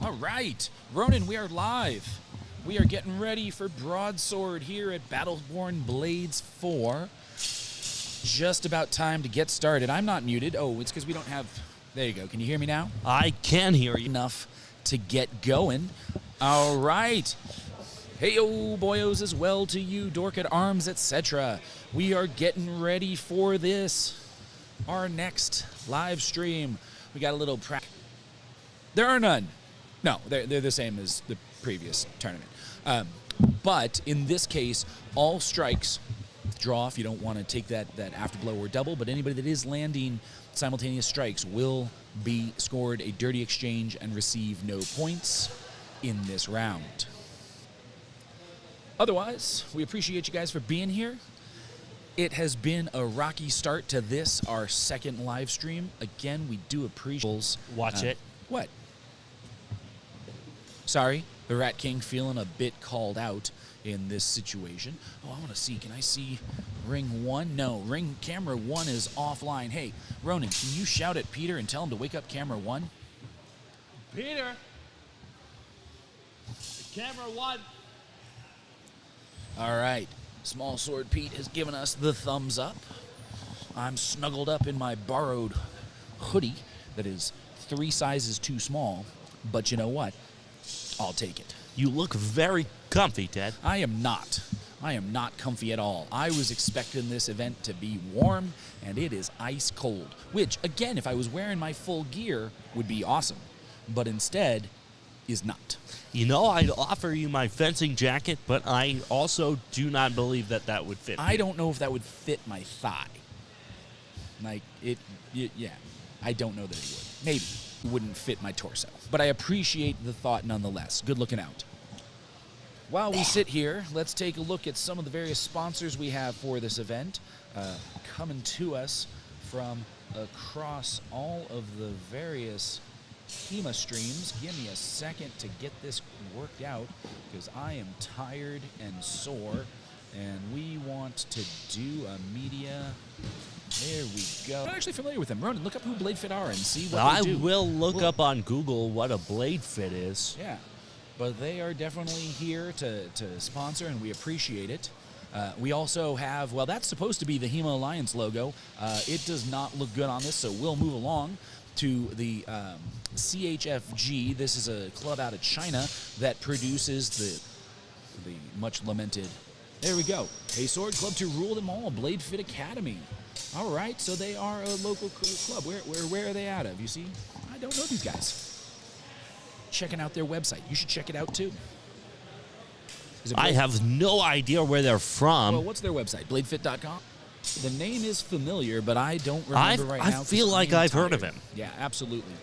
All right, Ronan, we are live. We are getting ready for Broadsword here at Battleborn Blades 4. Just about time to get started. I'm not muted. Oh, it's because we don't have... There you go. Can you hear me now? I can hear you. Enough to get going. All right. Hey-o, boyos, as well to you, Dork at Arms, etc. We are getting ready for this. Our next live stream. We got a little practice. There are none. No, they're the same as the previous tournament. But in this case, all strikes draw if you don't want to take that afterblow or double, but anybody that is landing simultaneous strikes will be scored a dirty exchange and receive no points in this round. Otherwise, we appreciate you guys for being here. It has been a rocky start to this, our second live stream. Again, we do appreciate... Watch it. What? Sorry, the Rat King feeling a bit called out in this situation. Oh, I want to see. Can I see ring 1? No, ring camera 1 is offline. Hey, Ronan, can you shout at Peter and tell him to wake up camera 1? Peter! Camera 1! All right. Small Sword Pete has given us the thumbs up. I'm snuggled up in my borrowed hoodie that is 3 sizes too small, but you know what? I'll take it. You look very comfy, Ted. I am not. I am not comfy at all. I was expecting this event to be warm, and it is ice cold, which, again, if I was wearing my full gear, would be awesome, but instead is not. You know, I'd offer you my fencing jacket, but I also do not believe that that would fit me. I don't know if that would fit my thigh. Like, yeah, I don't know that it would. Maybe. It wouldn't fit my torso. But I appreciate the thought nonetheless. Good looking out. While we sit here, let's take a look at some of the various sponsors we have for this event. Coming to us from across all of the various HEMA streams. Give me a second to get this worked out because I am tired and sore, and we want to do a media. There we go. I'm not actually familiar with them. Ronan, look up who Blade Fit are and see what they do. I will look up on Google what a Blade Fit is. Yeah, but they are definitely here to sponsor, and we appreciate it. We also have, well, that's supposed to be the HEMA Alliance logo. It does not look good on this, so we'll move along to the CHFG. This is a club out of China that produces the much lamented. There we go. Hey, Sword Club to rule them all. Blade Fit Academy. All right, so they are a local club. Where are they out of? You see, I don't know these guys. Checking out their website. You should check it out too. I have no idea where they're from. Well, what's their website? Bladefit.com. The name is familiar, but I don't remember right now. I feel like I've heard of him. Yeah, absolutely.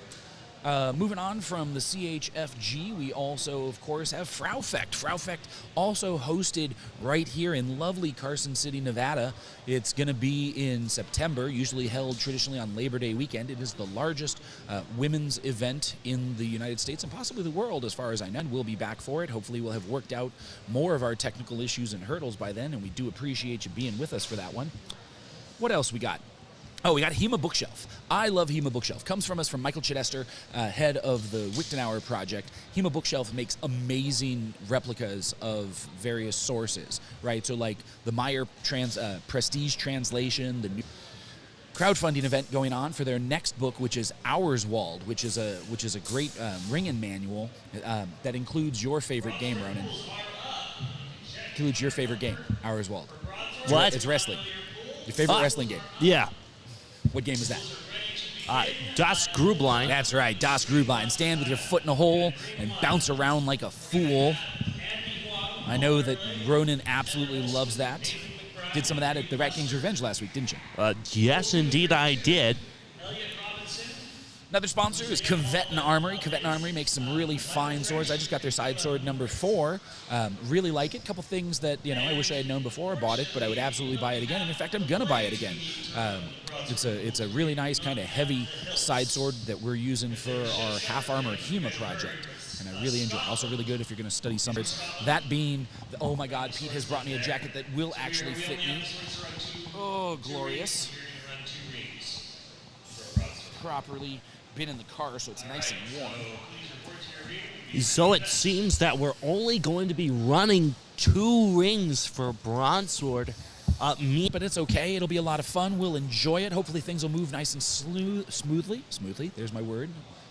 Moving on from the CHFG, we also, of course, have Fraufect. Fraufect also hosted right here in lovely Carson City, Nevada. It's going to be in September, usually held traditionally on Labor Day weekend. It is the largest women's event in the United States and possibly the world, as far as I know. We'll be back for it. Hopefully we'll have worked out more of our technical issues and hurdles by then, and we do appreciate you being with us for that one. What else we got? Oh, we got HEMA Bookshelf. I love HEMA Bookshelf. Comes from us from Michael Chidester, head of the Wichtenauer project. HEMA Bookshelf makes amazing replicas of various sources, right? So like the Meyer Prestige translation, the new crowdfunding event going on for their next book, which is Ourswald, which is a great ring-in manual that includes your favorite game, Ronan. Includes your favorite game, Ourswald. What? It's wrestling. Your favorite wrestling game. Yeah. What game is that? Das Grublein. That's right, Das Grublein. Stand with your foot in a hole and bounce around like a fool. I know that Ronan absolutely loves that. Did some of that at the Rat King's Revenge last week, didn't you? Yes, indeed I did. Another sponsor is Covetton Armory. Covetton Armory makes some really fine swords. I just got their side sword number 4. Really like it. Couple things that, you know, I wish I had known before I bought it, but I would absolutely buy it again. And in fact, I'm gonna buy it again. It's a really nice kind of heavy side sword that we're using for our half armor HEMA project. And I really enjoy it. Also really good if you're going to study some words. That being, oh my God, Pete has brought me a jacket that will actually fit me. Oh, glorious. Properly been in the car, so it's nice and warm. So it seems that we're only going to be running 2 rings for Broadsword. But it's okay. It'll be a lot of fun. We'll enjoy it. Hopefully things will move nice and smoothly. Smoothly. There's my word.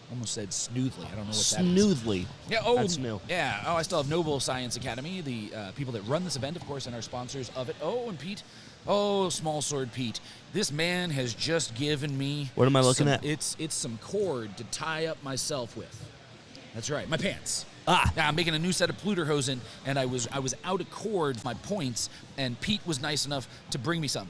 Almost said smoothly. I don't know what that is. Smoothly. Yeah. Oh, that's new. Yeah. Oh, I still have Noble Science Academy, the people that run this event, of course, and are sponsors of it. Oh, and Pete. Oh, Small Sword Pete. This man has just given me. What am I looking at? It's some cord to tie up myself with. That's right. My pants. Now I'm making a new set of Pluderhosen, and I was out of cord for my points, and Pete was nice enough to bring me some.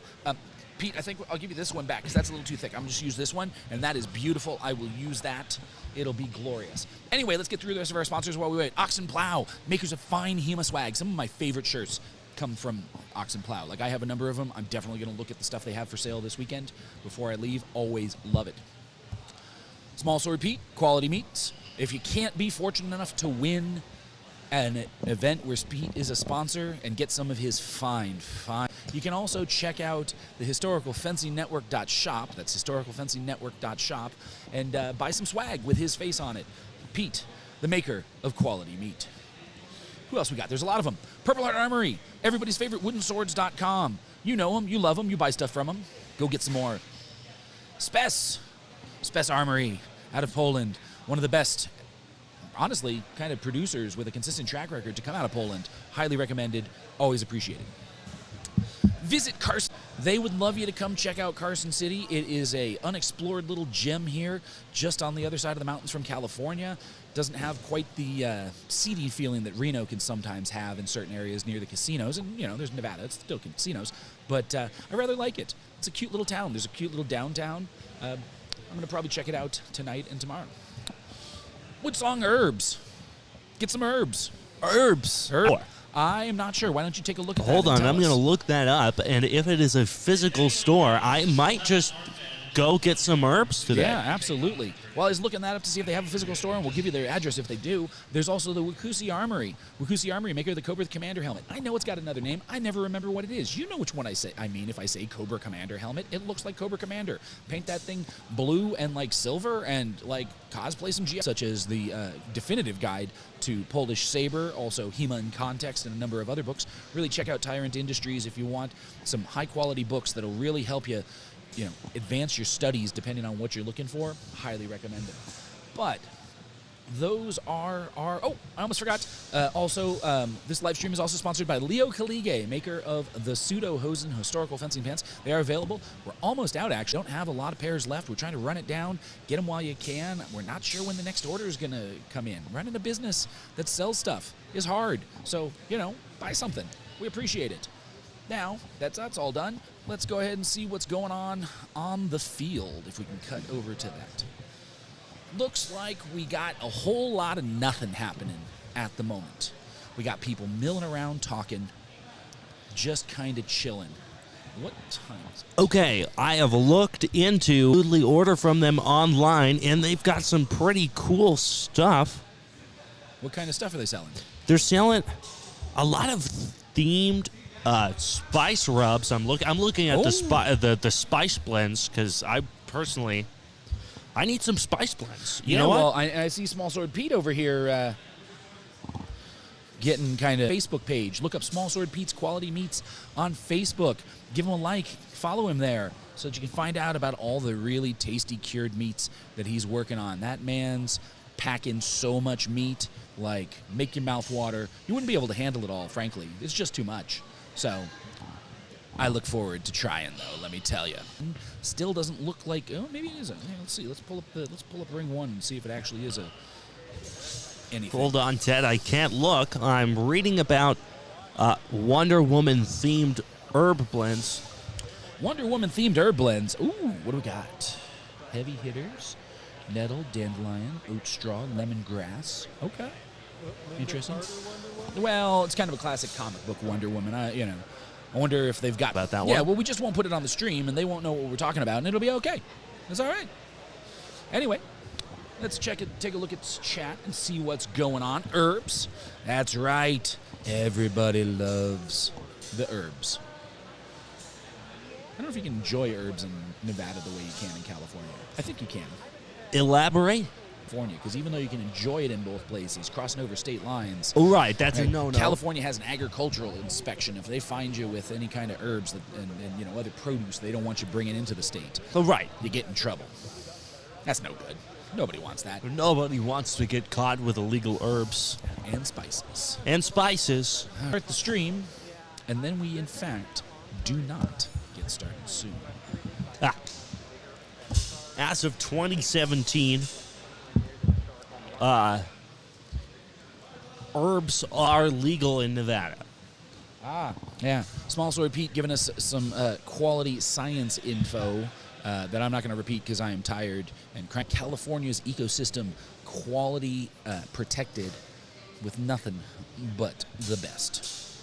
Pete, I think I'll give you this one back because that's a little too thick. I'm just use this one, and that is beautiful. I will use that. It'll be glorious. Anyway, let's get through the rest of our sponsors while we wait. Oxen Plow, makers of fine HEMA swag. Some of my favorite shirts come from Oxen Plow. Like, I have a number of them. I'm definitely going to look at the stuff they have for sale this weekend before I leave. Always love it. Small Sword Pete, quality meats. If you can't be fortunate enough to win an event where Pete is a sponsor and get some of his fine, you can also check out the historicalfencingnetwork.shop. That's historicalfencingnetwork.shop, and buy some swag with his face on it. Pete, the maker of quality meat. Who else we got? There's a lot of them. Purple Heart Armory, everybody's favorite woodenswords.com. You know them, you love them, you buy stuff from them. Go get some more. Spes Armory out of Poland. One of the best, honestly, kind of producers with a consistent track record to come out of Poland. Highly recommended, always appreciated. Visit Carson. They would love you to come check out Carson City. It is a unexplored little gem here, just on the other side of the mountains from California. Doesn't have quite the seedy feeling that Reno can sometimes have in certain areas near the casinos. And, you know, there's Nevada. It's still casinos. But I rather like it. It's a cute little town. There's a cute little downtown. I'm going to probably check it out tonight and tomorrow. Woodsong Herbs. Get some herbs. Herbs. I am not sure. Why don't you take a look at that? Hold on. I'm going to look that up. And if it is a physical store, I might just go get some herbs today. Yeah, absolutely. While he's looking that up to see if they have a physical store, and we'll give you their address if they do, there's also the Wakusi Armory. Wakusi Armory, maker of the Cobra Commander helmet. I know it's got another name. I never remember what it is. You know which one I mean if I say Cobra Commander helmet. It looks like Cobra Commander. Paint that thing blue and like silver and like cosplay some GI, such as the definitive guide to Polish Saber, also HEMA in Context, and a number of other books. Really check out Tyrant Industries if you want some high-quality books that'll really help you, advance your studies depending on what you're looking for. Highly recommend it. But those are our... Oh, I almost forgot. This live stream is also sponsored by Leo Kalige, maker of the Pseudo Hosen historical fencing pants. They are available. We're almost out, actually. Don't have a lot of pairs left. We're trying to run it down. Get them while you can. We're not sure when the next order is going to come in. Running a business that sells stuff is hard. So, buy something. We appreciate it. Now, that's all done. Let's go ahead and see what's going on the field, if we can cut over to that. Looks like we got a whole lot of nothing happening at the moment. We got people milling around talking, just kind of chilling. What time is it? Okay, I have looked into the order from them online, and they've got some pretty cool stuff. What kind of stuff are they selling? They're selling a lot of themed spice rubs. I'm looking at the spice blends because I need some spice blends. You know what? Well, I see Small Sword Pete over here getting kind of Facebook page. Look up Small Sword Pete's Quality Meats on Facebook. Give him a like. Follow him there so that you can find out about all the really tasty cured meats that he's working on. That man's packing so much meat, like, make your mouth water. You wouldn't be able to handle it all, frankly. It's just too much. So I look forward to trying, though, let me tell you. Still doesn't look like... Oh, maybe it is. Let's see. Let's pull up ring 1 and see if it actually is anything. Hold on, Ted. I can't look. I'm reading about Wonder Woman-themed herb blends. Wonder Woman-themed herb blends. Ooh, what do we got? Heavy hitters. Nettle, dandelion, oat straw, lemongrass. Okay. Interesting. Well, it's kind of a classic comic book Wonder Woman. I wonder if they've got about that one. Yeah, well, we just won't put it on the stream, and they won't know what we're talking about, and it'll be okay. It's all right. Anyway, let's take a look at chat and see what's going on. Herbs. That's right. Everybody loves the herbs. I don't know if you can enjoy herbs in Nevada the way you can in California. I think you can. Elaborate. California, because even though you can enjoy it in both places, crossing over state lines. Oh, right, that's right, a no-no. California has an agricultural inspection. If they find you with any kind of herbs and other produce, they don't want you bringing into the state. Oh, right. You get in trouble. That's no good. Nobody wants that. Nobody wants to get caught with illegal herbs. And spices. And spices. Start the stream, and then we, in fact, do not get started soon. As of 2017, herbs are legal in Nevada. Yeah. Small Sword Pete giving us some quality science info that I'm not going to repeat because I am tired. And California's ecosystem quality protected with nothing but the best.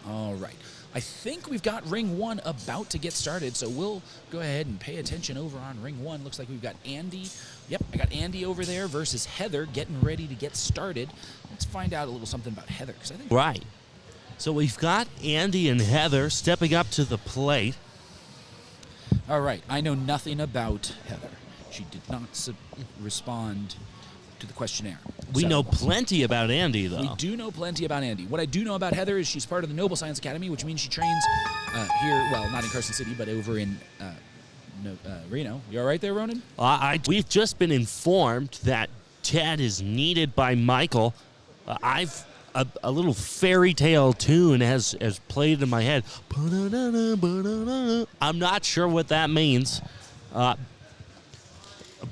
All right. I think we've got Ring 1 about to get started, so we'll go ahead and pay attention over on Ring 1. Looks like we've got Andy. Yep, I got Andy over there versus Heather getting ready to get started. Let's find out a little something about Heather, because I think... Right. So we've got Andy and Heather stepping up to the plate. All right, I know nothing about Heather. She did not respond to the questionnaire. We know plenty about Andy, though. We do know plenty about Andy. What I do know about Heather is she's part of the Noble Science Academy, which means she trains here, well, not in Carson City, but over in Reno. You all right there, Ronan? We've just been informed that Ted is needed by Michael. A little fairy tale tune has played in my head. I'm not sure what that means.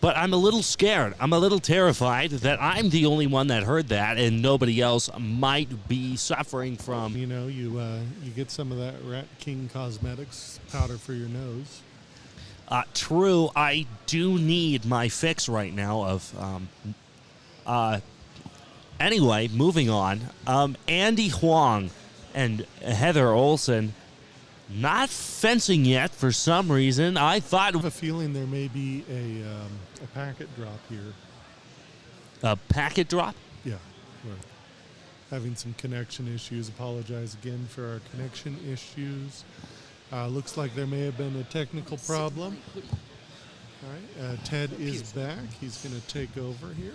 But I'm a little scared. I'm a little terrified that I'm the only one that heard that and nobody else might be suffering from... You know, you get some of that Rat King Cosmetics powder for your nose. True, I do need my fix right now of... Anyway, moving on. Andy Huang and Heather Olson not fencing yet for some reason. I thought... I have a feeling there may be a packet drop here. A packet drop? Yeah. We're having some connection issues. Apologize again for our connection issues. Looks like there may have been a technical problem. All right. Ted is back. He's going to take over here.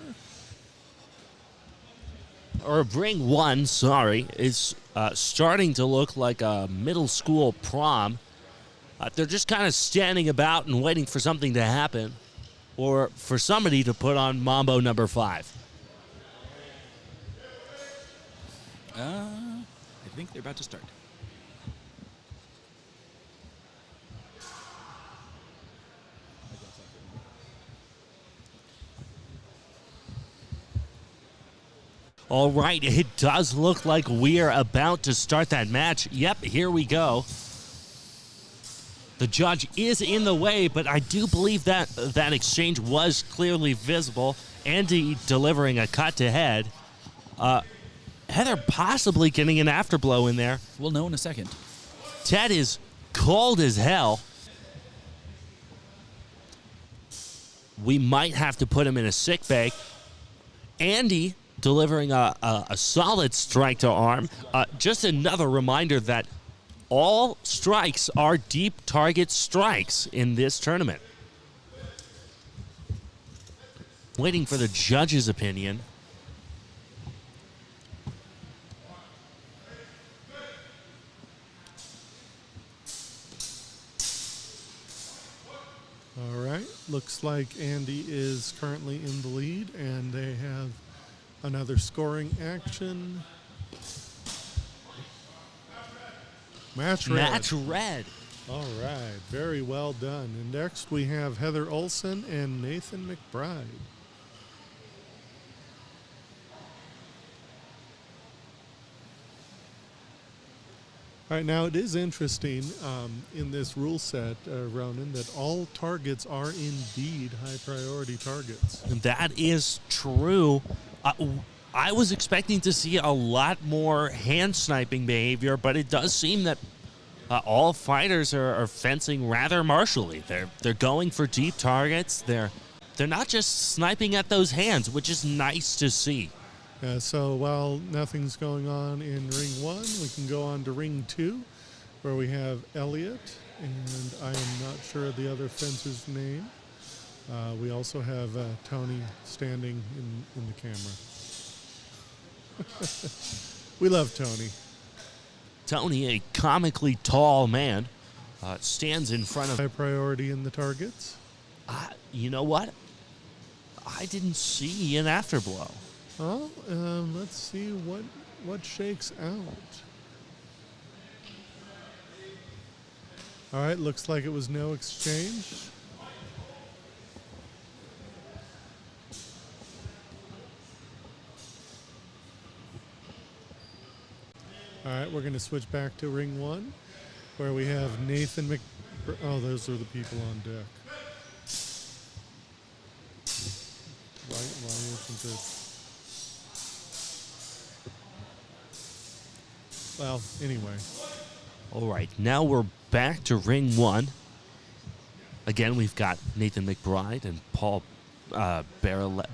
Or Ring 1, sorry, is starting to look like a middle school prom. They're just kind of standing about and waiting for something to happen or for somebody to put on Mambo number 5. I think they're about to start. All right, it does look like we are about to start that match. Yep, here we go. The judge is in the way, but I do believe that that exchange was clearly visible. Andy delivering a cut to head. Heather possibly getting an afterblow in there. We'll know in a second. Ted is cold as hell. We might have to put him in a sick bay. Andy delivering a solid strike to arm. Just another reminder that all strikes are deep target strikes in this tournament. Waiting for the judge's opinion. All right. Looks like Andy is currently in the lead, and they have another scoring action. Match red. Match red. All right. Very well done. And next we have Heather Olson and Nathan McBride. All right, now it is interesting in this rule set, Ronan, that all targets are indeed high priority targets. That is true. I was expecting to see a lot more hand sniping behavior, but it does seem that all fighters are fencing rather martially. They're going for deep targets. They're not just sniping at those hands, which is nice to see. So while nothing's going on in Ring 1, we can go on to Ring 2, where we have Elliot, and I am not sure of the other fencer's name. We also have Tony standing in the camera. We love Tony. Tony, a comically tall man, stands in front of. High priority in the targets. You know what? I didn't see an afterblow. Well, let's see what shakes out. All right, looks like it was no exchange. All right, we're going to switch back to ring one, where we have Nathan Mc... Oh, those are the people on deck. Why isn't it... Well, anyway. All right, now we're back to ring one. Again, we've got Nathan McBride and Paul Barrelette?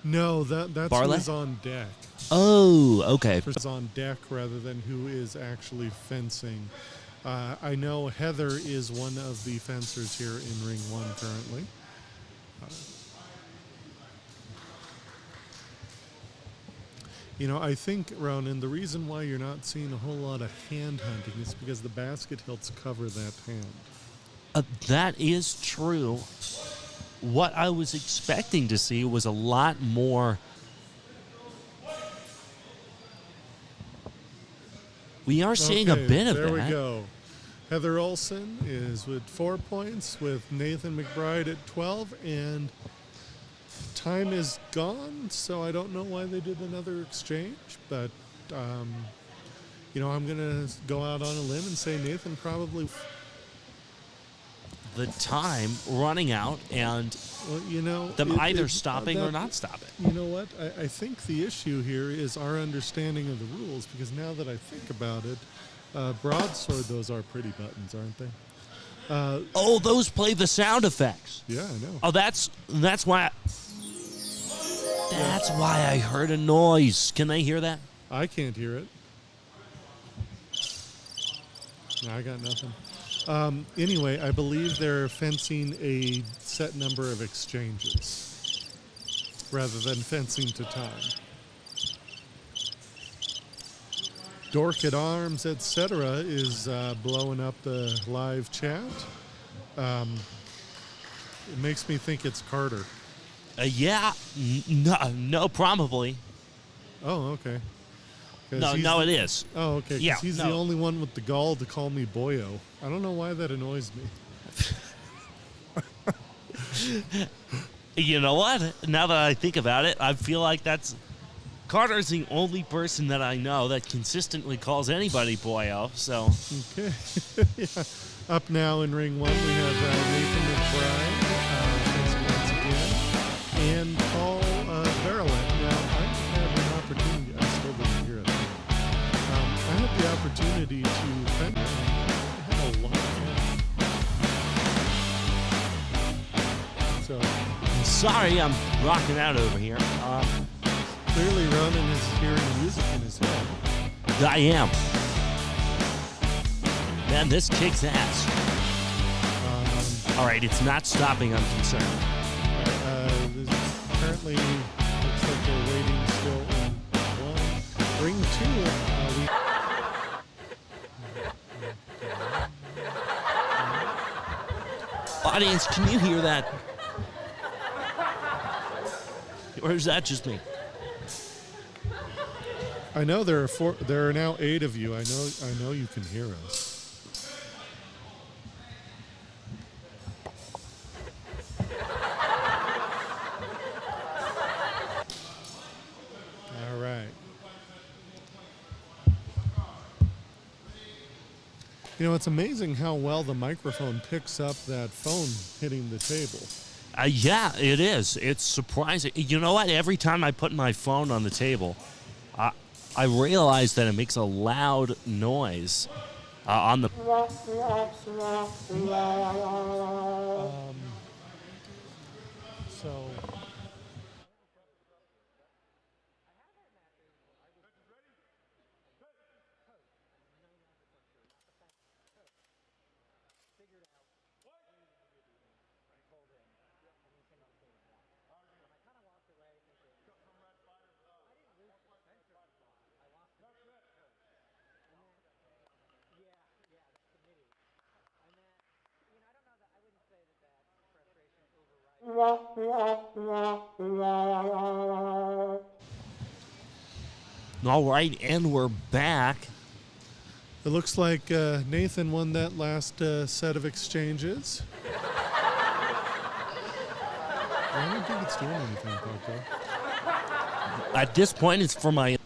No, that's Barlett? who's on deck. Oh, okay. Who's on deck rather than who is actually fencing. I know Heather is one of the fencers here in ring one currently. I think, Ronan, the reason why you're not seeing a whole lot of hand hunting is because the basket hilts cover that hand. That is true. What I was expecting to see was a lot more. We are seeing a bit of that. There we go. Heather Olson is with 4 points, with Nathan McBride at 12, and time is gone, so I don't know why they did another exchange, but, I'm going to go out on a limb and say Nathan probably... The time running out and them either stopping or not stopping. You know what? I think the issue here is our understanding of the rules, because now that I think about it, Broadsword, those are pretty buttons, aren't they? Those play the sound effects. Yeah, I know. Oh, that's why. That's why I heard a noise. Can they hear that? I can't hear it. No, I got nothing. Anyway, I believe they're fencing a set number of exchanges rather than fencing to time. Dork at Arms, etc. is blowing up the live chat. It makes me think it's Carter. Yeah, no, probably. Oh, okay. No, it is. Oh, okay. 'Cause Yeah, he's the only one with the gall to call me boyo. I don't know why that annoys me. You know what? Now that I think about it, I feel like Carter's the only person that I know that consistently calls anybody boyo. So. Okay. Yeah. Up now in ring one, we have Nathan McBride once again, and Paul Barrelette. Now, I had an opportunity. I still didn't hear it. I had the opportunity to fend, and I had a lot of fun. So, Sorry, I'm rocking out over here. clearly Ronan is hearing music in his head. I am. Man, this kicks ass. All right, it's not stopping, I'm concerned. Currently, looks like they're waiting still in one. Ring two. Audience, can you hear that? Or is that just me? I know there are four. There are now 8 of you. I know you can hear us. All right. It's amazing how well the microphone picks up that phone hitting the table. Yeah, it is. It's surprising. You know what? Every time I put my phone on the table, I realize that it makes a loud noise on the. So. All right, and we're back. It looks like Nathan won that last set of exchanges. I don't think it's doing anything, Paco. At this point, it's for my...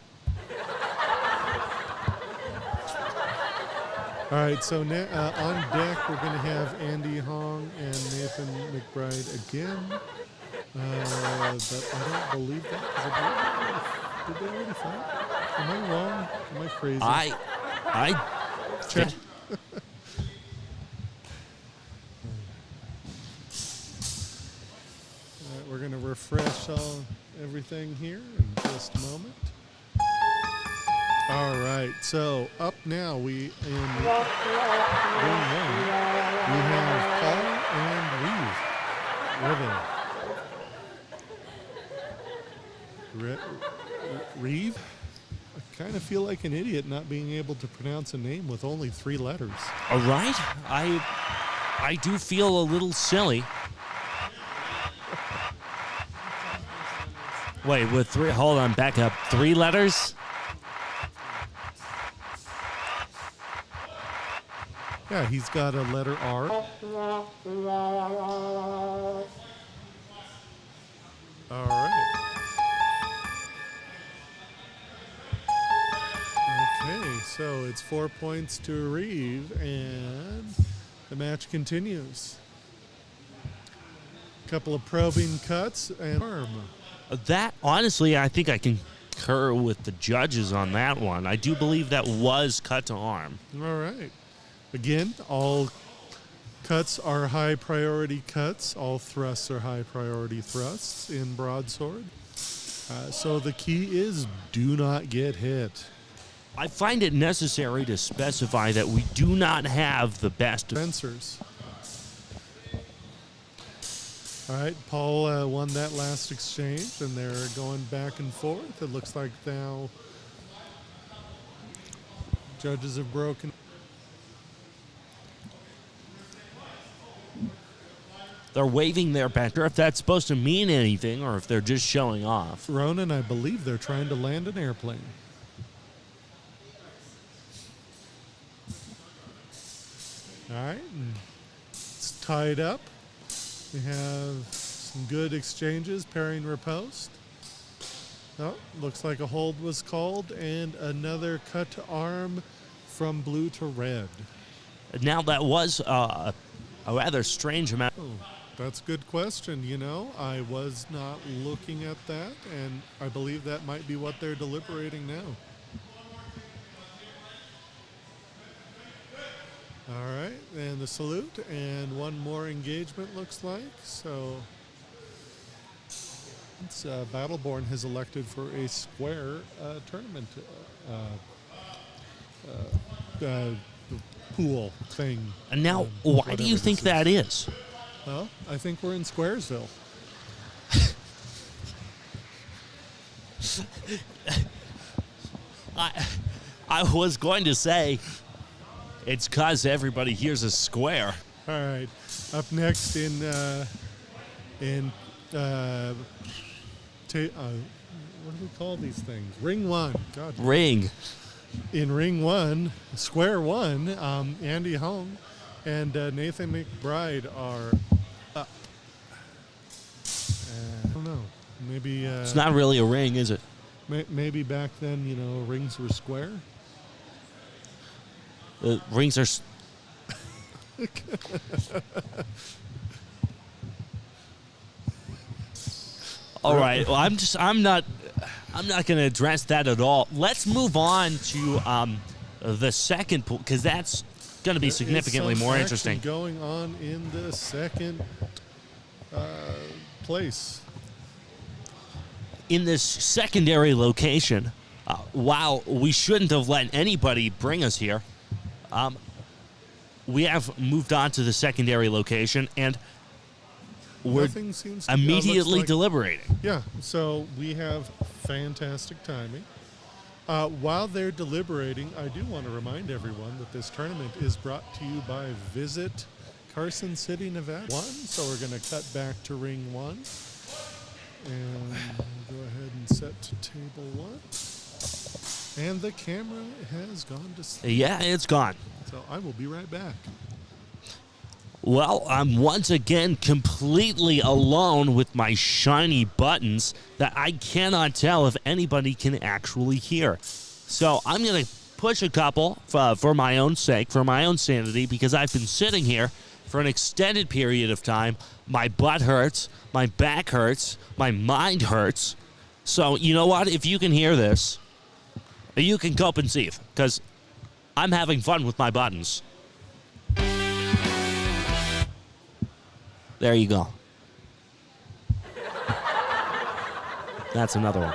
All right, so on deck, we're going to have Andy Hong and Nathan McBride again. But I don't believe that. 'Cause did they already fight? Am I wrong? Am I crazy? I Check. All right, we're going to refresh everything here in just a moment. All right, so up now we in room one, we have Paul and Reeve. Reeve? I kind of feel like an idiot not being able to pronounce a name with only 3 letters. All right. I do feel a little silly. Wait, with 3, hold on, back up. 3 letters? Yeah, he's got a letter R. All right. Okay, so it's 4 points to Reeve, and the match continues. Couple of probing cuts and arm. That, honestly, I think I can concur with the judges on that one. I do believe that was cut to arm. All right. Again, all cuts are high priority cuts. All thrusts are high priority thrusts in Broadsword. So the key is do not get hit. I find it necessary to specify that we do not have the best Fencers. All right, Paul won that last exchange, and they're going back and forth. It looks like now judges have broken. They're waving their banner. If that's supposed to mean anything or if they're just showing off. Ronan, I believe they're trying to land an airplane. All right, and it's tied up. We have some good exchanges, parrying riposte. Oh, looks like a hold was called, and another cut to arm from blue to red. Now, that was a rather strange amount. Oh, that's a good question. You know, I was not looking at that, and I believe that might be what they're deliberating now. All right, and the salute, and one more engagement looks like. So it's Battleborn has elected for a square tournament pool thing. And now, why do you think that is? Well, I think we're in Squaresville. I was going to say it's because everybody here's a square. All right, up next in what do we call these things? Ring one. God. Ring. In ring one, square one, Andy Hong and Nathan McBride are up. I don't know. Maybe It's not really a ring, is it? maybe back then, you know, rings were square. Rings are. All right. Well, I'm not going to address that at all. Let's move on to the second pool, because that's going to be significantly more interesting. Going on in the second place. In this secondary location, while we shouldn't have let anybody bring us here, we have moved on to the secondary location, and we're Nothing seems to immediately looks like, deliberating. Yeah, so we have fantastic timing. While they're deliberating, I do want to remind everyone that this tournament is brought to you by Visit Carson City, Nevada 1. So we're going to cut back to ring 1. And go ahead and set to table 1. And the camera has gone to sleep. Yeah, it's gone. So I will be right back. Well, I'm once again completely alone with my shiny buttons that I cannot tell if anybody can actually hear. So I'm going to push a couple for my own sake, for my own sanity, because I've been sitting here for an extended period of time. My butt hurts, my back hurts, my mind hurts. So you know what? If you can hear this, you can cope and see, because I'm having fun with my buttons. There you go. That's another one.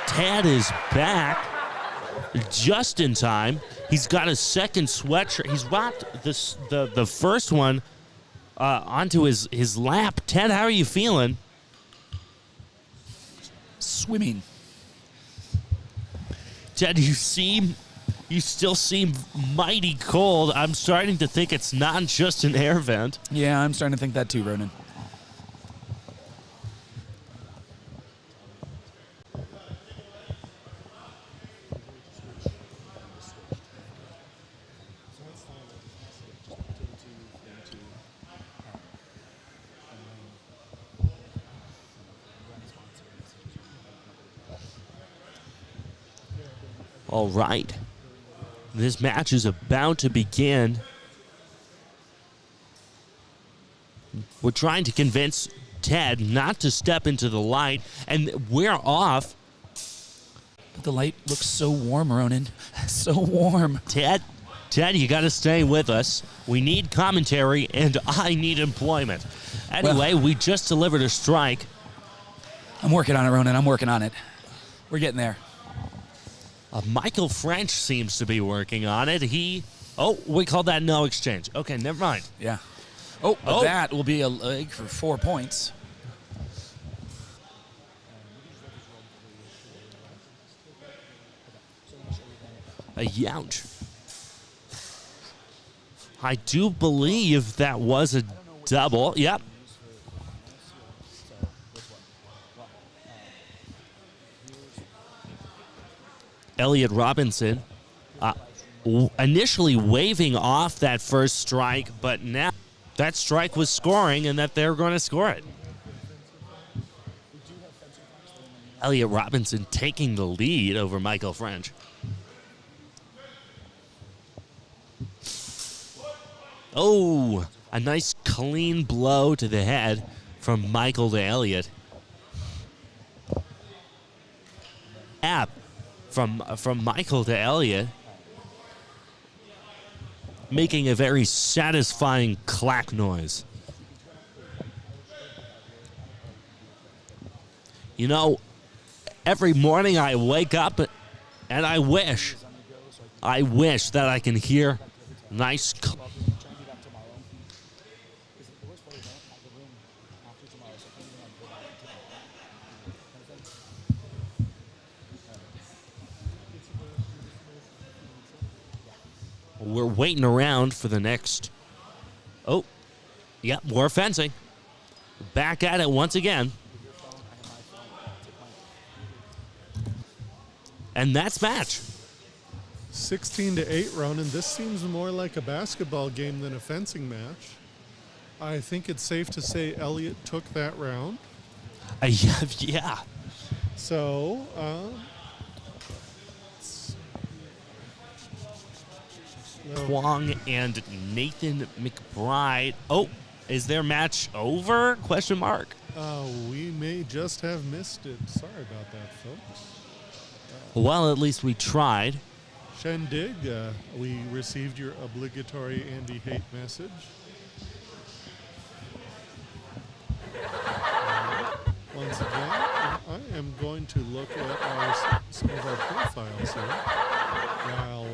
Tad is back just in time. He's got a second sweatshirt. He's wrapped the first one onto his lap. Ted, how are you feeling? Swimming. Ted, you still seem mighty cold. I'm starting to think it's not just an air vent. Yeah, I'm starting to think that too, Ronan. All right. This match is about to begin. We're trying to convince Ted not to step into the light, and we're off. But the light looks so warm, Ronan. So warm. Ted, you got to stay with us. We need commentary, and I need employment. Anyway, we just delivered a strike. I'm working on it, Ronan. I'm working on it. We're getting there. Michael French seems to be working on it. We called that no exchange. Okay, never mind. Yeah. But that will be a leg for 4 points. A youch. I do believe that was a double. Yep. Elliot Robinson initially waving off that first strike, but now that strike was scoring and that they're going to score it. Elliot Robinson taking the lead over Michael French. Oh, a nice clean blow to the head from Michael to Elliot. App from Michael to Elliot, making a very satisfying clack noise. You know, every morning I wake up and I wish that I can hear nice. We're waiting around for the next. Oh, yep, more fencing. Back at it once again. And that's match. 16-8, Ronan. This seems more like a basketball game than a fencing match. I think it's safe to say Elliot took that round. Yeah. So, Kwong and Nathan McBride. Oh, is their match over? Question mark. We may just have missed it. Sorry about that, folks. Well, at least we tried. Shendig, we received your obligatory Andy hate message. Once again, I am going to look at some of our profiles here. While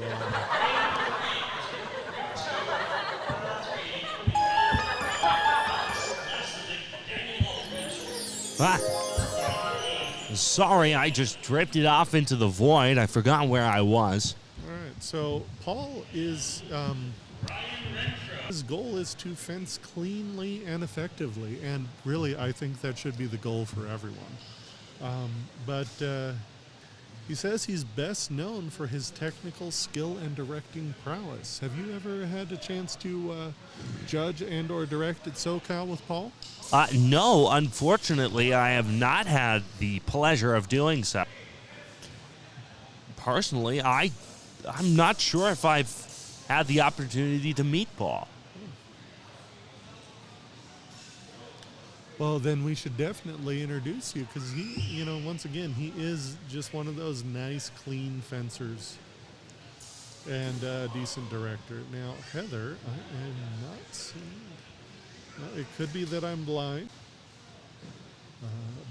Sorry, I just drifted off into the void. I forgot where I was. All right, so Paul is his goal is to fence cleanly and effectively, and really I think that should be the goal for everyone. But he says he's best known for his technical skill and directing prowess. Have you ever had a chance to judge and or direct at SoCal with Paul? No, unfortunately, I have not had the pleasure of doing so. Personally, I'm not sure if I've had the opportunity to meet Paul. Well, then we should definitely introduce you, because he, once again, he is just one of those nice, clean fencers and a decent director. Now, Heather, I am not seeing. Well, it could be that I'm blind,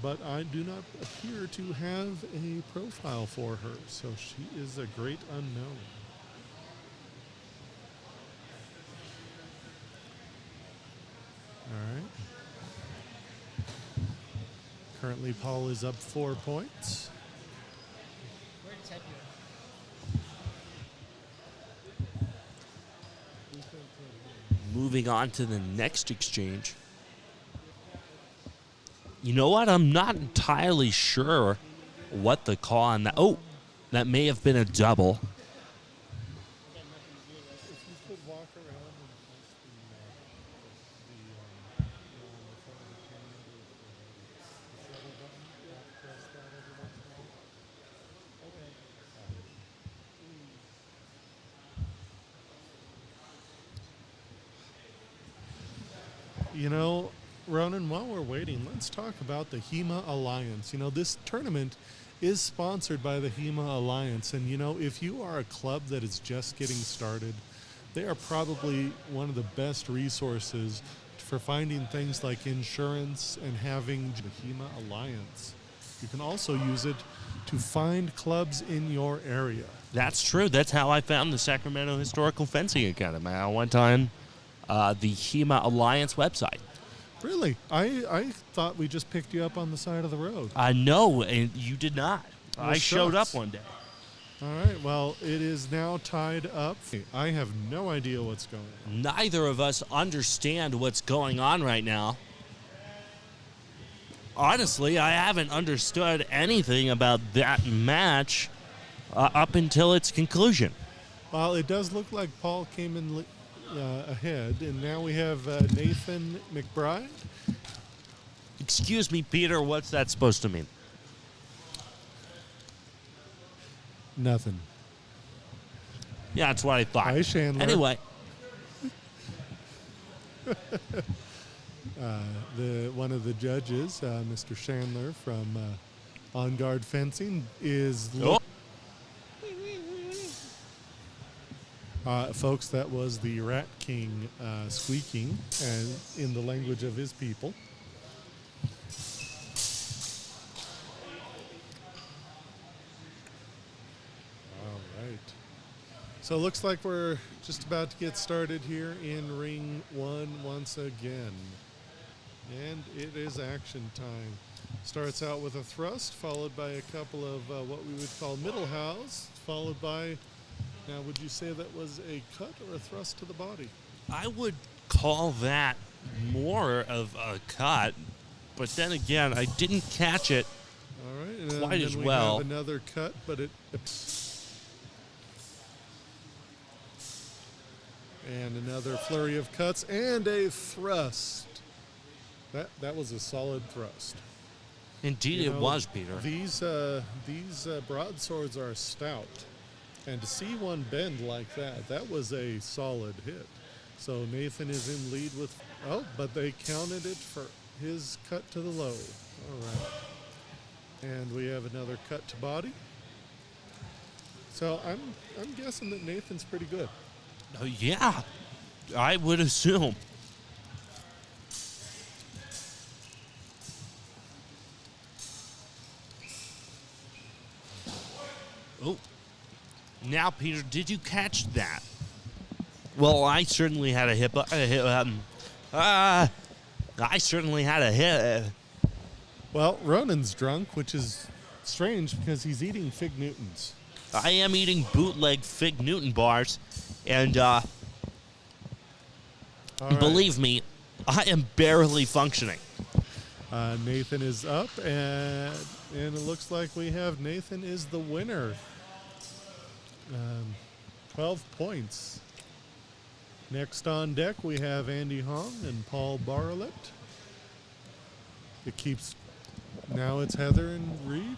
but I do not appear to have a profile for her, so she is a great unknown. All right. Currently, Paul is up 4 points. Moving on to the next exchange. You know what? I'm not entirely sure what the call on that. Oh, that may have been a double. Ronan, while we're waiting, let's talk about the HEMA Alliance. This tournament is sponsored by the HEMA Alliance, and if you are a club that is just getting started, they are probably one of the best resources for finding things like insurance and having the HEMA Alliance. You can also use it to find clubs in your area. That's true. That's how I found the Sacramento Historical Fencing Academy. I went on the HEMA Alliance website. Really? I thought we just picked you up on the side of the road. No, and you did not. Well, I showed up shucks. one day. All right, well, it is now tied up. I have no idea what's going on. Neither of us understand what's going on right now. Honestly, I haven't understood anything about that match up until its conclusion. Well, it does look like Paul came in ahead, and now we have Nathan McBride. Excuse me, Peter, what's that supposed to mean? Nothing. Yeah, that's what I thought. Hi, Chandler. Anyway. One of the judges, Mr. Chandler from On Guard Fencing, is... folks, that was the Rat King squeaking in the language of his people. All right. So it looks like we're just about to get started here in Ring 1 once again. And it is action time. Starts out with a thrust, followed by a couple of what we would call middle house, followed by... Now, would you say that was a cut or a thrust to the body? I would call that more of a cut, but then again, I didn't catch it All right, and quite then as we well. have another cut, but and another flurry of cuts and a thrust. That was a solid thrust. Indeed, it was, Peter. These broadswords are stout. And to see one bend like that, that was a solid hit. So Nathan is in lead with, but they counted it for his cut to the low. All right. And we have another cut to body. So I'm guessing that Nathan's pretty good. Oh, yeah, I would assume. Oh. Now, Peter, did you catch that? Well, I certainly had a hit. I certainly had a hit. Well, Ronan's drunk, which is Strange because he's eating Fig Newtons. I am eating bootleg Fig Newton bars, and All right. believe me, I am barely functioning. Nathan is up, and it looks like we have Nathan is the winner. 12 points. Next on deck, we have Andy Hong and Paul Barlett. It keeps, now it's Heather and Reeve.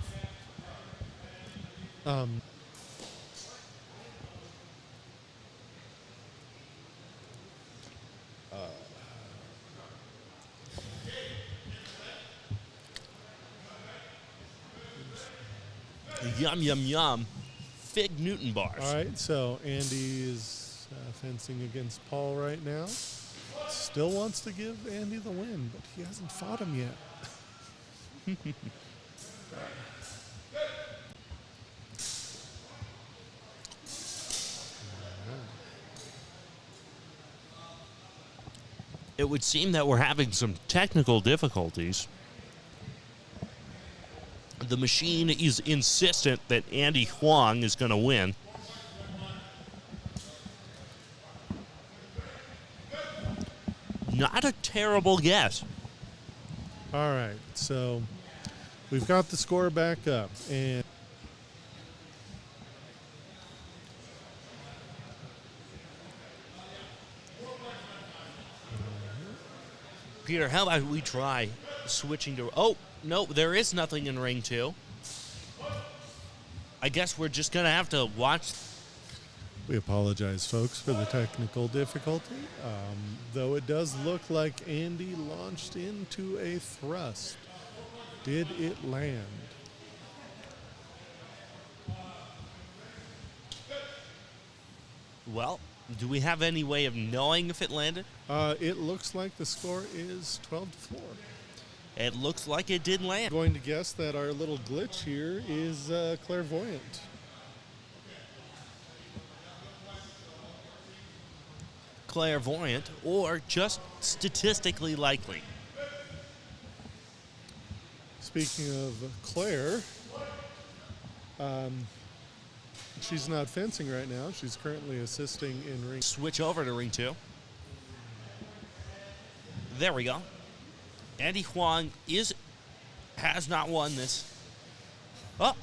Yum, yum, yum. Fig Newton bars. All right, so Andy is fencing against Paul right now. Still wants to give Andy the win, but he hasn't fought him yet. It would seem that we're having some technical difficulties. The machine is insistent that Andy Huang is going to win. Not a terrible guess. All right, so we've got the score back up, and Peter, how about we try switching to... Oh, no, there is nothing in ring 2. I guess we're just going to have to watch... we apologize, folks, for the technical difficulty. Though it does look like Andy launched into a thrust. Did it land? Well, do we have any way of knowing if it landed? It looks like the score is 12-4. It looks like it did land. I'm going to guess that our little glitch here is clairvoyant. Clairvoyant, or just statistically likely. Speaking of Claire, she's not fencing right now. She's currently assisting in ring. Switch over to ring 2. There we go. Andy Huang has not won this. Oh,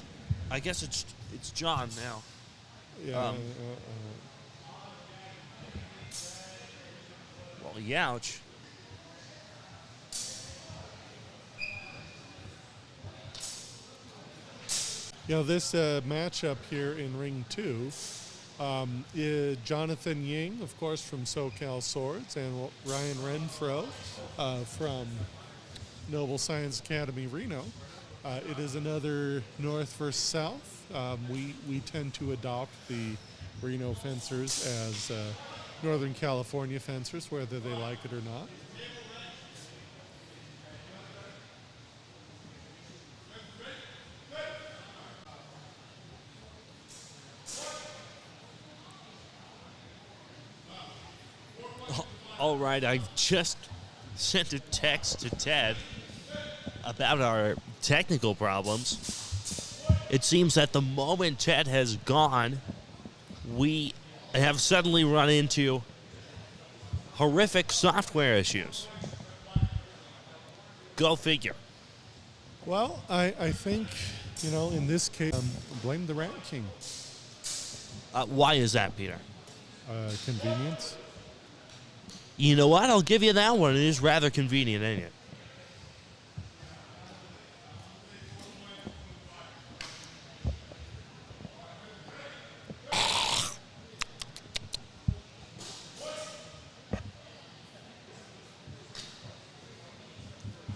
I guess it's John now. Yeah. Well, youch. You know, this matchup here in ring 2, is Jonathan Ying, of course, from SoCal Swords, and Ryan Renfro from Noble Science Academy Reno. It is another North versus South. We tend to adopt the Reno fencers as Northern California fencers, whether they like it or not. All right, I've just sent a text to Ted about our technical problems. It seems that the moment Ted has gone, we have suddenly run into horrific software issues. Go figure. Well, I think, you know, in this case, blame the Rat King. Why is that, Peter? Convenience. You know what? I'll give you that one. It is rather convenient, ain't it?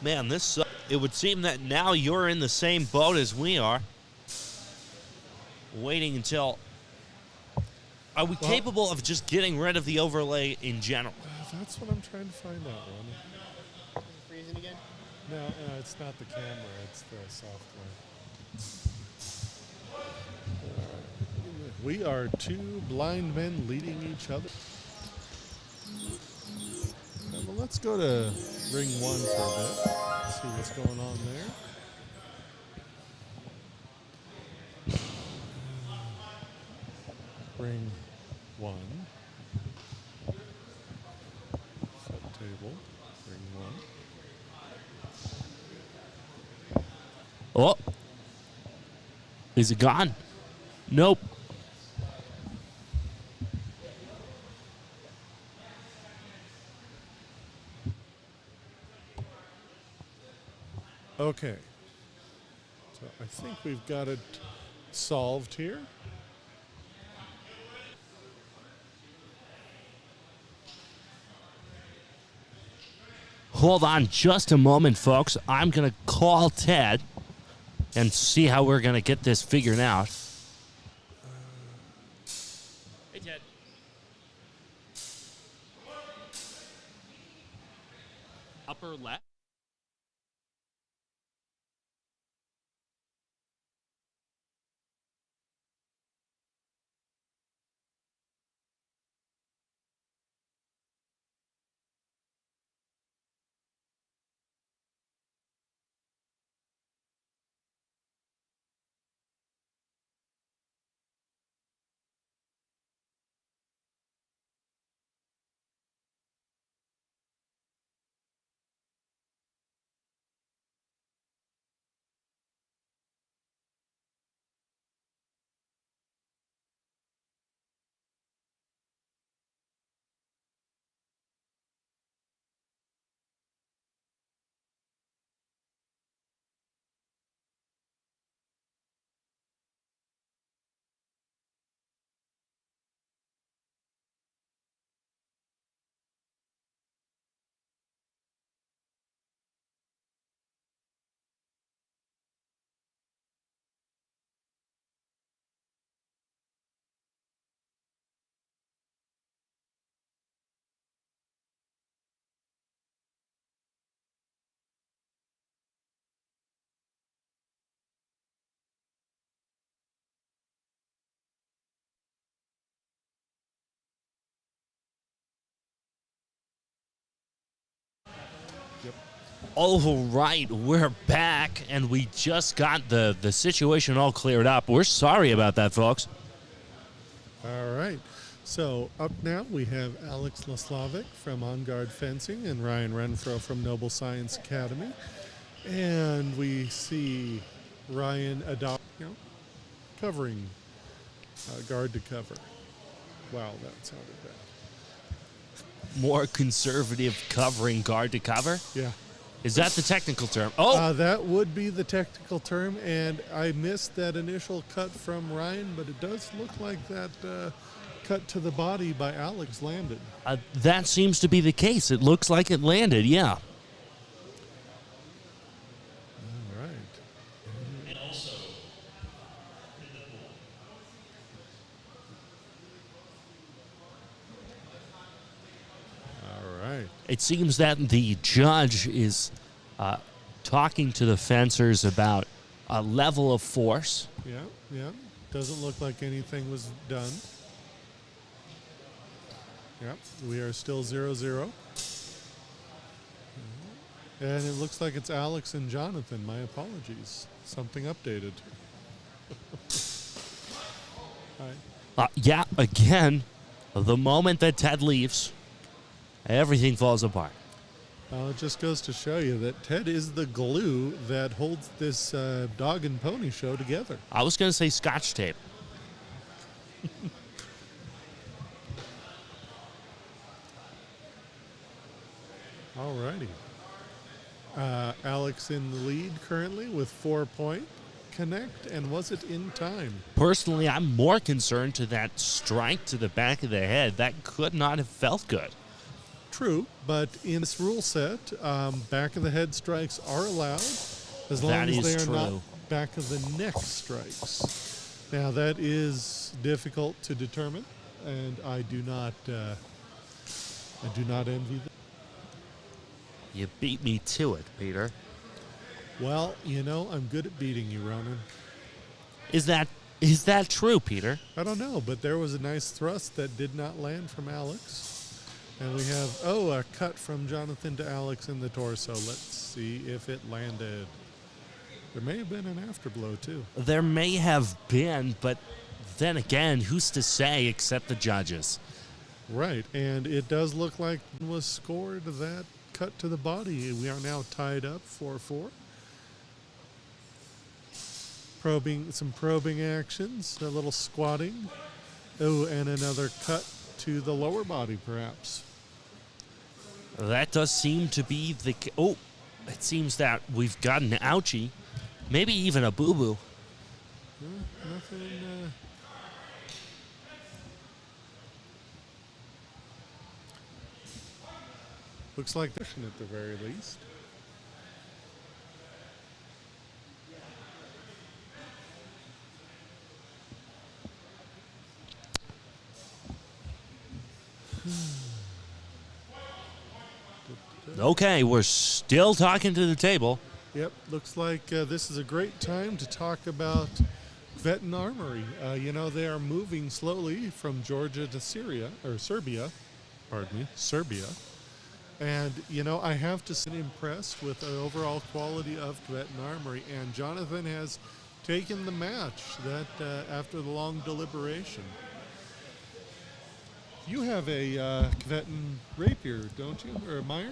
Man, this sucks. It would seem that now you're in the same boat as we are. Waiting until... Are we capable of just getting rid of the overlay in general? That's what I'm trying to find out, Ronnie. Freezing again? No, it's not the camera, it's the software. We are two blind men leading each other. Well, let's go to ring 1 for a bit. See what's going on there. Ring 1. Set table. Ring 1. Oh. Is it gone? Nope. Okay. So I think we've got it solved here. Hold on just a moment, folks. I'm going to call Ted and see how we're going to get this figured out. Hey, Ted. Upper left? All right, we're back, and we just got the situation all cleared up. We're sorry about that, folks. All right. So up now we have Alex Laslavic from On Guard Fencing and Ryan Renfro from Noble Science Academy. And we see Ryan covering guard to cover. Wow, that sounded bad. More conservative covering guard to cover? Yeah. Is that the technical term? Oh! That would be the technical term, and I missed that initial cut from Ryan, but it does look like that cut to the body by Alex landed. That seems to be the case. It looks like it landed, yeah. All right. And also, All right. It seems that the judge is talking to the fencers about a level of force. Yeah. Doesn't look like anything was done. Yep, we are still 0-0. And it looks like it's Alex and Jonathan. My apologies. Something updated. All right. Yeah, again, the moment that Ted leaves, everything falls apart. It just goes to show you that Ted is the glue that holds this dog and pony show together. I was going to say Scotch tape. All righty. Alex in the lead currently with 4-point connect, and was it in time? Personally, I'm more concerned to that strike to the back of the head. That could not have felt good. True, but in this rule set, back of the head strikes are allowed as long as they are not back of the neck strikes. Now that is difficult to determine, and I do not envy that. You beat me to it, Peter. Well, you know, I'm good at beating you, Ronan. Is that true, Peter? I don't know, but there was a nice thrust that did not land from Alex. And we have, a cut from Jonathan to Alex in the torso. Let's see if it landed. There may have been an afterblow, too. There may have been, but then again, who's to say except the judges? Right, and it does look like was scored that cut to the body. We are now tied up 4-4. Some probing actions, a little squatting. Oh, and another cut to the lower body, perhaps. That does seem to be the... Oh, it seems that we've got an ouchie. Maybe even a boo-boo. Nothing... Looks like they're at the very least. Okay, we're still talking to the table. Yep, looks like this is a great time to talk about Kvetin Armory. They are moving slowly from Georgia to Serbia. And, I have to say impressed with the overall quality of Kvetin Armory. And Jonathan has taken the match that after the long deliberation. You have a Kvetin rapier, don't you? Or a Meyer?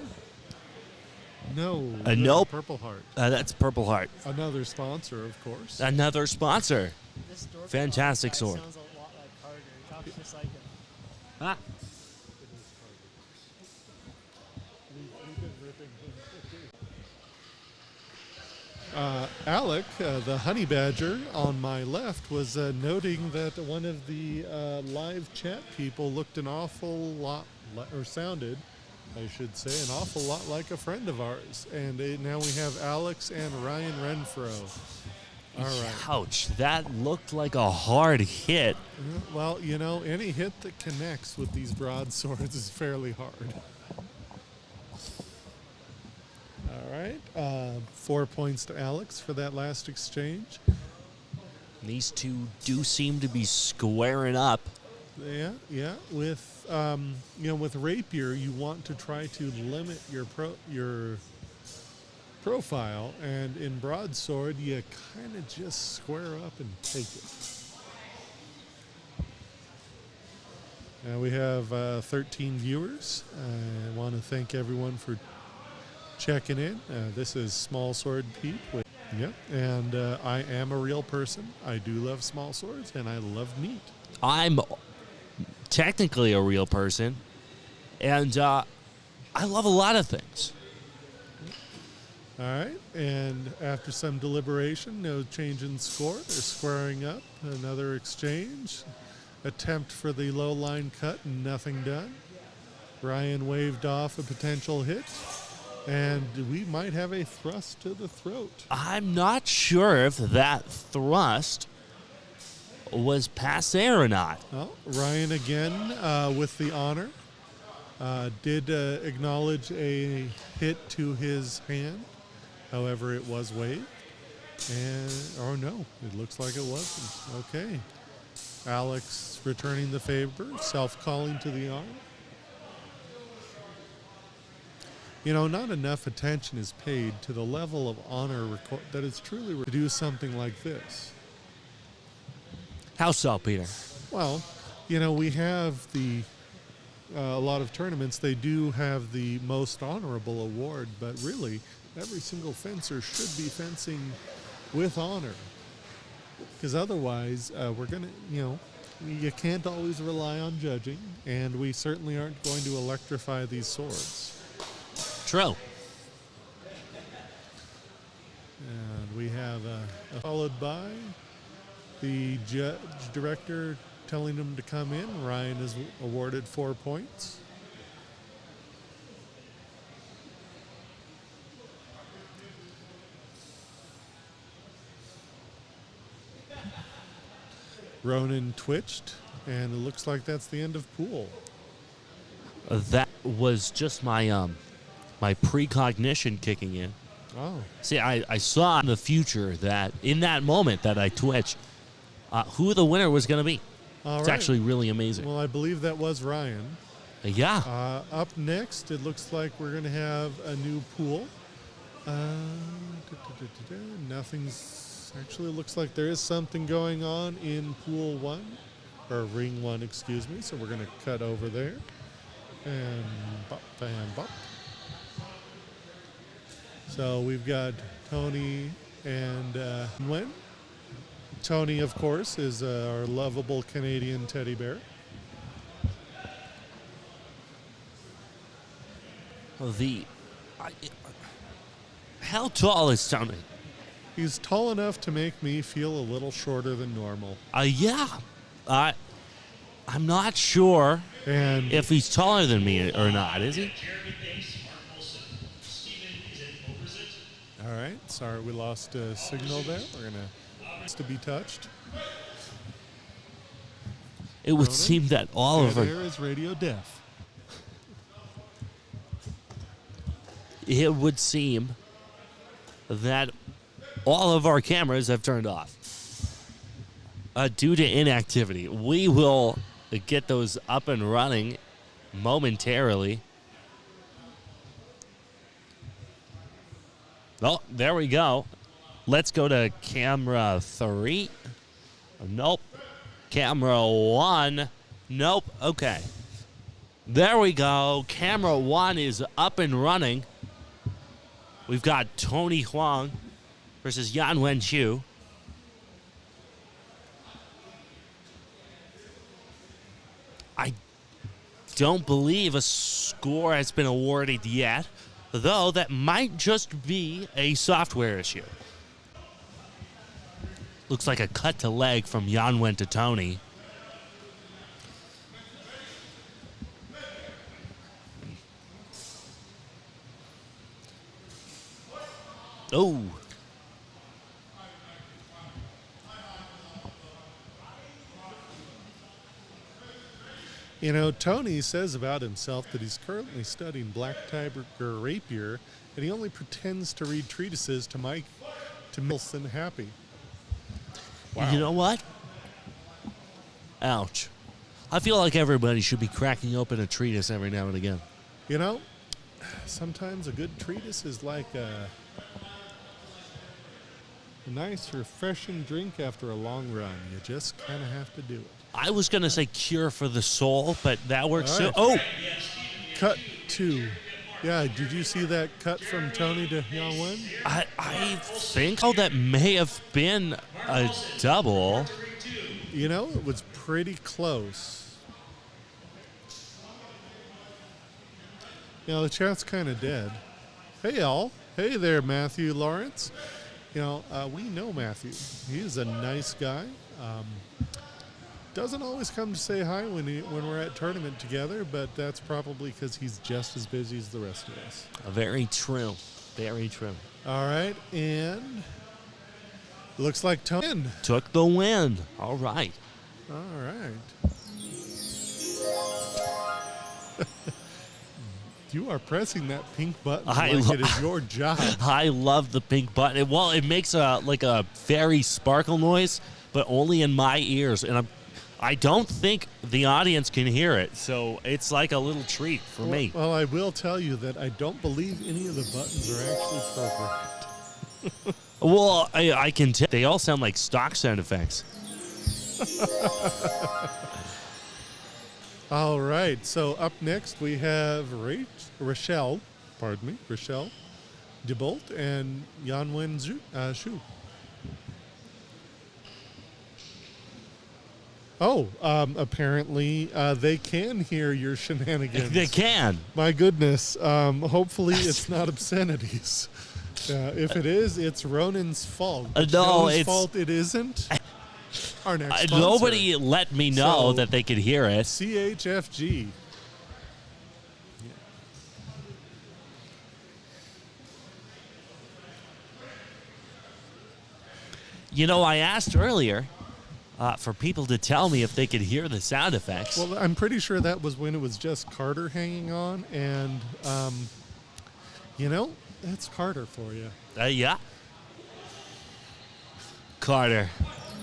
No. Nope. Purple Heart. That's Purple Heart. Another sponsor, of course. Another sponsor. This door Fantastic guy sword. sounds a lot like Carter. He talks just like him. Ah. Alec, the honey badger on my left, was noting that one of the live chat people looked an awful lot, or sounded, I should say, an awful lot like a friend of ours. And now we have Alex and Ryan Renfro. All right. Ouch, that looked like a hard hit. Well, any hit that connects with these broadswords is fairly hard. All right. 4 points to Alex for that last exchange. These two do seem to be squaring up. Yeah. With rapier, you want to try to limit your profile, and in broadsword, you kind of just square up and take it. Now we have 13 viewers. I want to thank everyone for checking in. This is Small Sword Pete. And I am a real person. I do love small swords, and I love meat. I'm technically a real person, and I love a lot of things. All right, and after some deliberation, no change in score. They're squaring up. Another exchange. Attempt for the low line cut, nothing done. Ryan waved off a potential hit. And we might have a thrust to the throat. I'm not sure if that thrust was passe or not. Well, Ryan again with the honor. Did acknowledge a hit to his hand. However, it was waved. And, no, it looks like it wasn't. Okay. Alex returning the favor, self-calling to the arm. Not enough attention is paid to the level of honor that is truly to do something like this. How so, Peter? Well, we have a lot of tournaments, they do have the most honorable award, but really, every single fencer should be fencing with honor. Because otherwise, we're going to, you can't always rely on judging, and we certainly aren't going to electrify these swords. True. And we have followed by the judge director telling him to come in. Ryan is awarded 4 points. Ronan twitched, and it looks like that's the end of pool. That was just my my precognition kicking in. Oh. See, I saw in the future that in that moment that I twitched, who the winner was going to be. All it's right. actually really amazing. Well, I believe that was Ryan. Yeah. Up next, it looks like we're going to have a new pool. Nothing's Actually, it looks like there is something going on in pool 1, or ring 1, excuse me. So we're going to cut over there. And bop, and bop. So we've got Tony and Wen. Tony, of course, is our lovable Canadian teddy bear. How tall is Tony? He's tall enough to make me feel a little shorter than normal. Yeah. I'm not sure And if he's taller than me or not, is he? all right, sorry we lost a signal there. We're gonna to be touched. It would Ronan? seem that all of There our is radio deaf. it would seem that all of our cameras have turned off due to inactivity. We will get those up and running momentarily. Oh, there we go. Let's go to camera 3. Nope. Camera 1. Nope. Okay. There we go. Camera 1 is up and running. We've got Tony Huang versus Yan Wen Chu. I don't believe a score has been awarded yet, though that might just be a software issue. Looks like a cut to leg from Yan Wen to Tony. Oh. You know, Tony says about himself that he's currently studying Black Tiger Rapier, and he only pretends to read treatises to make Milson happy. Wow. You know what? Ouch. I feel like everybody should be cracking open a treatise every now and again. You know, sometimes a good treatise is like a nice, refreshing drink after a long run. You just kind of have to do it. I was going to say cure for the soul, but that works All too. right. Oh! Cut 2. Yeah, did you see that cut from Tony to Yan Wen? I think that may have been a double. You know, it was pretty close. You know, the chat's kind of dead. Hey, all. Hey there, Matthew Lawrence. You know, we know Matthew. He's a nice guy. Doesn't always come to say hi when we're at tournament together, but that's probably because he's just as busy as the rest of us. Very true. Very true. All right, and looks like Tony Took the win. All right. All right. You are pressing that pink button like it is your job. I love the pink button. Well, it makes like a very sparkle noise, but only in my ears, and I don't think the audience can hear it, so it's like a little treat for me. Well, I will tell you that I don't believe any of the buttons are actually programmed. Well, I can tell. They all sound like stock sound effects. All right, so up next we have Rochelle DeBolt and Yan Wen Shu. Oh, apparently they can hear your shenanigans. They can. My goodness. Hopefully it's not obscenities. If it is, it's Ronan's fault. No, Joe's it's fault it isn't. Our next sponsor. nobody let me know that they could hear it. CHFG. You know, I asked earlier for people to tell me if they could hear the sound effects. Well, I'm pretty sure that was when it was just Carter hanging on, and, you know, that's Carter for you. Yeah. Carter.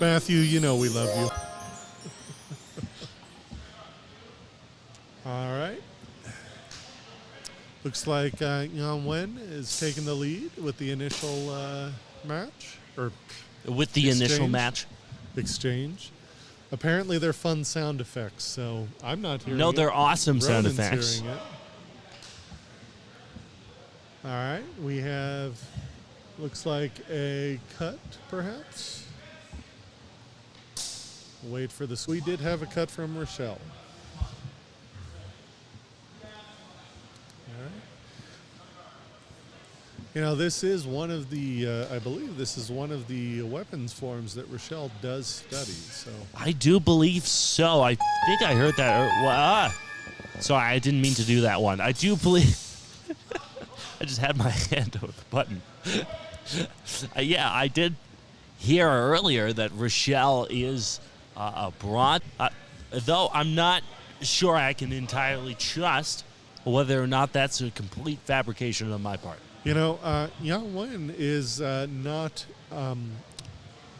Matthew, you know we love you. All right. Looks like Yan Wen is taking the lead with the initial match, or With the initial Exchange. match. exchange. Apparently, they're fun sound effects, so I'm not hearing No, it. they're awesome sound Ronan's effects. hearing it. All right, we have, looks like a cut, perhaps. Wait for this. We did have a cut from Rochelle. All right. You know, this is one of the, I believe this is one of the weapons forms that Rochelle does study, so. I do believe so. I think I heard that. Sorry, I didn't mean to do that one. I do believe. I just had my hand over the button. Yeah, I did hear earlier that Rochelle is a broad, though I'm not sure I can entirely trust whether or not that's a complete fabrication on my part. You know, Yang Wen is not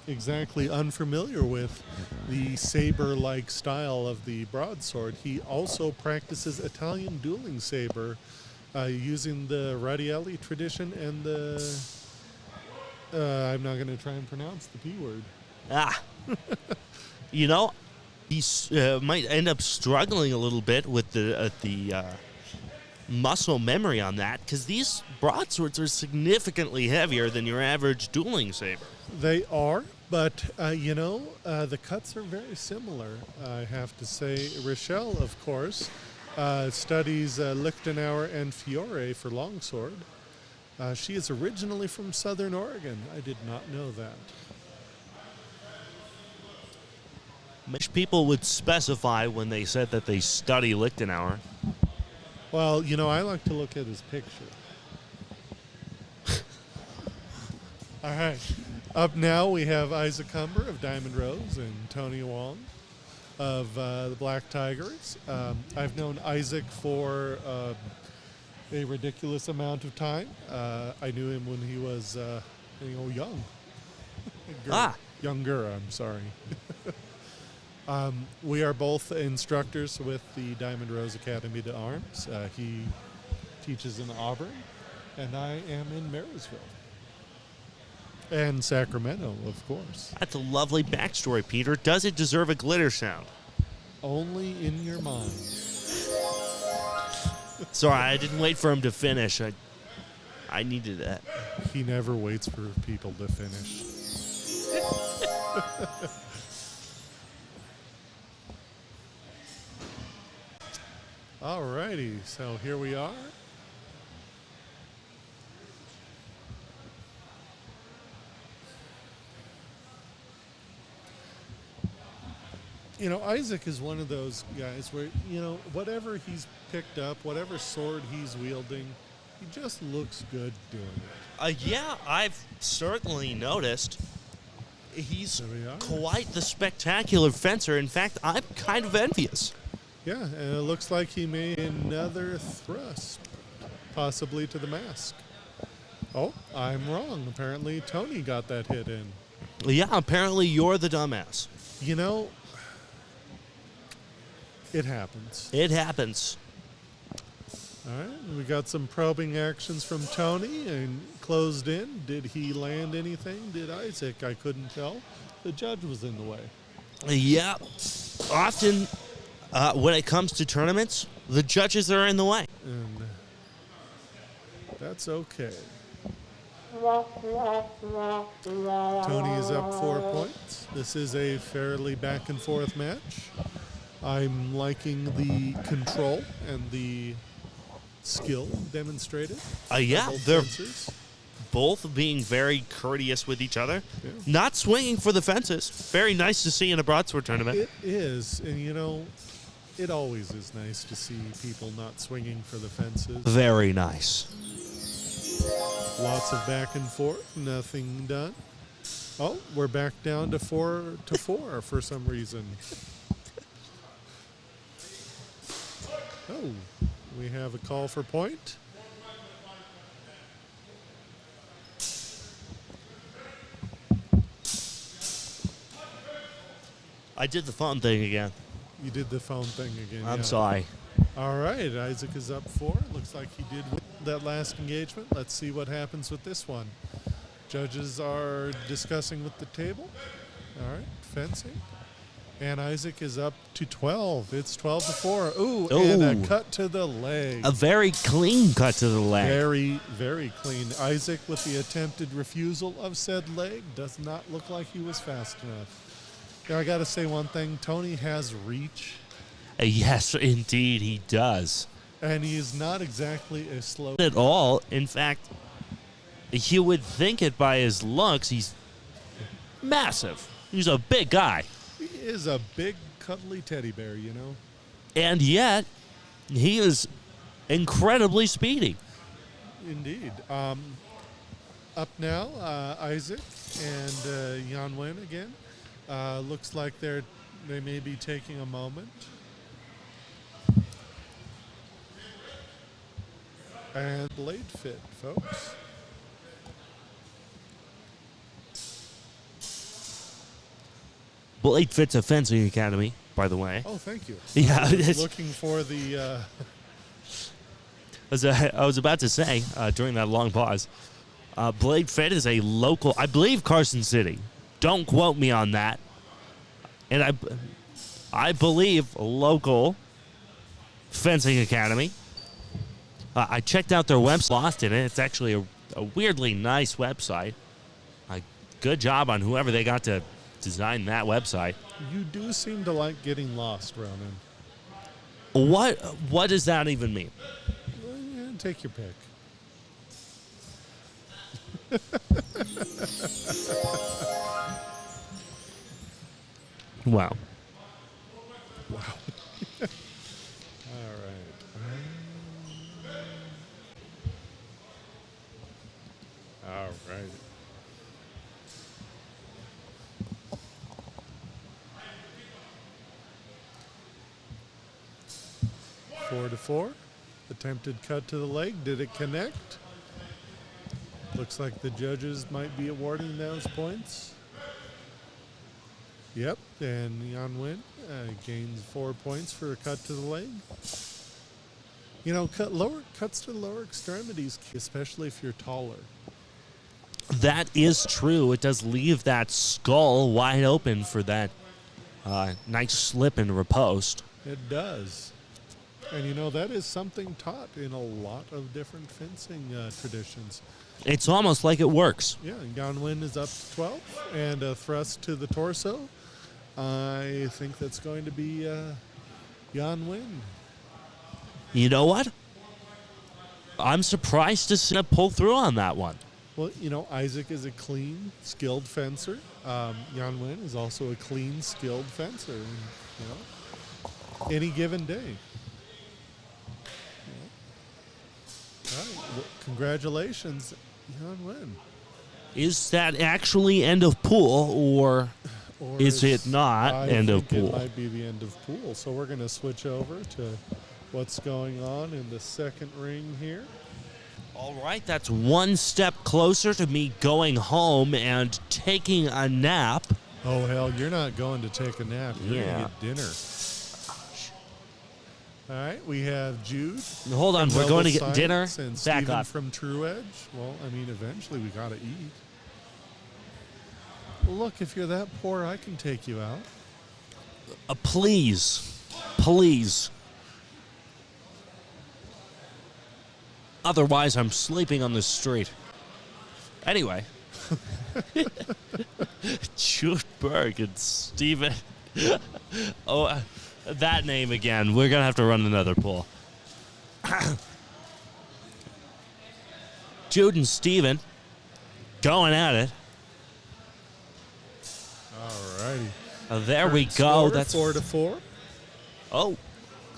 exactly unfamiliar with the saber-like style of the broadsword. He also practices Italian dueling saber using the Radielli tradition and the... I'm not going to try and pronounce the P word. You know, he might end up struggling a little bit with the muscle memory on that, because these broadswords are significantly heavier than your average dueling saber. They are, but, you know, the cuts are very similar, I have to say. Rochelle, of course, studies Lichtenauer and Fiore for longsword. She is originally from Southern Oregon. I did not know that. Which people would specify when they said that they study Lichtenauer. Well, you know, I like to look at his picture. All right. Up now we have Isaac Humber of Diamond Rose and Tony Wong of the Black Tigers. I've known Isaac for a ridiculous amount of time. I knew him when he was, young. Younger, I'm sorry. We are both instructors with the Diamond Rose Academy de Arms. He teaches in Auburn, and I am in Marysville. And Sacramento, of course. That's a lovely backstory, Peter. Does it deserve a glitter sound? Only in your mind. Sorry, I didn't wait for him to finish. I needed that. He never waits for people to finish. Alrighty, so here we are. You know, Isaac is one of those guys where, you know, whatever he's picked up, whatever sword he's wielding, he just looks good doing it. Yeah, I've certainly noticed. He's There we are. quite the spectacular fencer. In fact, I'm kind of envious. Yeah, and it looks like he made another thrust, possibly to the mask. Oh, I'm wrong. Apparently, Tony got that hit in. Yeah, apparently you're the dumbass. You know, it happens. It happens. All right, we got some probing actions from Tony and closed in. Did he land anything? Did Isaac? I couldn't tell. The judge was in the way. Yeah, often when it comes to tournaments, the judges are in the way. And that's okay. Tony is up 4 points. This is a fairly back and forth match. I'm liking the control and the skill demonstrated. Yeah, by both they're fencers. both being very courteous with each other. Yeah. Not swinging for the fences. Very nice to see in a broadsword tournament. It is, and you know, it always is nice to see people not swinging for the fences. Very nice. Lots of back and forth, nothing done. Oh, we're back down to 4-4 for some reason. Oh, we have a call for point. I did the phone thing again. You did the phone thing again. I'm yeah. sorry. All right, Isaac is up 4. Looks like he did win that last engagement. Let's see what happens with this one. Judges are discussing with the table. All right, fencing. And Isaac is up to 12. It's 12-4. Ooh, and a cut to the leg. A very clean cut to the leg. Very, very clean. Isaac with the attempted refusal of said leg. Does not look like he was fast enough. Now, I got to say one thing. Tony has reach. Yes, indeed, he does. And he is not exactly a slow. At all. In fact, you would think it by his looks. He's massive. He's a big guy. He is a big, cuddly teddy bear, you know. And yet, he is incredibly speedy. Indeed. Up now, Isaac and Yan Wen again. Looks like they may be taking a moment. And blade fit, folks. Blade Fit's a fencing academy, by the way. Oh, thank you. Yeah, I was it's- looking for the. I was about to say during that long pause, Blade Fit is a local, I believe, Carson City. Don't quote me on that. And I believe a local fencing academy. I checked out their website. Lost in it. It's actually a weirdly nice website. Good job on whoever they got to design that website. You do seem to like getting lost, Ronan. What does that even mean? Well, yeah, take your pick. Wow. Wow. All right. All right. Four to four. Attempted cut to the leg. Did it connect? Looks like the judges might be awarding those points. Yep, and Yan Wen gains 4 points for a cut to the leg. You know, cuts to the lower extremities, especially if you're taller. That is true. It does leave that skull wide open for that nice slip and riposte. It does. And you know, that is something taught in a lot of different fencing traditions. It's almost like it works. Yeah, Yan Wen is up to 12, and a thrust to the torso. I think that's going to be Yan Wen. You know what? I'm surprised to see it pull through on that one. Well, you know, Isaac is a clean, skilled fencer. Yan Wen is also a clean, skilled fencer. And, you know, any given day. All right, well, congratulations, Yan Wen. Is that actually end of pool, or is it not I end of think pool? It might be the end of pool. So we're going to switch over to what's going on in the second ring here. All right, that's one step closer to me going home and taking a nap. Oh, hell, you're not going to take a nap. You're going to get dinner. All right, we have Jude. Hold on, from we're going to Noble get dinner. Science, and Back Steven up. from True Edge. Well, I mean, eventually we got to eat. Well, look, if you're that poor, I can take you out. Please. Please. Otherwise, I'm sleeping on the street. Anyway. Jude Berg and Steven. That name again. We're going to have to run another poll. Jude and Steven going at it. All righty. There we Current go. score, That's 4-4. Oh,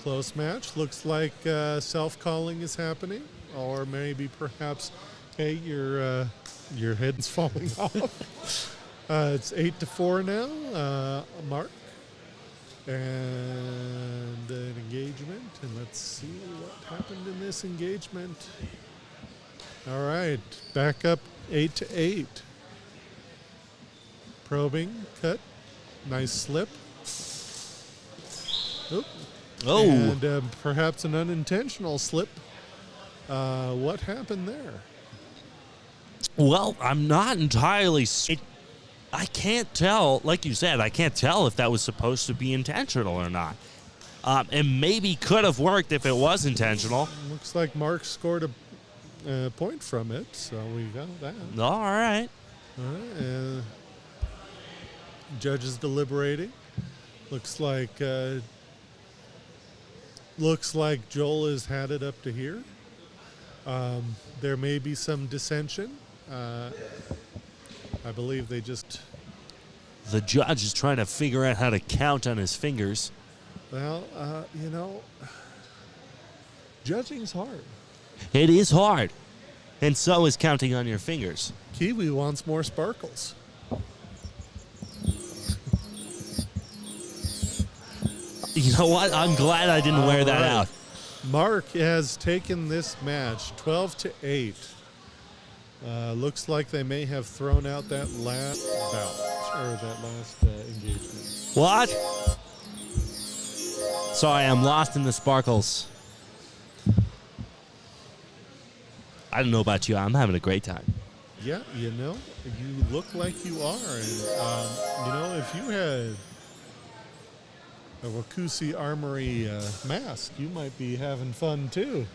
Close match. Looks like self-calling is happening, or maybe perhaps, hey, your head's falling off. It's 8-4 now. Mark and an engagement, and let's see what happened in this engagement. All right, back up 8-8. Probing, cut, nice slip. Oop. oh. And perhaps an unintentional slip. What happened there? Well, I'm not entirely. I can't tell. Like you said, I can't tell if that was supposed to be intentional or not. It maybe could have worked if it was intentional. Looks like Mark scored a point from it, so we got that. All right. All right. Judges deliberating. Looks like Joel has had it up to here. There may be some dissension. I believe they just. The judge is trying to figure out how to count on his fingers. Well, judging's hard. It is hard. And so is counting on your fingers. Kiwi wants more sparkles. You know what? I'm glad I didn't wear that out. Mark has taken this match 12-8. Looks like they may have thrown out that last bout, or that last engagement. What? Sorry, I'm lost in the sparkles. I don't know about you. I'm having a great time. Yeah, you look like you are. And, if you had a Wakusi Armory mask, you might be having fun too.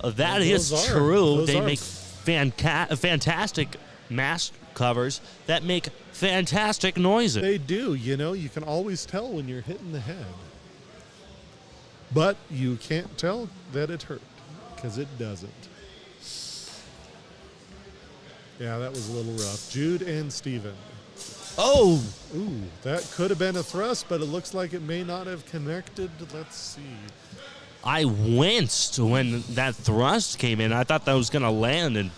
That is true. They make fantastic mask covers that make fantastic noises. They do. You can always tell when you're hitting the head. But you can't tell that it hurt, because it doesn't. Yeah, that was a little rough. Jude and Steven. Oh! Ooh, that could have been a thrust, but it looks like it may not have connected. Let's see. I winced when that thrust came in. I thought that was going to land and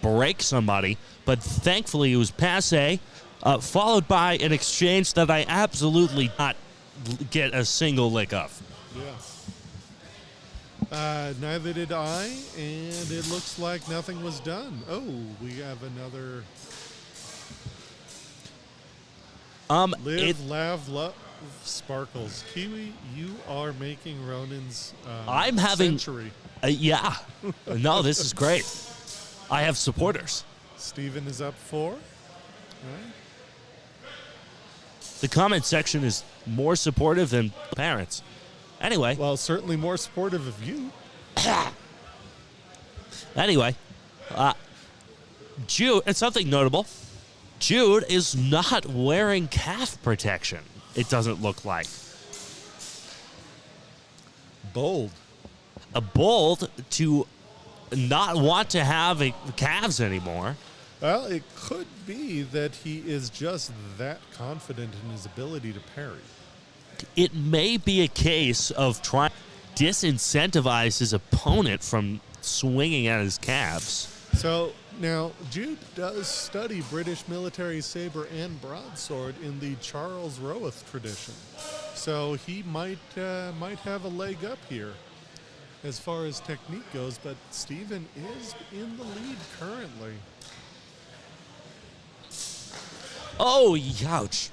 break somebody, but thankfully it was passé, followed by an exchange that I absolutely not get a single lick of. Yeah. Neither did I, and it looks like nothing was done. Oh, we have another. Live, laugh, love, sparkles. Kiwi, you are making Ronan's I'm having century. Yeah. No, this is great. I have supporters. Steven is up 4. Right. The comment section is more supportive than parents. Anyway. Well, certainly more supportive of you. Anyway, Jude, it's something notable. Jude is not wearing calf protection, it doesn't look like. Bold. Bold to not want to have calves anymore. Well, it could be that he is just that confident in his ability to parry. It may be a case of trying to disincentivize his opponent from swinging at his calves. So now Jude does study British military saber and broadsword in the Charles Roworth tradition, so he might have a leg up here as far as technique goes. But Steven is in the lead currently. Oh, ouch.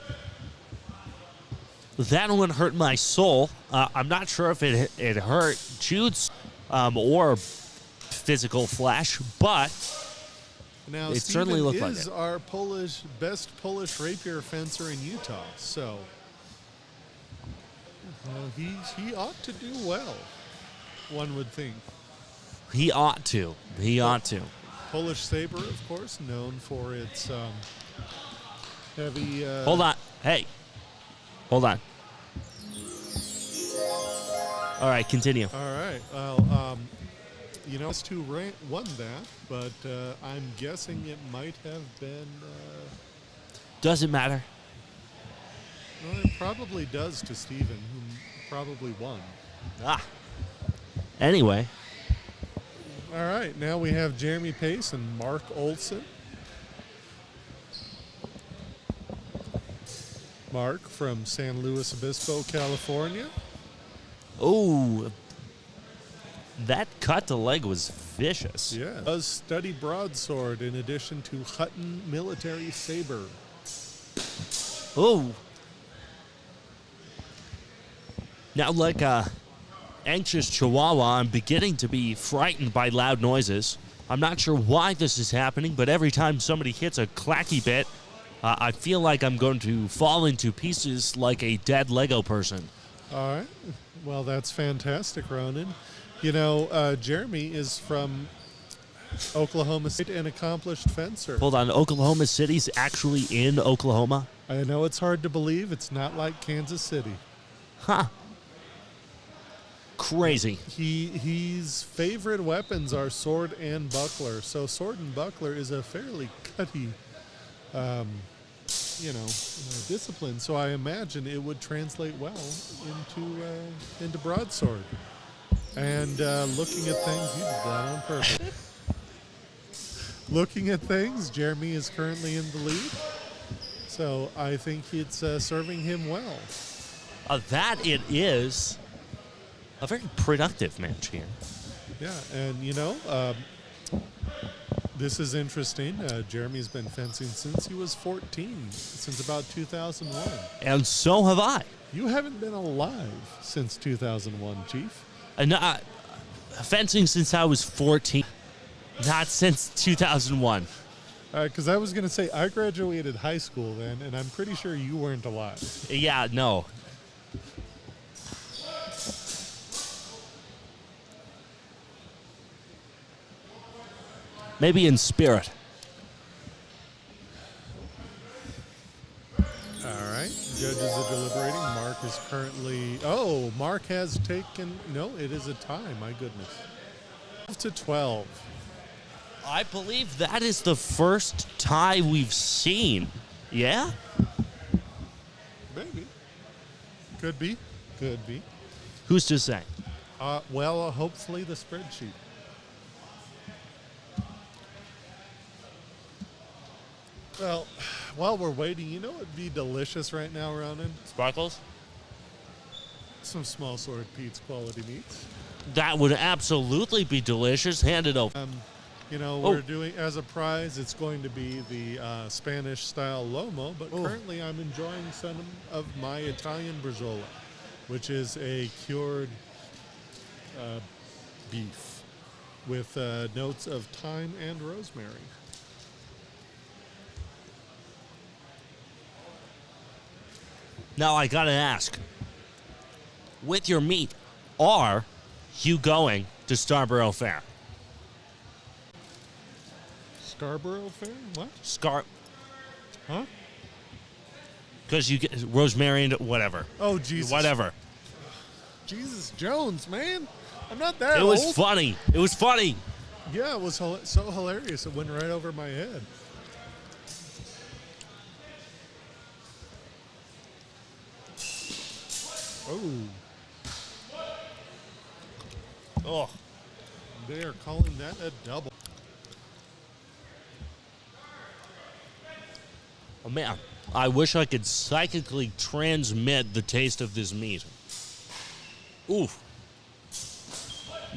That one hurt my soul. I'm not sure if it hurt Jude's or physical flesh, but now it Steven certainly looked like it. is our best Polish rapier fencer in Utah, so he ought to do well, one would think. He ought to. He ought to. Polish saber, of course, known for its heavy... Hold on. Hey. Hold on. All right, continue. All right. Well, us two won that, but I'm guessing it might have been... Doesn't matter. Well, it probably does to Steven, who probably won. Anyway. All right. Now we have Jeremy Pace and Mark Olson. Mark from San Luis Obispo, California. Oh, that cut to leg was vicious. Yeah. Does study broadsword in addition to Hutton military saber. Oh. Now, like a anxious chihuahua, I'm beginning to be frightened by loud noises. I'm not sure why this is happening, but every time somebody hits a clacky bit, I feel like I'm going to fall into pieces like a dead Lego person. All right. Well, that's fantastic, Ronan. You know, Jeremy is from Oklahoma City, an accomplished fencer. Hold on, Oklahoma City's actually in Oklahoma? I know it's hard to believe. It's not like Kansas City. Huh. Crazy. His favorite weapons are sword and buckler. So sword and buckler is a fairly cutty, discipline. So I imagine it would translate well into broadsword. And looking at things, you did that on purpose. Looking at things, Jeremy is currently in the lead. So I think it's serving him well. That it is a very productive match here. Yeah, and this is interesting. Jeremy's been fencing since he was 14, since about 2001. And so have I. You haven't been alive since 2001, Chief. Fencing since I was 14, not since 2001. Because I was going to say, I graduated high school then, and I'm pretty sure you weren't alive. Yeah, no. Maybe in spirit. All right. Judges are deliberating. Mark is currently... Oh, Mark has taken... No, it is a tie. My goodness. 12-12. I believe that is the first tie we've seen. Yeah? Maybe. Could be. Could be. Who's to say? Hopefully the spreadsheet. Well, while we're waiting, you know what would be delicious right now, Ronan? Sparkles? Some small sword Pete's quality meats. That would absolutely be delicious. Hand it over. We're doing, as a prize, it's going to be the Spanish-style lomo, but currently I'm enjoying some of my Italian bresaola, which is a cured beef with notes of thyme and rosemary. Now I gotta ask, with your meat, are you going to Scarborough Fair? Scarborough Fair? What? Huh? Because you get rosemary and whatever. Oh, Jesus. Whatever. Jesus Jones, man. I'm not that It old. was funny. It was funny. Yeah, it was so hilarious. It went right over my head. Oh. They are calling that a double. Oh, man. I wish I could psychically transmit the taste of this meat. Oof.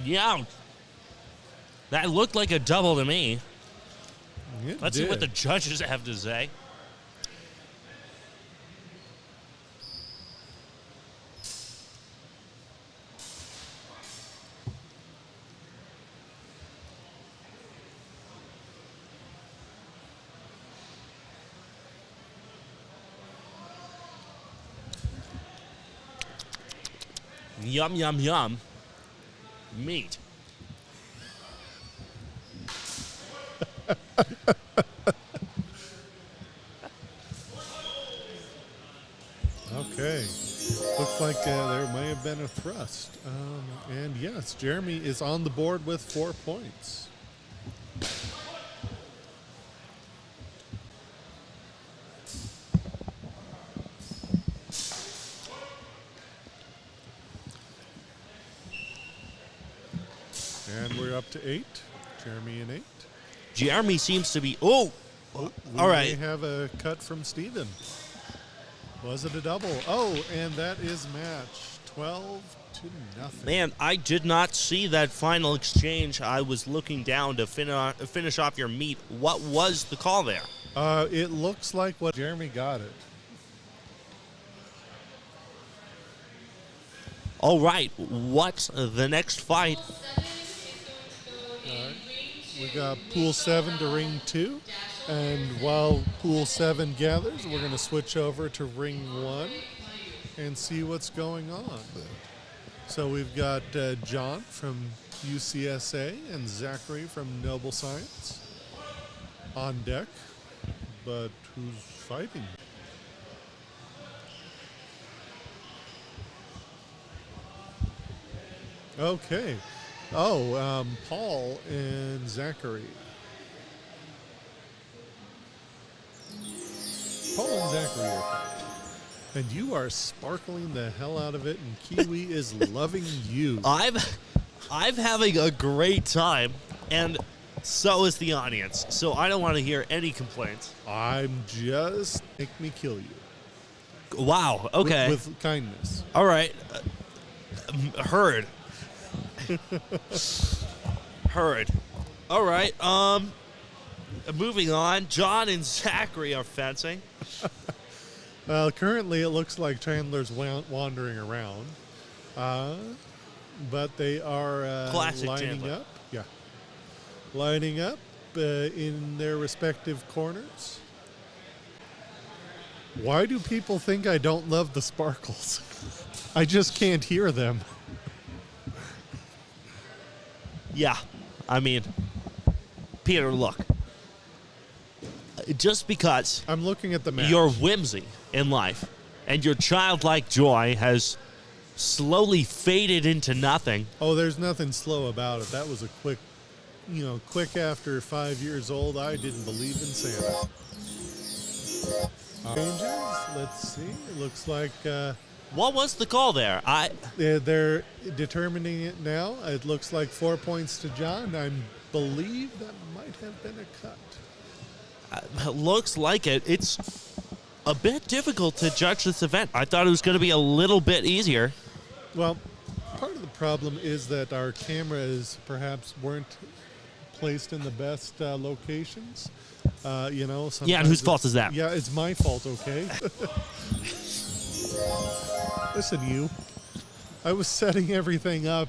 Yeah. That looked like a double to me. Let's see what the judges have to say. Yum, yum, yum. Meat. Okay. Looks like there may have been a thrust. And yes, Jeremy is on the board with 4 points. And we're up to 8. Jeremy in 8. Jeremy seems to be... Oh! We All right. may have a cut from Steven. Was it a double? Oh, and that is match 12-0. Man, I did not see that final exchange. I was looking down to finish off your meat. What was the call there? It looks like what Jeremy got it. All right. What's the next fight? We got Pool 7 to Ring 2. And while Pool 7 gathers, we're going to switch over to Ring 1 and see what's going on. So we've got John from UCSA and Zachary from Noble Science on deck. But who's fighting? Okay. Oh, Paul and Zachary. Paul and Zachary are fighting. And you are sparkling the hell out of it, and Kiwi is loving you. I'm having a great time, and so is the audience. So I don't want to hear any complaints. I'm just make me kill you. Wow. Okay. With kindness. All right. Heard. Heard. All right. Moving on. John and Zachary are fencing. Well, currently it looks like Chandler's wandering around, but they are Classic lining Chandler. up. Yeah, lining up in their respective corners. Why do people think I don't love the sparkles? I just can't hear them. Yeah. I mean, Peter, look. Just because I'm looking at the map. your whimsy in life and your childlike joy has slowly faded into nothing. Oh, there's nothing slow about it. That was a quick, quick after 5 years old. I didn't believe in Santa. Changes. Let's see. It looks like What was the call there? they're determining it now. It looks like 4 points to John. I believe that might have been a cut. Looks like it. It's a bit difficult to judge this event. I thought it was going to be a little bit easier. Well, part of the problem is that our cameras perhaps weren't placed in the best locations. Sometimes Yeah, and whose fault is that? Yeah, it's my fault, okay? Listen, you. I was setting everything up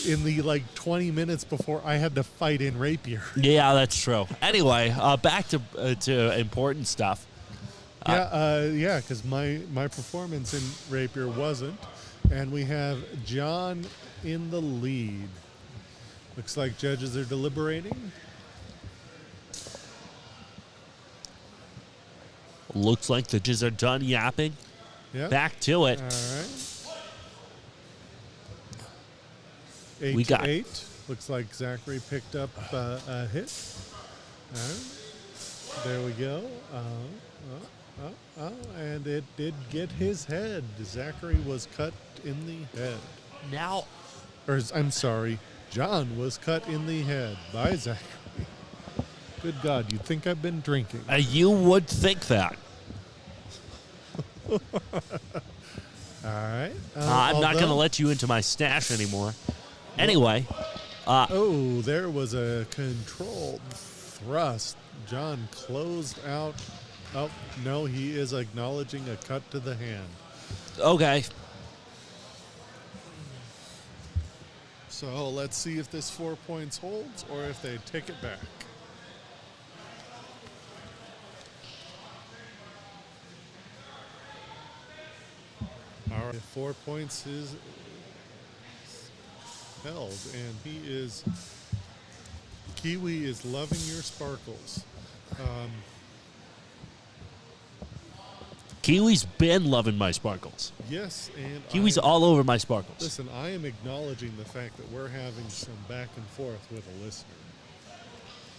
in the 20 minutes before I had to fight in Rapier. Yeah, that's true. Anyway, back to important stuff. Because my performance in Rapier wasn't. And we have John in the lead. Looks like judges are deliberating. Looks like the judges are done yapping. Yeah. Back to it. All right. 8 We to got 8. Looks like Zachary picked up a hit. All right. There we go. And it did get his head. Zachary was cut in the head. Now, I'm sorry. John was cut in the head by Zachary. Good God, you'd think I've been drinking. you would think that. All right. I'm not going to let you into my stash anymore. Anyway. There was a controlled thrust. John closed out. Oh, no, he is acknowledging a cut to the hand. Okay. So let's see if this 4 points holds or if they take it back. All right, 4 points is held, and Kiwi is loving your sparkles. Kiwi's been loving my sparkles. Yes, and Kiwi's all over my sparkles. Listen, I am acknowledging the fact that we're having some back and forth with a listener.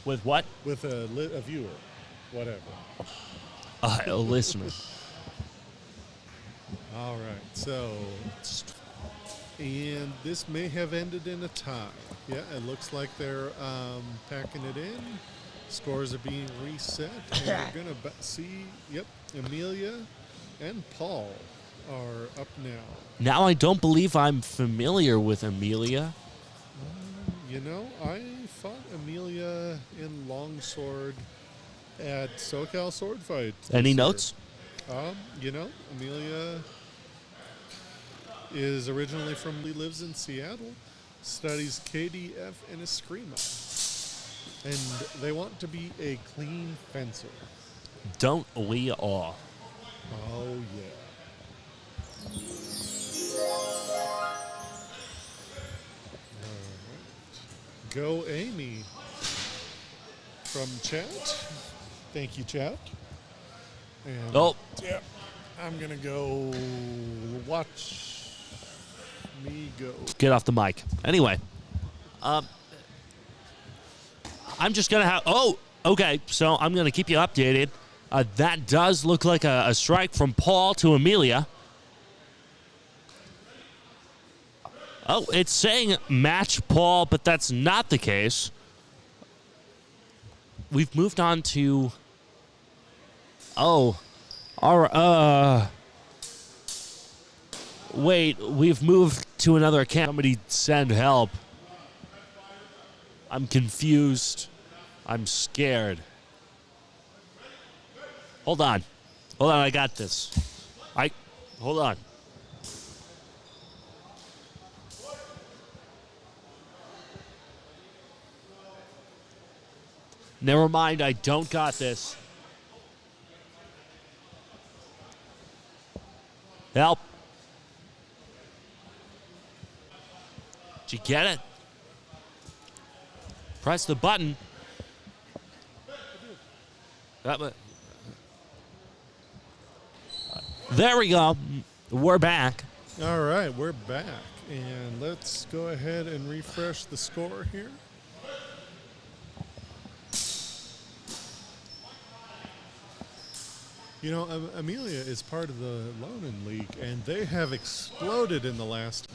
With what? With a viewer, whatever. A listener. All right, so, and this may have ended in a tie. Yeah, it looks like they're packing it in. Scores are being reset, and we're going to see, Amelia and Paul are up now. Now I don't believe I'm familiar with Amelia. I fought Amelia in Longsword at SoCal Sword Fight. Any notes? Amelia is originally lives in Seattle, studies KDF and Eskrima. And they want to be a clean fencer. Don't we all? Oh, yeah. Alright. Go Amy from chat. Thank you, chat. And Oh, yeah, I'm going to go watch me go. get off the mic. Anyway, I'm just going to have... Oh, okay, so I'm going to keep you updated. That does look like a strike from Paul to Amelia. Oh, it's saying match Paul, but that's not the case. We've moved on to... Oh, our, wait, we've moved to another account. Somebody send help. I'm confused. I'm scared. Hold on. Hold on, I got this. Hold on. Never mind, I don't got this. Help. Did you get it? Press the button. There we go. We're back. All right, we're back. And let's go ahead and refresh the score here. You know, Amelia is part of the Lonan League, and they have exploded in the last...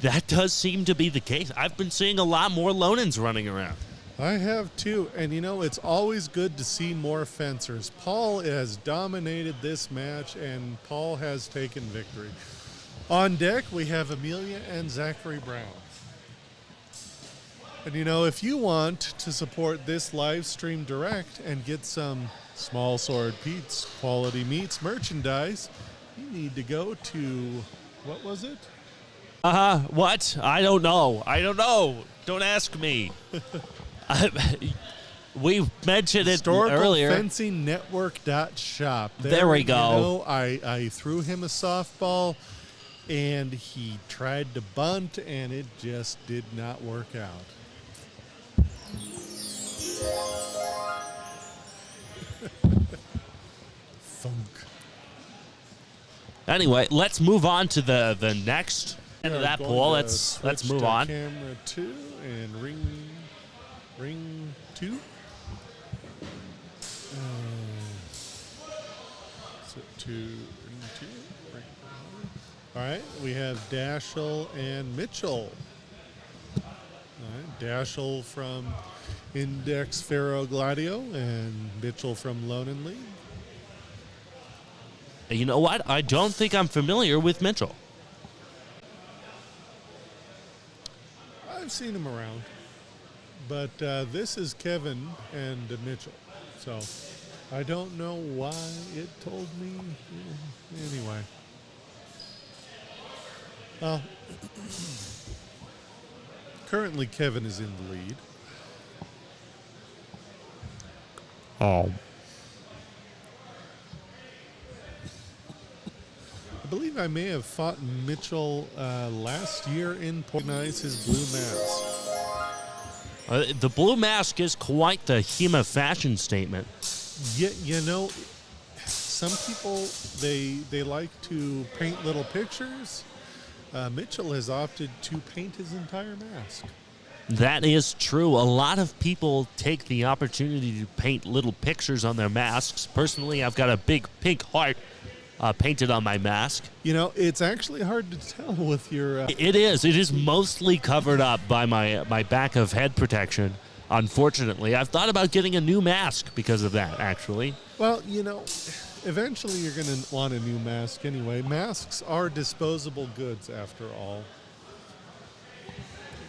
That does seem to be the case. I've been seeing a lot more Lonans running around. I have too, and you know, it's always good to see more fencers. Paul has dominated this match, and Paul has taken victory. On deck, we have Amelia and Zachary Brown. And you know, if you want to support this live stream direct and get some Small Sword Pete's quality meats merchandise, you need to go to, what was it? What? I don't know. Don't ask me. We mentioned it earlier. HistoricalFencingNetwork.shop. There we go. You know, I threw him a softball, and he tried to bunt, and it just did not work out. Funk. Anyway, let's move on to the next end of that Going poll. to Let's switch move to on. Camera 2 and ring 2. Ring 2. All right, we have Dashel and Mitchell. All right, Dashel from Index Pharaoh Gladio and Mitchell from Lonan League. You know what? I don't think I'm familiar with Mitchell. I've seen him around, but this is Kevin and Mitchell, so I don't know why it told me. Anyway, well, currently Kevin is in the lead. Oh. I believe I may have fought Mitchell last year in recognize his blue mask. The blue mask is quite the HEMA fashion statement. Yeah, you know, some people, they like to paint little pictures. Mitchell has opted to paint his entire mask. That is true. A lot of people take the opportunity to paint little pictures on their masks. Personally, I've got a big pink heart painted on my mask. You know, it's actually hard to tell with your... It is. It is mostly covered up by my back of head protection. Unfortunately, I've thought about getting a new mask because of that, actually. Well, you know, eventually you're going to want a new mask anyway. Masks are disposable goods, after all.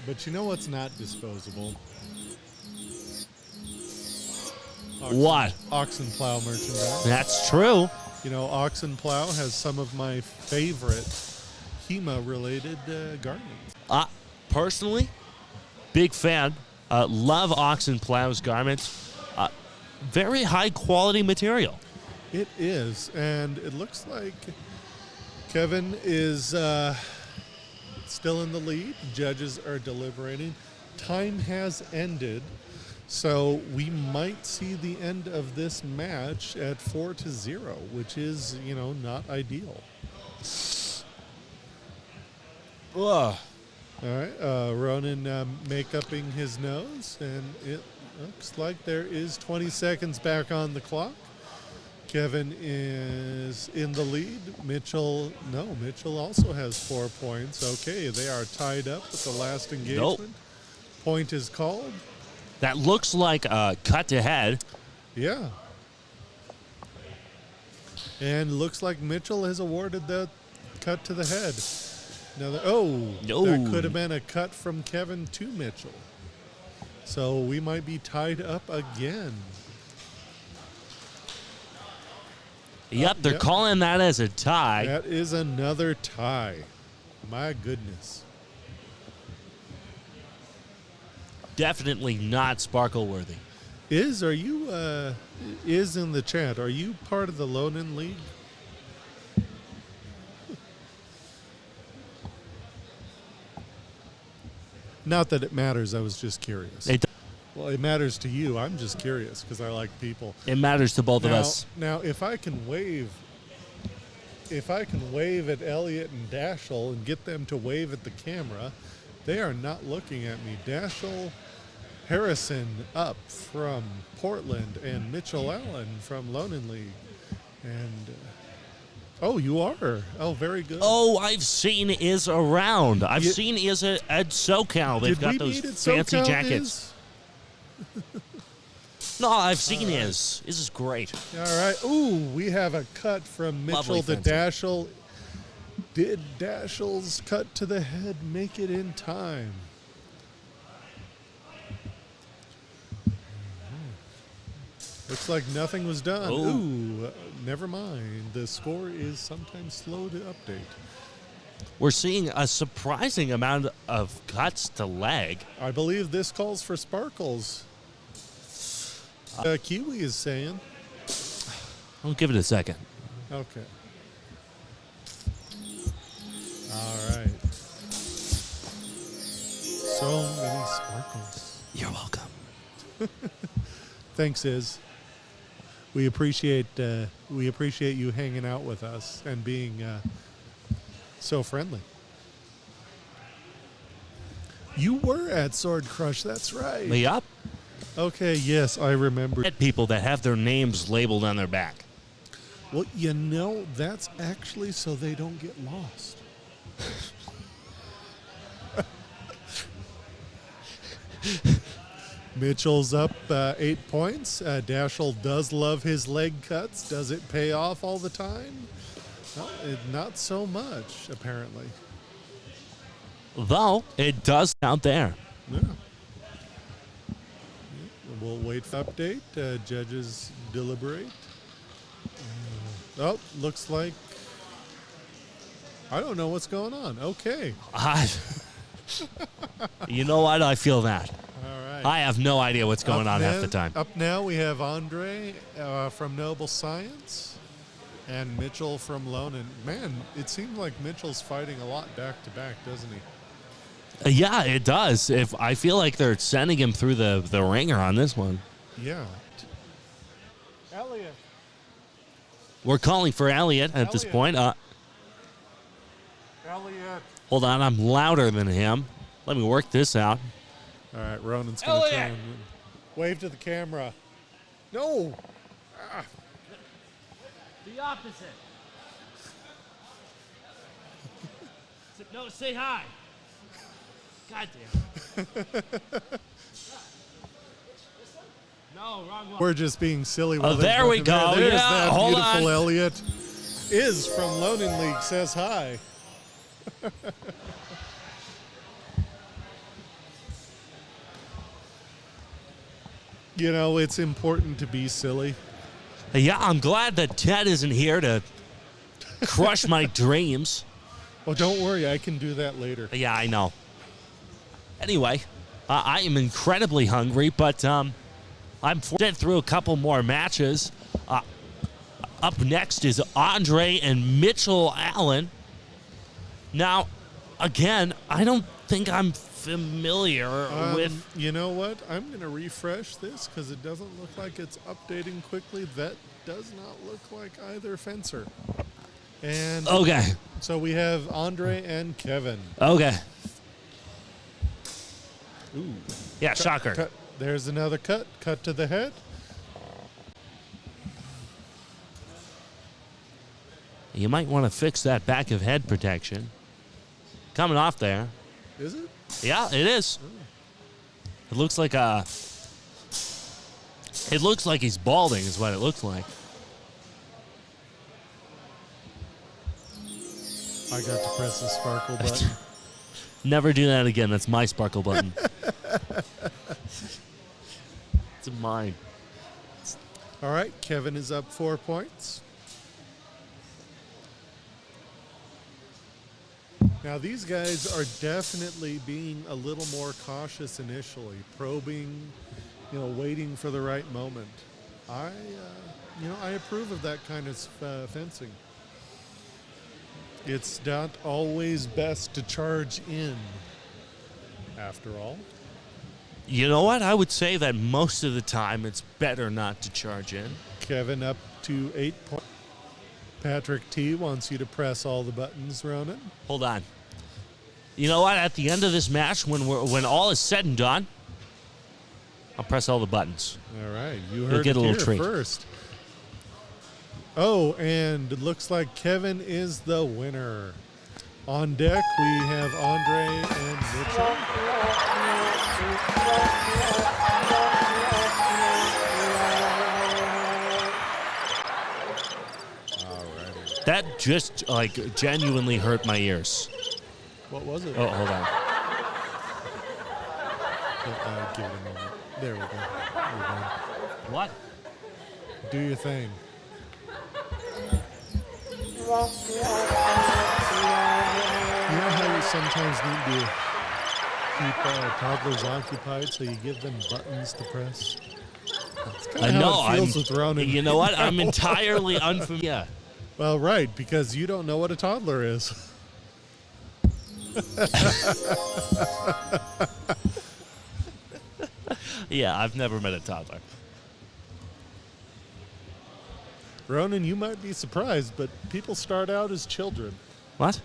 But you know what's not disposable? What? Oxen Plow merchandise. That's true. You know, Oxen Plow has some of my favorite HEMA-related garments. Personally, big fan. Love Oxen Plow's garments. Very high quality material. It is, and it looks like Kevin is still in the lead. Judges are deliberating. Time has ended, so we might see the end of this match at 4-0, which is, not ideal. Ugh. All right, Ronan make-upping his nose, and it looks like there is 20 seconds back on the clock. Kevin is in the lead. Mitchell also has 4 points. Okay, they are tied up with the last engagement. Nope. Point is called. That looks like a cut to head. Yeah. And looks like Mitchell has awarded the cut to the head. Now, that could have been a cut from Kevin to Mitchell. So we might be tied up again. Yep, they're calling that as a tie. That is another tie. My goodness. Definitely not sparkle worthy. Is in the chat, are you part of the Lonan League? Not that it matters, I was just curious. Well, it matters to you. I'm just curious because I like people. It matters to both of us. Now, if I can wave at Elliot and Dashel and get them to wave at the camera, they are not looking at me. Dashel Harrison up from Portland and Mitchell Allen from Lonan League. And you are. Oh, very good. Oh, I've seen Iz around. I've seen Iz at SoCal. They've got those fancy jackets. No, I've seen Iz. Iz is great. All right. Ooh, we have a cut from Mitchell to Dashel. Did Dashel's cut to the head make it in time? Looks like nothing was done. Oh. Ooh, never mind. The score is sometimes slow to update. We're seeing a surprising amount of cuts to leg. I believe this calls for sparkles. Kiwi is saying. I'll give it a second. Okay. All right. So many sparkles. You're welcome. Thanks, Iz. We appreciate you hanging out with us and being so friendly. You were at Sword Crush, that's right. Yup. Okay, yes, I remember. People that have their names labeled on their back. Well, that's actually so they don't get lost. Mitchell's up 8 points. Dashel does love his leg cuts. Does it pay off all the time? Well, not so much, apparently. Though, it does out there. Yeah. We'll wait for update. Judges deliberate. Looks like... I don't know what's going on. Okay. You know what? I feel that. All right. I have no idea what's going on half the time. Up now we have Andre from Noble Science and Mitchell from Lonan. Man, it seems like Mitchell's fighting a lot back to back, doesn't he? Yeah, it does. I feel like they're sending him through the ringer on this one. Yeah. Elliot. We're calling for Elliot at this point. Elliot. Hold on, I'm louder than him. Let me work this out. All right, Ronan's going to try and wave to the camera. No. The opposite. No, say hi. God damn. No, wrong one. We're just being silly. There we go. There's Yeah, that hold beautiful on. Elliot. Is from Lonan League says hi. It's important to be silly. Yeah, I'm glad that Ted isn't here to crush my dreams. Well, don't worry. I can do that later. Yeah, I know. Anyway, I am incredibly hungry, but I'm fortunate through a couple more matches. Up next is Andre and Mitchell Allen. Now, again, I don't think I'm familiar with... You know what? I'm going to refresh this because it doesn't look like it's updating quickly. That does not look like either fencer. And Okay. so we have Andre and Kevin. Okay. Ooh. Yeah, shocker. Cut. There's another cut. Cut to the head. You might want to fix that back of head protection. Coming off there. Is it? Yeah, it is. It looks like It looks like he's balding is what it looks like. I got to press the sparkle button. Never do that again. That's my sparkle button. It's mine. All right, Kevin is up 4 points. Now, these guys are definitely being a little more cautious initially, probing, waiting for the right moment. I approve of that kind of fencing. It's not always best to charge in, after all. You know what? I would say that most of the time it's better not to charge in. Kevin up to 8 points. Patrick T wants you to press all the buttons, Ronan. Hold on. You know what? At the end of this match, when all is said and done, I'll press all the buttons. All right, you heard get it a little here treat. first. Oh, and it looks like Kevin is the winner. On deck, we have Andre and Mitchell. That just genuinely hurt my ears. What was it? Oh, hold on. Give it a moment. There we go. You're done. What? Do your thing. You know how you sometimes need to keep toddlers occupied, so you give them buttons to press? That's kind of how it feels with Ronan. You know what? I'm entirely unfamiliar. Well, right, because you don't know what a toddler is. Yeah, I've never met a toddler. Ronan, you might be surprised, but people start out as children. What?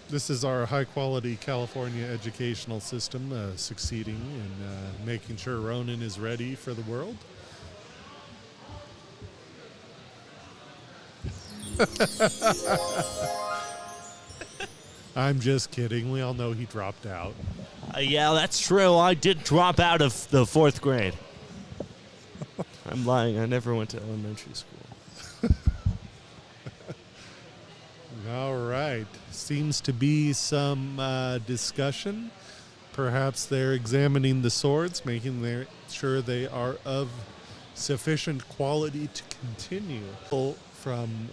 This is our high-quality California educational system succeeding in making sure Ronan is ready for the world. I'm just kidding. We all know he dropped out. Yeah, that's true. I did drop out of the 4th grade. I'm lying. I never went to elementary school. All right. Seems to be some discussion. Perhaps they're examining the swords, making sure they are of sufficient quality to continue. From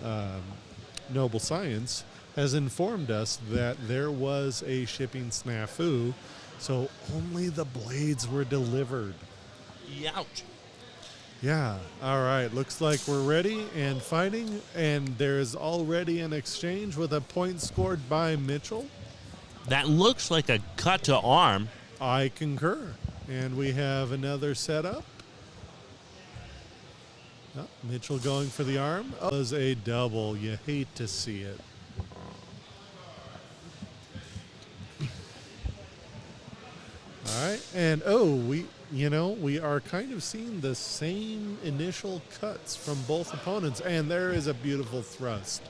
Noble Science has informed us that there was a shipping snafu, so only the blades were delivered. Youch. Yeah, all right, looks like we're ready and fighting, and there's already an exchange with a point scored by Mitchell. That looks like a cut to arm. I concur. And we have another setup. Oh, Mitchell going for the arm. Oh, it was a double. You hate to see it. All right, and we are kind of seeing the same initial cuts from both opponents, and there is a beautiful thrust.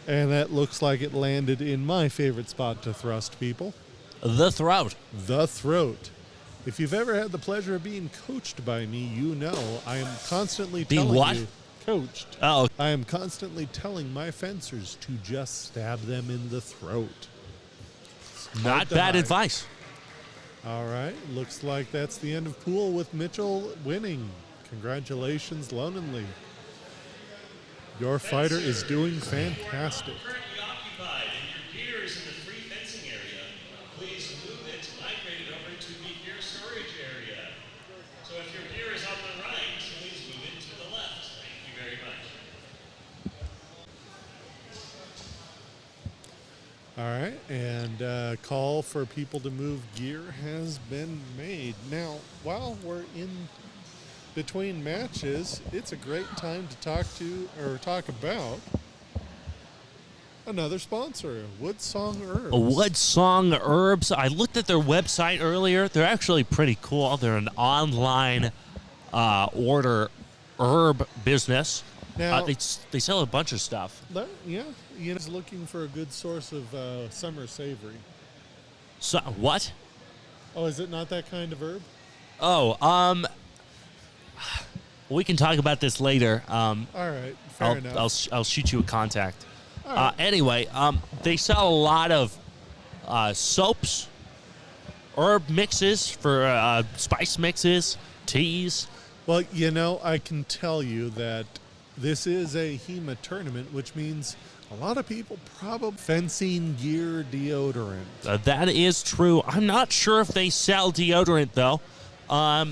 And that looks like it landed in my favorite spot to thrust people. The throat. The throat. If you've ever had the pleasure of being coached by me, you know I am constantly telling what? you. Coached. Oh. I am constantly telling my fencers to just stab them in the throat. Not bad advice. All right. Looks like that's the end of pool with Mitchell winning. Congratulations, Lonenly. Your fighter is doing fantastic. Currently occupied, and your peers in the free fencing area and call for people to move gear has been made. Now, while we're in between matches, it's a great time to talk about another sponsor, Woodsong Herbs. Woodsong Herbs. I looked at their website earlier. They're actually pretty cool. They're an online order herb business. Now, they sell a bunch of stuff. Yeah, Ian's looking for a good source of summer savory. So what? Oh, is it not that kind of herb? Oh, we can talk about this later. All right, fair enough. I'll shoot you a contact. All right. Anyway, they sell a lot of soaps, herb mixes for spice mixes, teas. Well, I can tell you that this is a HEMA tournament, which means a lot of people probably fencing gear deodorant. That is true. I'm not sure if they sell deodorant, though.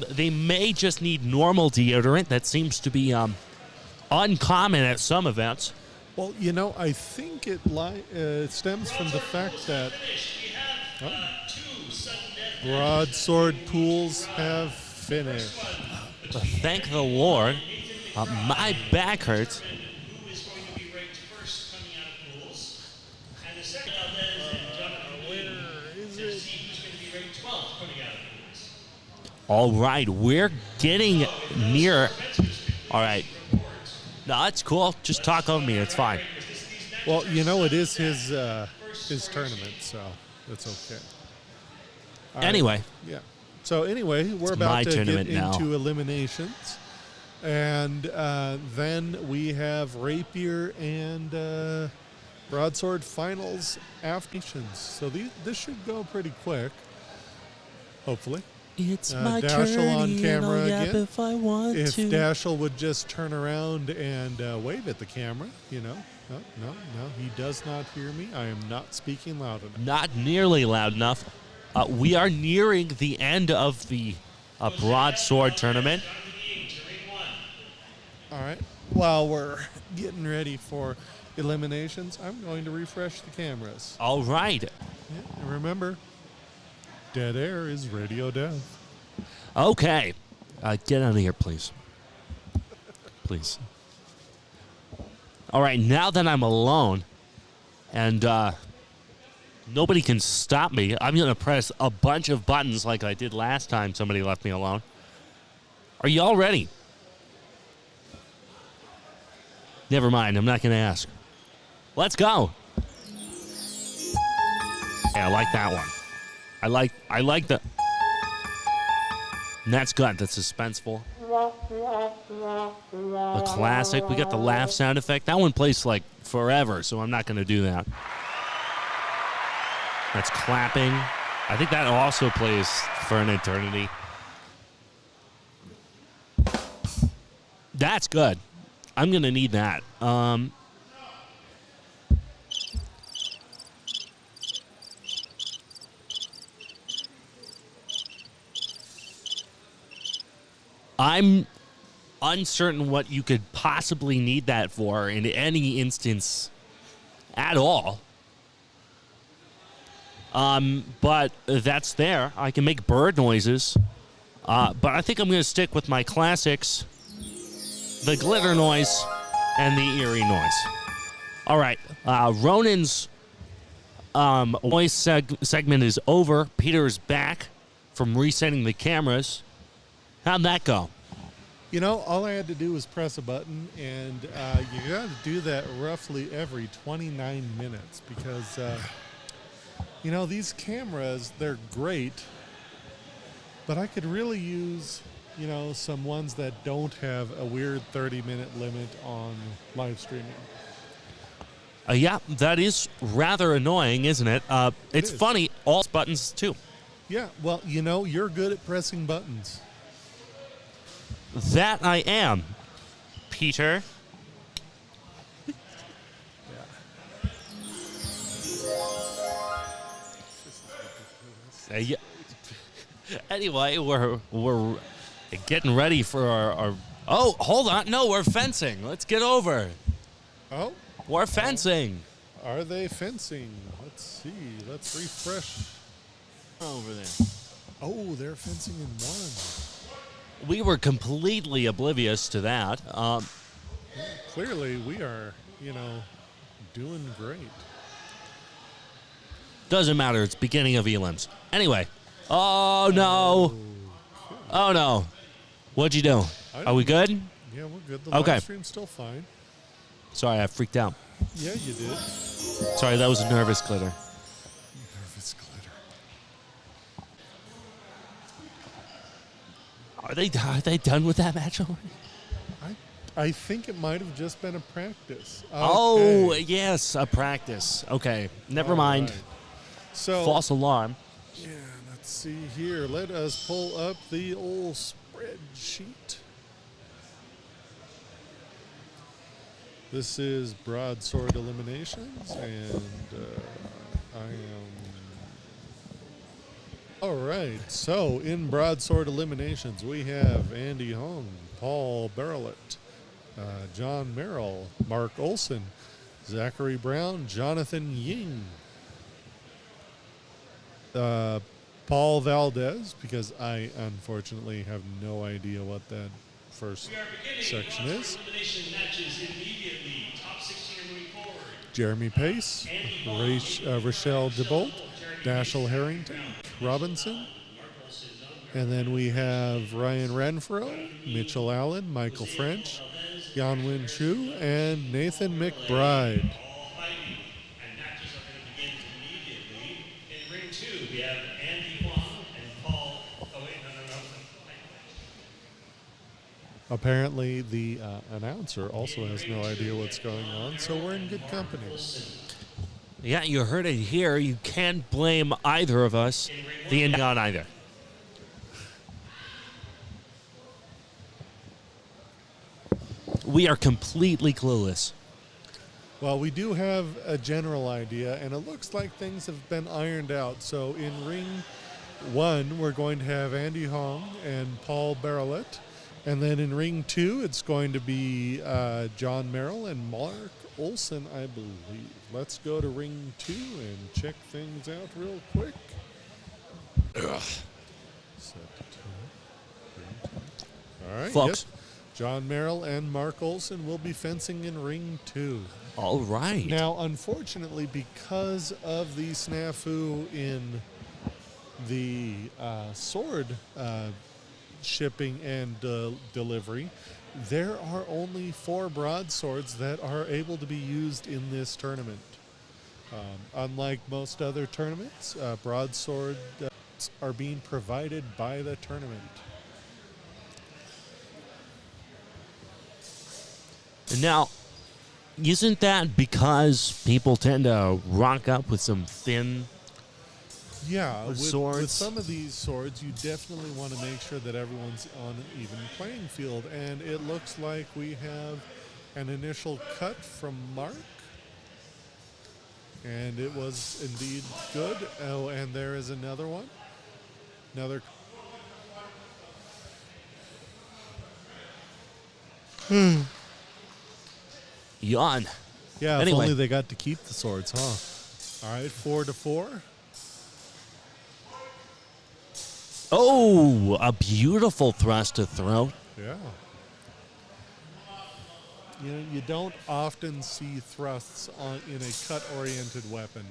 They may just need normal deodorant. That seems to be uncommon at some events. Well, I think it stems from the fact that Broadsword pools have finished. Thank the Lord. My back hurts. Who is going to be ranked first coming out of pools? And the second, Where is it? who's going to be ranked 12th coming out of pools? All right, we're getting near. All right. No, that's cool. Just talk over me. It's fine. Well, it is his tournament, so that's okay. All right. Anyway. Yeah. So anyway, we're about my to get tournament now. into eliminations. And then we have Rapier and Broadsword finals after. So this should go pretty quick, hopefully. It's my Dashel on journey, camera and I'll yap again. if I want If to. Dashel would just turn around and wave at the camera, No, he does not hear me. I am not speaking loud enough. Not nearly loud enough. We are nearing the end of the Broadsword tournament. All right. While we're getting ready for eliminations, I'm going to refresh the cameras. All right. Yeah, and remember, dead air is radio death. Okay. Get out of here, please. Please. All right, now that I'm alone and nobody can stop me, I'm going to press a bunch of buttons like I did last time somebody left me alone. Are you all ready? Never mind, I'm not going to ask. Let's go. Yeah, I like that one. I like the... That's good. That's suspenseful. A classic. We got the laugh sound effect. That one plays like forever, so I'm not going to do that. That's clapping. I think that also plays for an eternity. That's good. I'm going to need that. I'm uncertain what you could possibly need that for in any instance at all. But that's there. I can make bird noises. But I think I'm going to stick with my classics, the glitter noise and the eerie noise. All right. Ronan's voice segment is over. Peter's back from resetting the cameras. How'd that go? All I had to do was press a button, and you got to do that roughly every 29 minutes because, these cameras, they're great, but I could really use, some ones that don't have a weird 30-minute limit on live streaming. Yeah, that is rather annoying, isn't it? It's funny, all buttons, too. Yeah, well, you're good at pressing buttons. That I am, Peter. Yeah. Anyway, we're getting ready for our. Oh, hold on! No, we're fencing. Let's get over. Oh, We're fencing. are they fencing? Let's see. Let's refresh. Over there. Oh, they're fencing in one. We were completely oblivious to that. Clearly, we are, doing great. Doesn't matter. It's beginning of elims. Anyway. Oh, no. Oh, no. What'd you do? Are we good? Yeah, we're good. The Okay. live stream's still fine. Sorry, I freaked out. Yeah, you did. Sorry, that was a nervous glitter. Nervous glitter. Are they done with that match already? I think it might have just been a practice. Oh, Okay. yes, a practice. Okay, never All mind. right. So, False alarm. yeah, let's see here. Let us pull up the old spreadsheet. This is Broadsword Eliminations, and I am... All right, so in Broadsword Eliminations, we have Andy Hung, Paul Barrelett, John Merrill, Mark Olson, Zachary Brown, Jonathan Ying, Paul Valdez, because I unfortunately have no idea what that first We are beginning section the is. elimination matches immediately. Top 16 are moving forward. Jeremy Pace, Rochelle DeBolt, Dashiell Harrington, Robinson, and then we have Ryan Renfro, Mitchell Allen, Michael French, Yanwin Chu, and Nathan McBride. All fighting, and matches are going to begin immediately. In ring 2, we have Andy Huang and Paul. Oh, wait, no. Apparently, the announcer also has no idea what's going on, so we're in good company. Yeah, you heard it here. You can't blame either of us. The ending on either. We are completely clueless. Well, we do have a general idea, and it looks like things have been ironed out. So in ring 1, we're going to have Andy Hong and Paul Barrelett. And then in ring 2, it's going to be John Merrill and Mark Olson, I believe. Let's go to ring 2 and check things out real quick. Set to 2. All right. Folks. Yep. John Merrill and Mark Olson will be fencing in ring 2. All right. Now, unfortunately, because of the snafu in the sword shipping and delivery, there are only 4 broadswords that are able to be used in this tournament. Unlike most other tournaments, broadswords are being provided by the tournament. Now, isn't that because people tend to rock up with some thin... Yeah, with swords? some of these swords, you definitely want to make sure that everyone's on an even playing field. And it looks like we have an initial cut from Mark. And it was indeed good. Oh, and there is another one. Another. Yawn. Yeah, if Anyway. only they got to keep the swords, huh? All right, 4-4. Oh, a beautiful thrust to throat. Yeah. You don't often see thrusts in a cut-oriented weapon,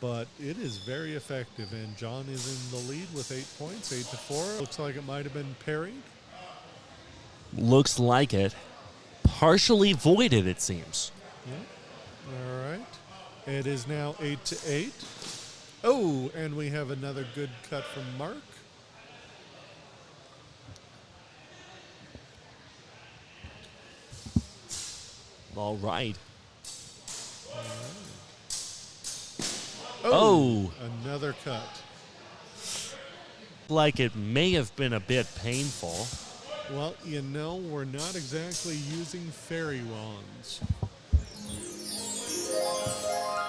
but it is very effective. And John is in the lead with 8 points, 8-4. Looks like it might have been parried. Looks like it. Partially voided, it seems. Yeah. All right. It is now 8-8. Oh, and we have another good cut from Mark. All right. Oh, another cut. Like it may have been a bit painful. Well, we're not exactly using fairy wands.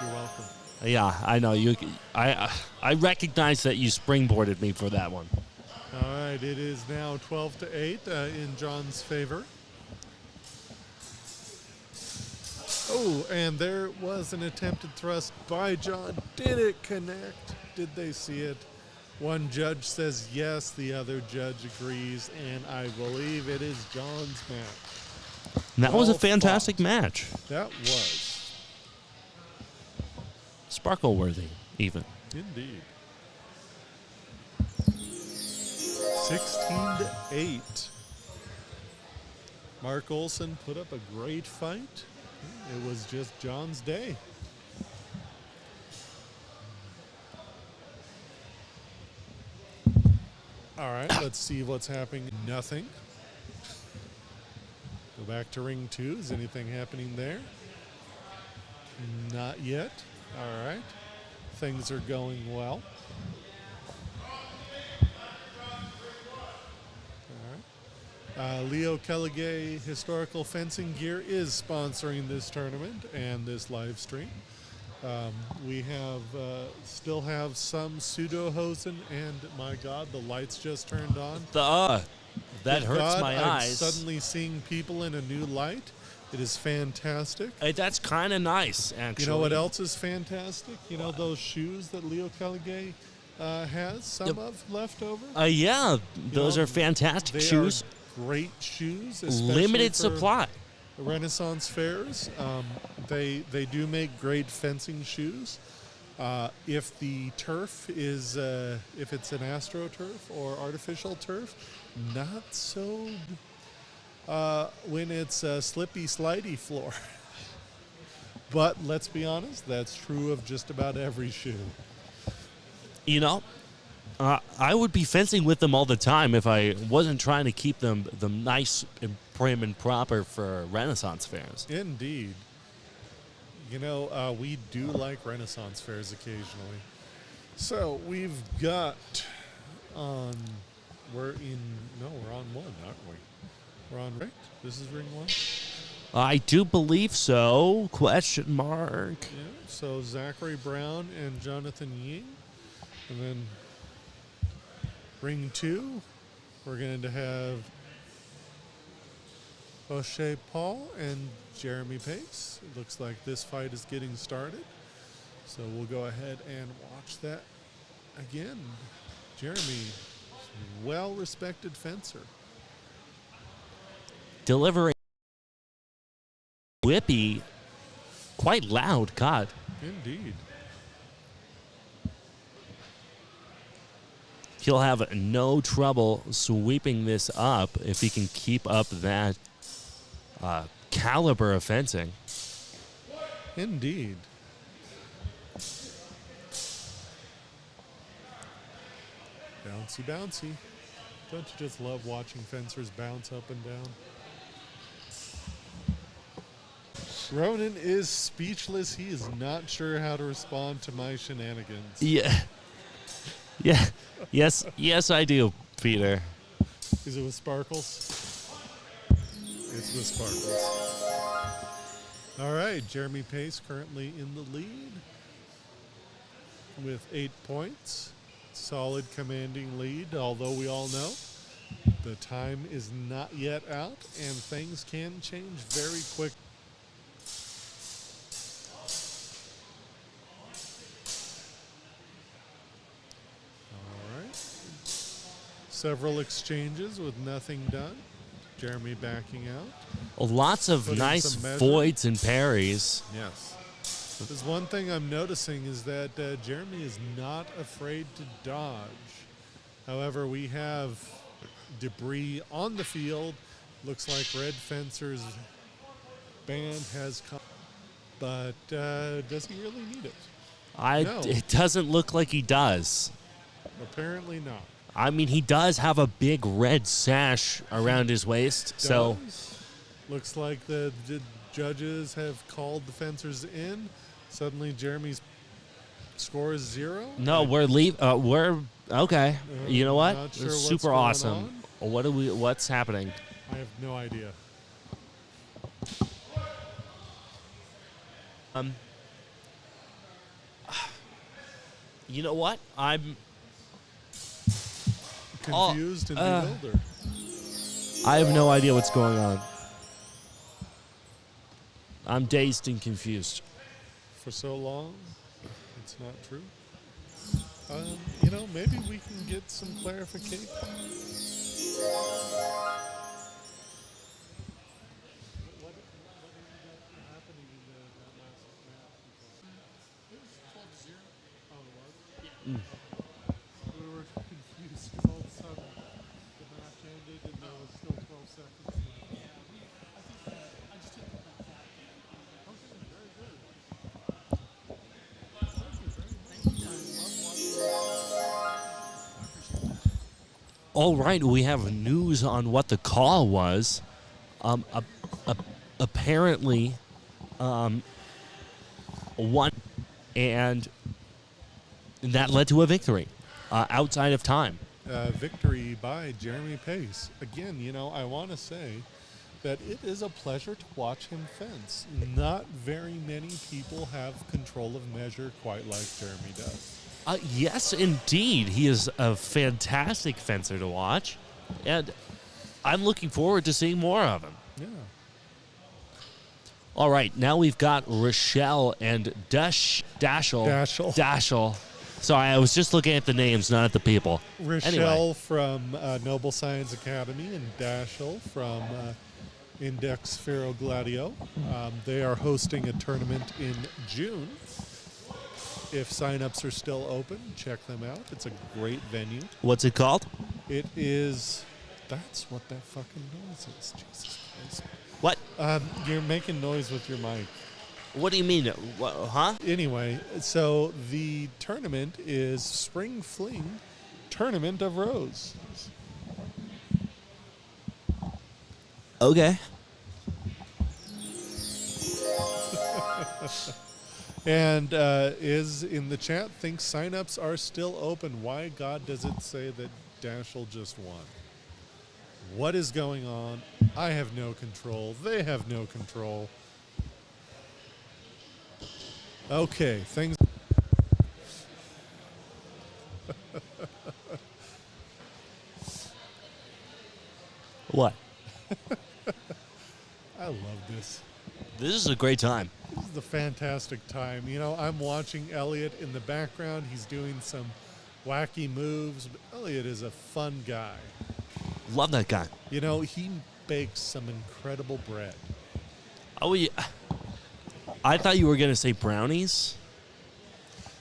You're welcome. Yeah, I know you. I recognize that you springboarded me for that one. All right, it is now 12-8 in John's favor. Oh, and there was an attempted thrust by John. Did it connect? Did they see it? One judge says yes, the other judge agrees, and I believe it is John's match. And that was a Well fantastic fought. match. That was. Sparkle worthy, even. Indeed. 16-8. Mark Olson put up a great fight. It was just John's day. All right, let's see what's happening. Nothing. Go back to ring 2. Is anything happening there? Not yet. All right. Things are going well. Leo Kelligay Historical Fencing Gear is sponsoring this tournament and this live stream. We have still have some pseudo-hosen, and my God, the lights just turned on. That Good hurts God, my I'm eyes. suddenly seeing people in a new light. It is fantastic. Hey, that's kind of nice, actually. You know what else is fantastic? You know those shoes that Leo Kelligay has some of left over? Yeah, those know, are fantastic They shoes. are great shoes. especially Limited for supply. Renaissance fairs. They do make great fencing shoes. If the turf is, if it's an AstroTurf or artificial turf, not so when it's a slippy, slidey floor. But let's be honest, that's true of just about every shoe. You know, I would be fencing with them all the time if I wasn't trying to keep them nice and prim and proper for Renaissance fairs. Indeed. You know, we do like Renaissance fairs occasionally. So we've got on, we're on one, aren't we? We're on, right? This is ring 1? I do believe so. Question mark. Yeah, so Zachary Brown and Jonathan Ying. And then ring 2, we're going to have O'Shea Paul and Jeremy Pace. It looks like this fight is getting started. So we'll go ahead and watch that again. Jeremy, well-respected fencer. Delivering whippy, quite loud. God. Indeed. He'll have no trouble sweeping this up if he can keep up that caliber of fencing. Indeed. Bouncy, bouncy. Don't you just love watching fencers bounce up and down? Ronan is speechless. He is not sure how to respond to my shenanigans. Yeah. Yeah. Yes, I do, Peter. Is it with Sparkles? It's with Sparkles. All right, Jeremy Pace currently in the lead with 8 points. Solid commanding lead, although we all know the time is not yet out and things can change very quick. Several exchanges with nothing done. Jeremy backing out. Lots of Putting nice some measure. voids and parries. Yes. There's one thing I'm noticing is that Jeremy is not afraid to dodge. However, we have debris on the field. Looks like Red Fencer's band has come. But does he really need it? No. It doesn't look like he does. Apparently not. I mean, he does have a big red sash around his waist, so Looks like the judges have called the fencers in. Suddenly, Jeremy's score is 0. no, we're okay. You know what? not sure It's what's super going awesome. What's happening? I have no idea. You know what? I'm Confused and bewildered. I have no idea what's going on. I'm dazed and confused. For so long. It's not true. Maybe we can get some clarification. We were confused because all of a sudden the match ended and there was still 12 seconds left. All right, we have news on what the call was. Apparently, one, and that led to a victory outside of time. Victory by Jeremy Pace. Again, I want to say that it is a pleasure to watch him fence. Not very many people have control of measure quite like Jeremy does. Yes, indeed. He is a fantastic fencer to watch, and I'm looking forward to seeing more of him. Yeah. All right, now we've got Rochelle and Dashel. Sorry, I was just looking at the names, not at the people. Rochelle Anyway. from Noble Science Academy and Dashel from Index Fero Gladio. They are hosting a tournament in June. If signups are still open, check them out. It's a great venue. What's it called? It is. That's what that fucking noise is. Jesus Christ. What? You're making noise with your mic. What do you mean? Huh? Anyway, so the tournament is Spring Fling Tournament of Rose. Okay. And is in the chat, thinks signups are still open. Why God does it say that Dashel just won? What is going on? I have no control. They have no control. Okay, things. What? I love this. This is a great time. This is a fantastic time. I'm watching Elliot in the background. He's doing some wacky moves. But Elliot is a fun guy. Love that guy. He bakes some incredible bread. Oh, yeah. I thought you were going to say brownies.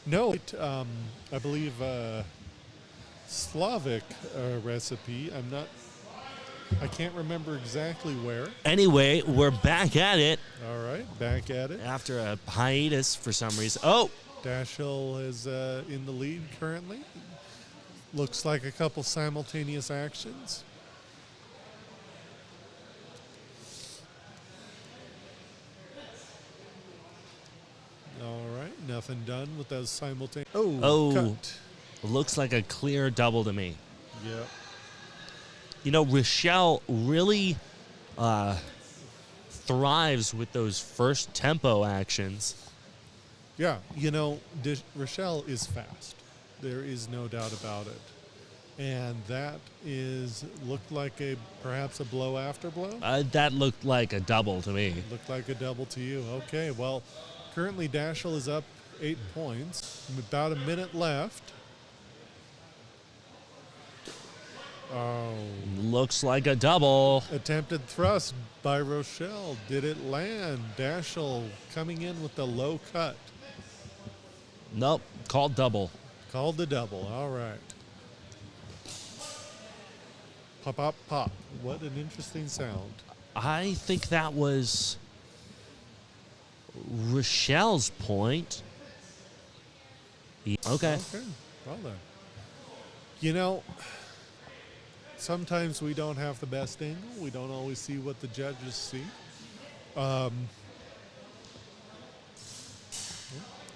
No, I believe Slavic recipe. I can't remember exactly where. Anyway, we're back at it All right, back at it. after a hiatus for some reason. Oh, Dashel is in the lead currently. Looks like a couple simultaneous actions. All right, nothing done with those simultaneous. Oh. Cut. looks like a clear double to me. Yep. Rochelle really thrives with those first tempo actions. Yeah, Rochelle is fast. There is no doubt about it. And that looked like perhaps a blow after blow? That looked like a double to me. Looked like a double to you. Okay, well, currently Dashel is up 8 points. About a minute left. Oh. Looks like a double. Attempted thrust by Rochelle. Did it land? Dashel coming in with the low cut. Nope, called double. Called the double. All right. Pop, pop, pop. What an interesting sound. I think that was Rochelle's point. Okay. Okay. Well then. Sometimes we don't have the best angle. We don't always see what the judges see.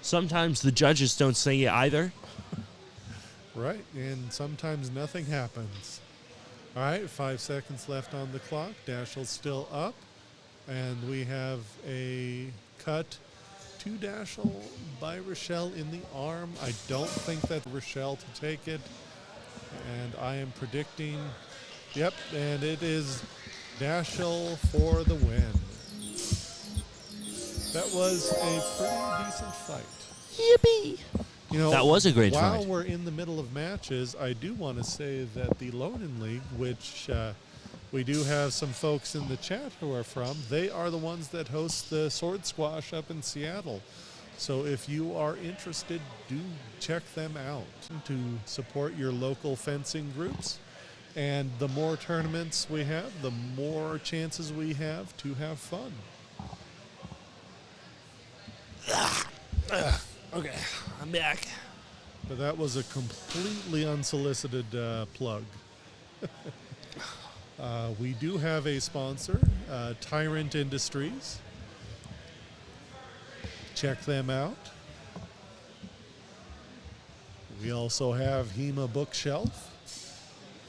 Sometimes the judges don't say it either. Right, and sometimes nothing happens. All right, 5 seconds left on the clock. Dashel's still up, and we have a cut to Dashel by Rochelle in the arm. I don't think that's Rochelle to take it, and I am predicting, yep, and it is Dashel for the win. That was a pretty decent fight. Yippee! You know, That was a great while fight. we're in the middle of matches, I do want to say that the Lonin League, which we do have some folks in the chat who are from, they are the ones that host the Sword Squash up in Seattle. So if you are interested, do check them out to support your local fencing groups. And the more tournaments we have, the more chances we have to have fun. Okay, I'm back. But that was a completely unsolicited plug. We do have a sponsor, Tyrant Industries. Check them out. We also have HEMA Bookshelf.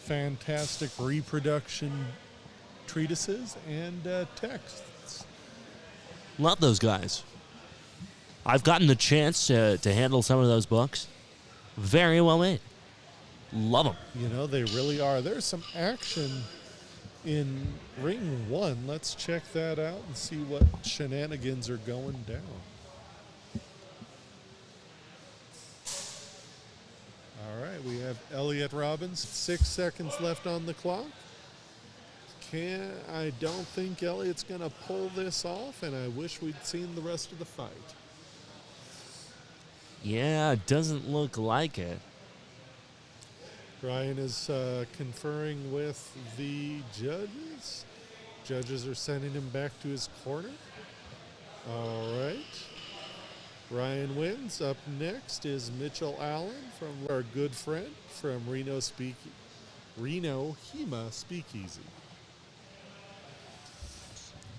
Fantastic reproduction treatises and texts. Love those guys. I've gotten the chance to handle some of those books. Very well made. Love them. You know, they really are. There's some action in Ring 1. Let's check that out and see what shenanigans are going down. All right, we have Elliot Robbins. 6 seconds left on the clock. I don't think Elliot's going to pull this off, and I wish we'd seen the rest of the fight. Yeah, it doesn't look like it. Ryan is conferring with the judges. Judges are sending him back to his corner. All right. Ryan wins. Up next is Mitchell Allen, from our good friend from Reno HEMA Speakeasy.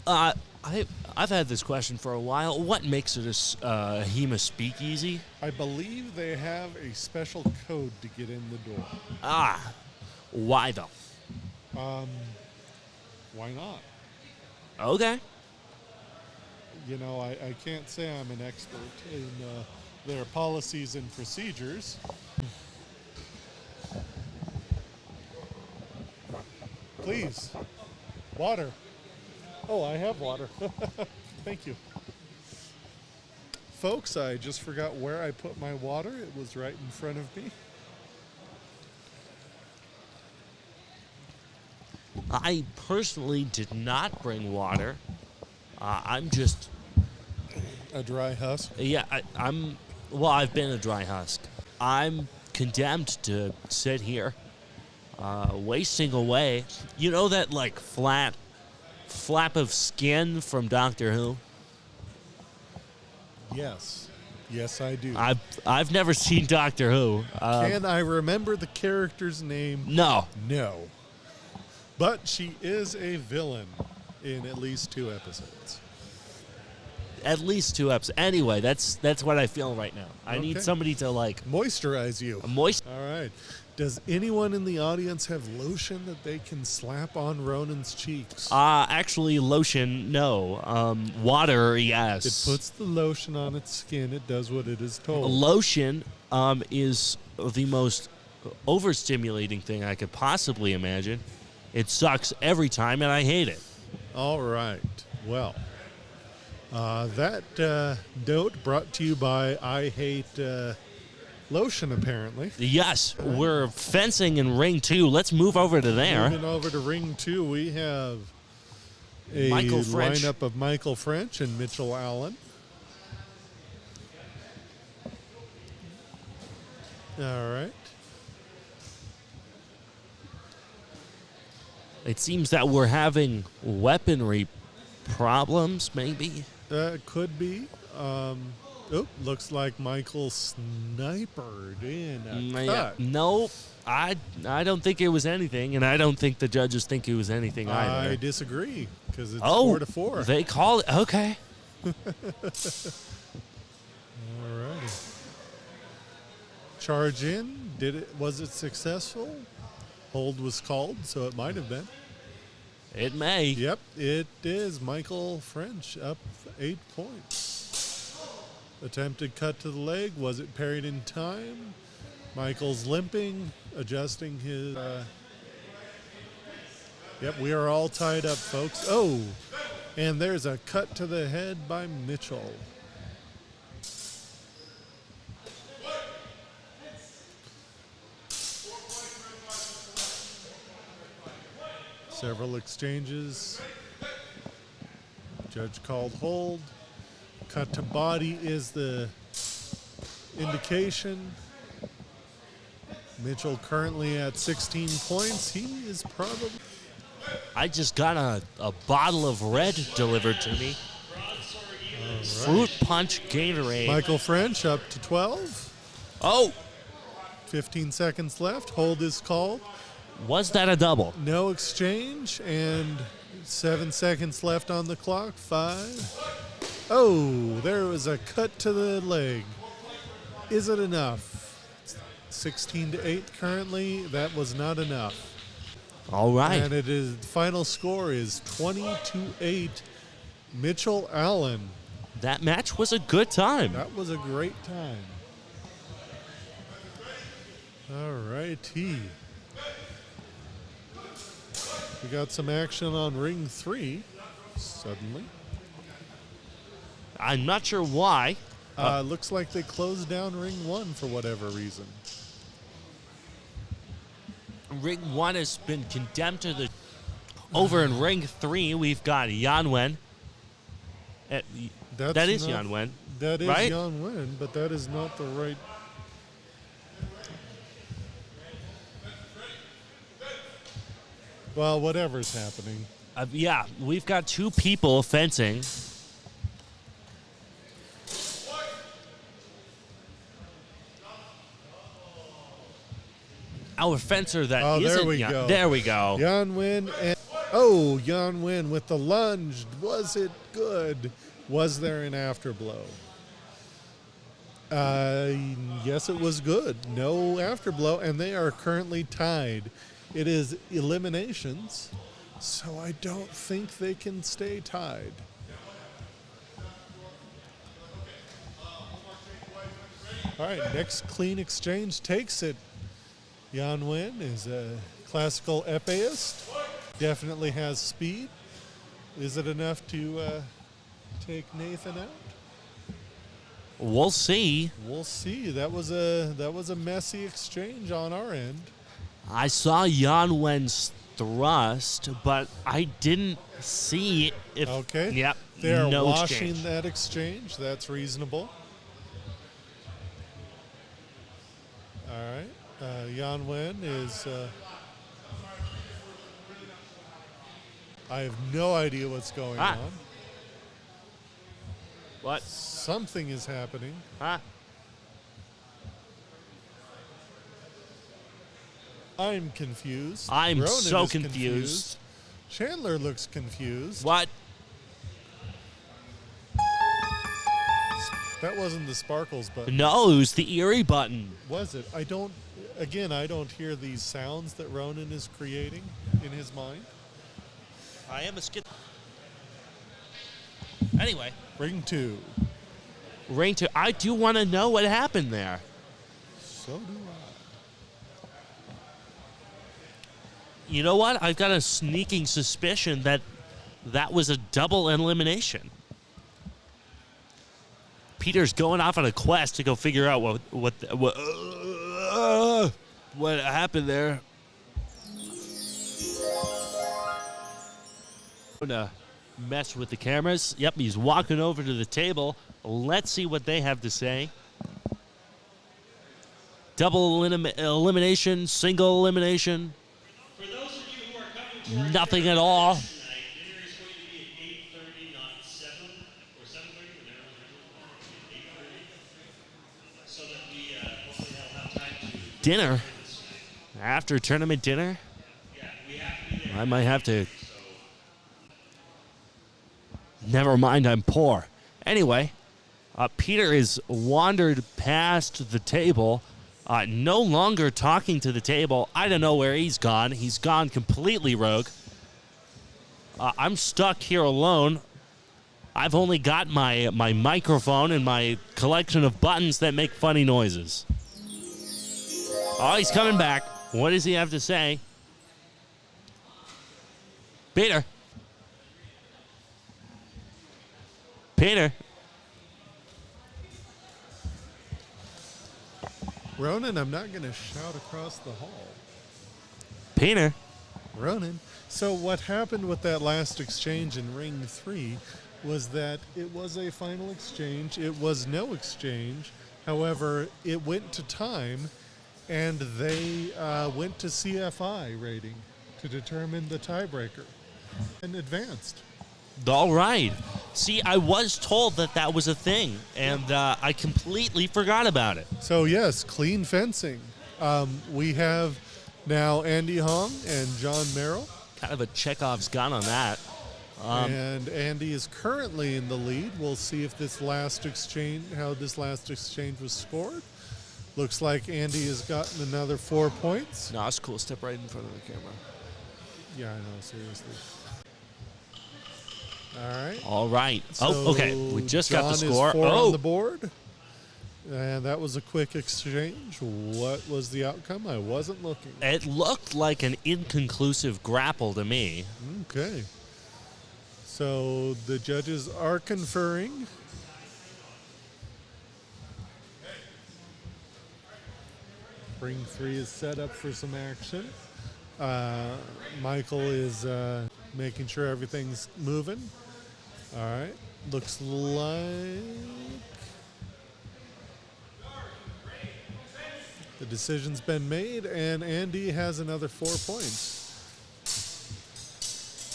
I've had this question for a while. What makes it a HEMA Speakeasy? I believe they have a special code to get in the door. Why though? Why not? Okay. You know, I can't say I'm an expert in their policies and procedures. Please, water. Oh, I have water. Thank you. Folks, I just forgot where I put my water. It was right in front of me. I personally did not bring water. I'm just... A dry husk. Yeah, I've been a dry husk. I'm condemned to sit here, wasting away. You know that, like, flap of skin from Doctor Who? Yes. Yes, I do. I've never seen Doctor Who. Can I remember the character's name? No. No. But she is a villain in at least 2 episodes. At least 2 episodes. Anyway, that's what I feel right now. I need somebody to, like... Moisturize you. Moist. All right. Does anyone in the audience have lotion that they can slap on Ronan's cheeks? Actually, lotion, no. Water, yes. It puts the lotion on its skin. It does what it is told. Lotion is the most overstimulating thing I could possibly imagine. It sucks every time, and I hate it. All right. Well, that note brought to you by I Hate Lotion, apparently. Yes, we're fencing in Ring 2. Let's move over to there. Moving over to Ring 2, we have a Michael French. lineup of Michael French and Mitchell Allen. All right. It seems that we're having weaponry problems, maybe. Could be. Looks like Michael snipered in a cut. No, I don't think it was anything, and I don't think the judges think it was anything either. I disagree, because it's 4-4. They call it. Okay. All righty. Charge in. Was it successful? Hold was called, so it might have been. It may. Yep, it is. Michael French up 8 points. Attempted cut to the leg. Was it parried in time? Michael's limping, adjusting his... Yep, we are all tied up, folks. Oh, And there's a cut to the head by Mitchell. Several exchanges. Judge called hold. Cut to body is the indication. Mitchell currently at 16 points. He is probably... I just got a bottle of red delivered to me. Right. Fruit Punch Gatorade. Michael French up to 12. Oh, 15 seconds left. Hold is called. was that a double? No exchange, and 7 seconds left on the clock. 5. Oh, there was a cut to the leg. Is it enough? 16-8 currently. That was not enough. All right. And it is final score is 20-8. Mitchell Allen. That match was a good time. That was a great time. All righty. We got some action on ring 3 suddenly. I'm not sure why. Looks like they closed down ring 1 for whatever reason. Ring 1 has been condemned to the... Over in ring 3, we've got Yanwen. That is Yanwen. That is right? Yan Wen, but that is not the right... Well, whatever's happening. Yeah, we've got 2 people fencing. Our fencer that Oh, there isn't we Yan- go. There we go. Yan Wen and... Oh, Yan Wen with the lunge. Was it good? Was there an afterblow? Yes, it was good. No afterblow, and they are currently tied. It is eliminations, so I don't think they can stay tied. All right, next clean exchange takes it. Yan Wen is a classical epéist. Definitely has speed. Is it enough to take Nathan out? We'll see. We'll see. That was a messy exchange on our end. I saw Yanwen's thrust, but I didn't see if... Okay. Yep. They're no washing exchange. that exchange. That's reasonable. All right. Yan Wen is... I have no idea what's going on. What? Something is happening. Huh? I'm confused. I'm Ronan so is confused. Chandler looks confused. What? That wasn't the sparkles button. No, it was the Erie button. Was it? I don't hear these sounds that Ronan is creating in his mind. I am a skid. Anyway, Ring 2. ring 2. I do want to know what happened there. So do I. You know what? I've got a sneaking suspicion that that was a double elimination. Peter's going off on a quest to go figure out what happened there. Gonna mess with the cameras. Yep, he's walking over to the table. Let's see what they have to say. Double elimination, single elimination. For those of you who are coming to our Nothing dinner at all. tonight, dinner is going to be at 8:30, not 7 or 7:30. Dinner is 8:30, so that we hopefully have time to Dinner? After tournament dinner? Yeah, we have to be there. I might have to. Never mind, I'm poor. Anyway, Peter is wandered past the table, no longer talking to the table. I don't know where he's gone. He's gone completely rogue. I'm stuck here alone. I've only got my microphone and my collection of buttons that make funny noises. Oh, he's coming back. What does he have to say? Painter. Ronan, I'm not going to shout across the hall. Painter. Ronan. So what happened with that last exchange in Ring 3 was that it was a final exchange. It was no exchange. However, it went to time, and they went to CFI rating to determine the tiebreaker and advanced. All right. See, I was told that that was a thing, and I completely forgot about it. So, yes, clean fencing. We have now Andy Hong and John Merrill. Kind of a Chekhov's gun on that. And Andy is currently in the lead. We'll see if this last exchange, how this last exchange was scored. Looks like Andy has gotten another 4 points. No, it's cool. Step right in front of the camera. Yeah, I know, seriously. All right. All right. So Okay. We just got the John score. is 4 on the board. And that was a quick exchange. What was the outcome? I wasn't looking. It looked like an inconclusive grapple to me. Okay. So the judges are conferring. Ring 3 is set up for some action. Michael is making sure everything's moving. All right. Looks like the decision's been made, and Andy has another 4 points.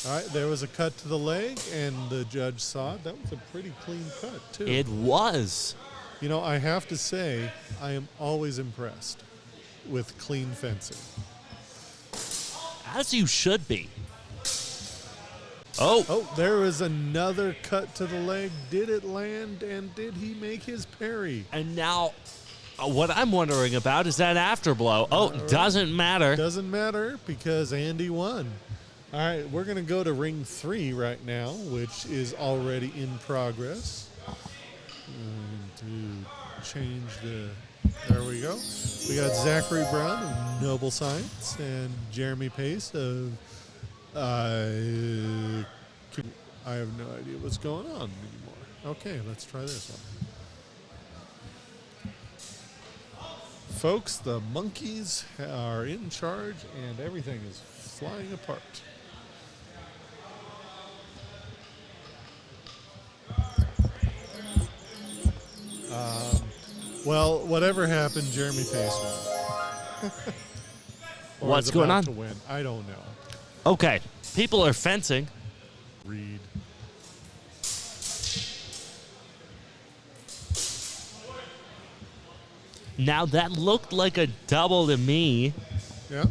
All right, there was a cut to the leg, and the judge saw it. That was a pretty clean cut, too. It was. You know, I have to say, I am always impressed with clean fencing. As you should be. Oh. Oh, there was another cut to the leg. Did it land, and did he make his parry? And now, what I'm wondering about is that afterblow. Oh, doesn't matter. Doesn't matter because Andy won. All right, we're going to go to Ring 3 right now, which is already in progress. To change the... There we go. We got Zachary Brown of Noble Science and Jeremy Pace of... I have no idea what's going on anymore. Okay, let's try this one. Folks, the monkeys are in charge and everything is flying apart. Well, whatever happened, Jeremy Pace won. Or What's is going about on? To win. I don't know. Okay. People are fencing. Read. Now, that looked like a double to me. Yeah.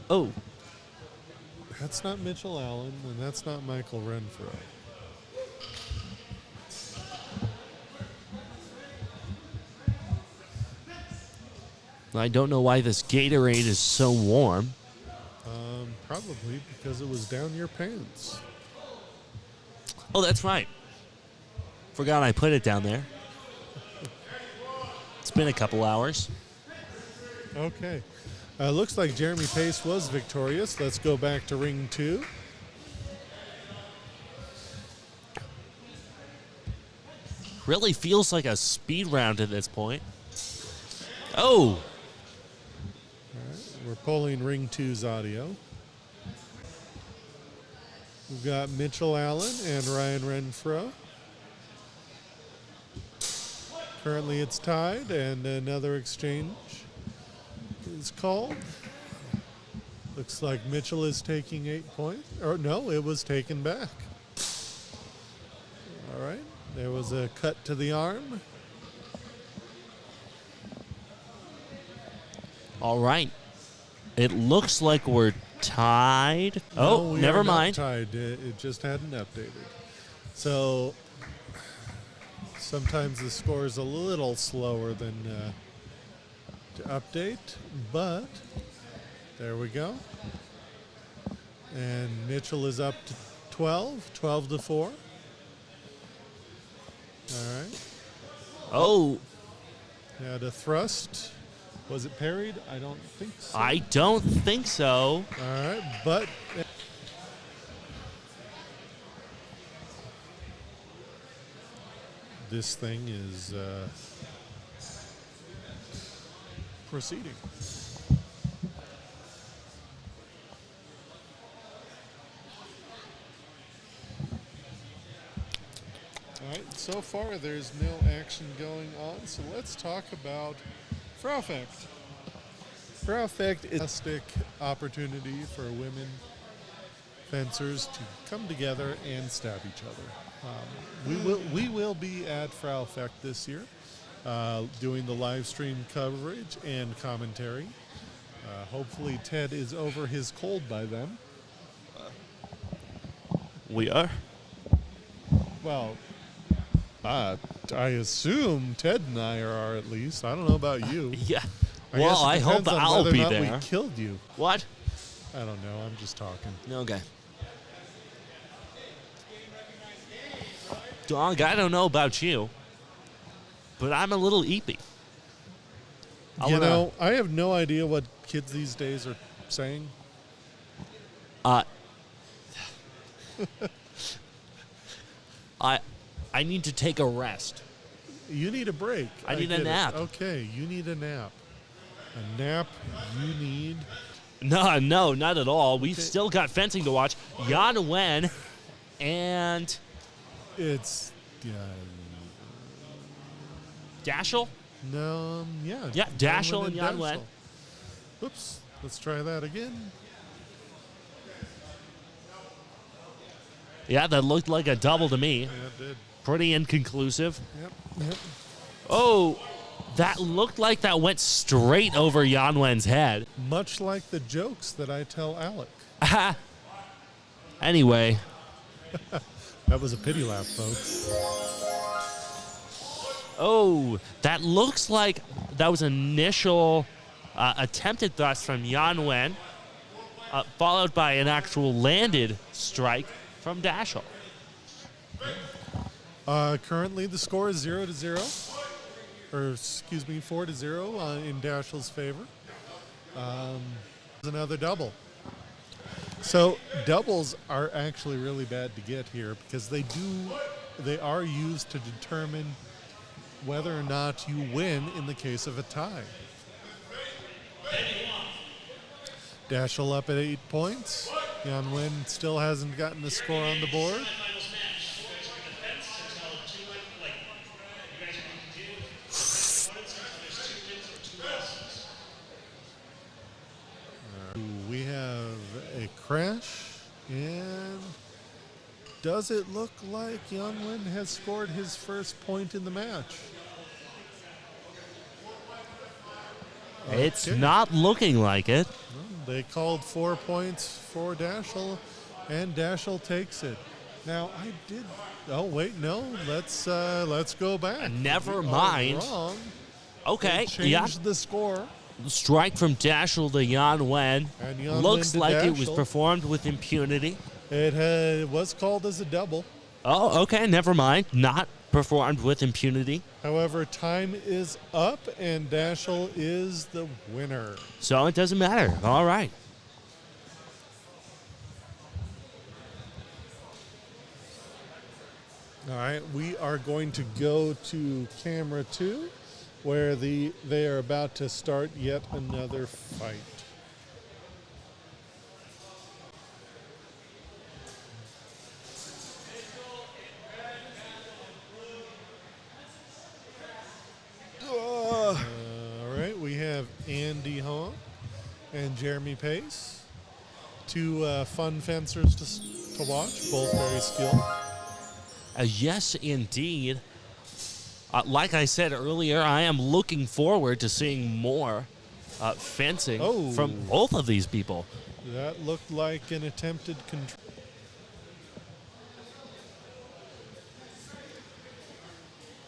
Oh. That's not Mitchell Allen, and that's not Michael Renfro. I don't know why this Gatorade is so warm. Probably because it was down your pants. Oh, that's right. Forgot I put it down there. It's been a couple hours. Okay. Looks like Jeremy Pace was victorious. Let's go back to Ring 2. Really feels like a speed round at this point. Oh! All right. We're pulling Ring 2's audio. We've got Mitchell Allen and Ryan Renfro. Currently it's tied, and another exchange is called. Looks like Mitchell is taking 8 points. Or no, it was taken back. All right. There was a cut to the arm. All right. It looks like we're tied. No, Oh, we never are not mind. tied. It just hadn't updated. So sometimes the score is a little slower than to update, but there we go. And Mitchell is up to 12 to 4. All right. Oh, Had a thrust. Was it parried? I don't think so. I don't think so. All right, but this thing is proceeding. All right, so far there's no action going on, so let's talk about Fraueffect. Fraueffect is a fantastic opportunity for women fencers to come together and stab each other. We will be at Fraueffect this year, doing the live stream coverage and commentary. Hopefully Ted is over his cold by then. We are. Well, I assume Ted and I are at least. I don't know about you. Yeah. guess Well, it I hope depends on I'll whether or be not there. We killed you. What? I don't know. I'm just talking. Okay. Dog, I don't know about you, but I'm a little eepy. You know, I have no idea what kids these days are saying. I need to take a rest. You need a break. I need a get it. nap. Okay, you need a nap. A nap you need. No, not at all. We've Okay. still got fencing to watch. Yan Wen and It's, Dashel. no, yeah. Yeah, Dashel and Yan Dashel. Wen. Oops, let's try that again. Yeah, that looked like a double to me. Yeah, it did. Pretty inconclusive. Yep. Oh, that looked like that went straight over Yan Wen's head. Much like the jokes that I tell Alec. Anyway, That was a pity laugh, folks. oh, that looks like that was initial attempted thrust from Yan Wen, followed by an landed strike from Dashel. Currently, the score is 0-0, or excuse me, 4-0 in Dashel's favor. Another double. So doubles are actually really bad to get here because they are used to determine whether or not you win in the case of a tie. Dashel up at 8 points. Yan Wen still hasn't gotten the score on the board. We have a crash, and does it look like Yan Wen has scored his first point in the match? It's Okay. not looking like it. They called 4 points for Dashel, and Dashel takes it. Now I did. Oh wait, no. Let's go back. Never We are mind. Wrong. Okay, They yeah. changed the score. Strike from Dashel to Yan Wen. And Yan Looks Wen to like it was Dashel. performed with impunity. It was called as a double. Oh, okay, never mind. Not performed with impunity. However, time is up, and Dashel is the winner. So it doesn't matter. All right. All right, we are going to go to camera 2, where they are about to start yet another fight. All right, we have Andy Hong and Jeremy Pace, two fun fencers to watch, both very skilled. Yes, indeed. Like I said earlier, I am looking forward to seeing more fencing Oh. from both of these people. That looked like an attempted control.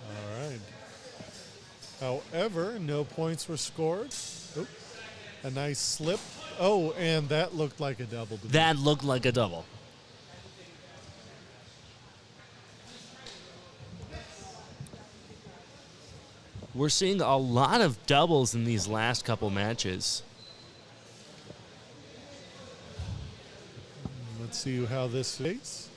All right. However, no points were scored. Oop. A nice slip. Oh, and that looked like a double. To me. That looked like a double. We're seeing a lot of doubles in these last couple matches. Let's see how this is.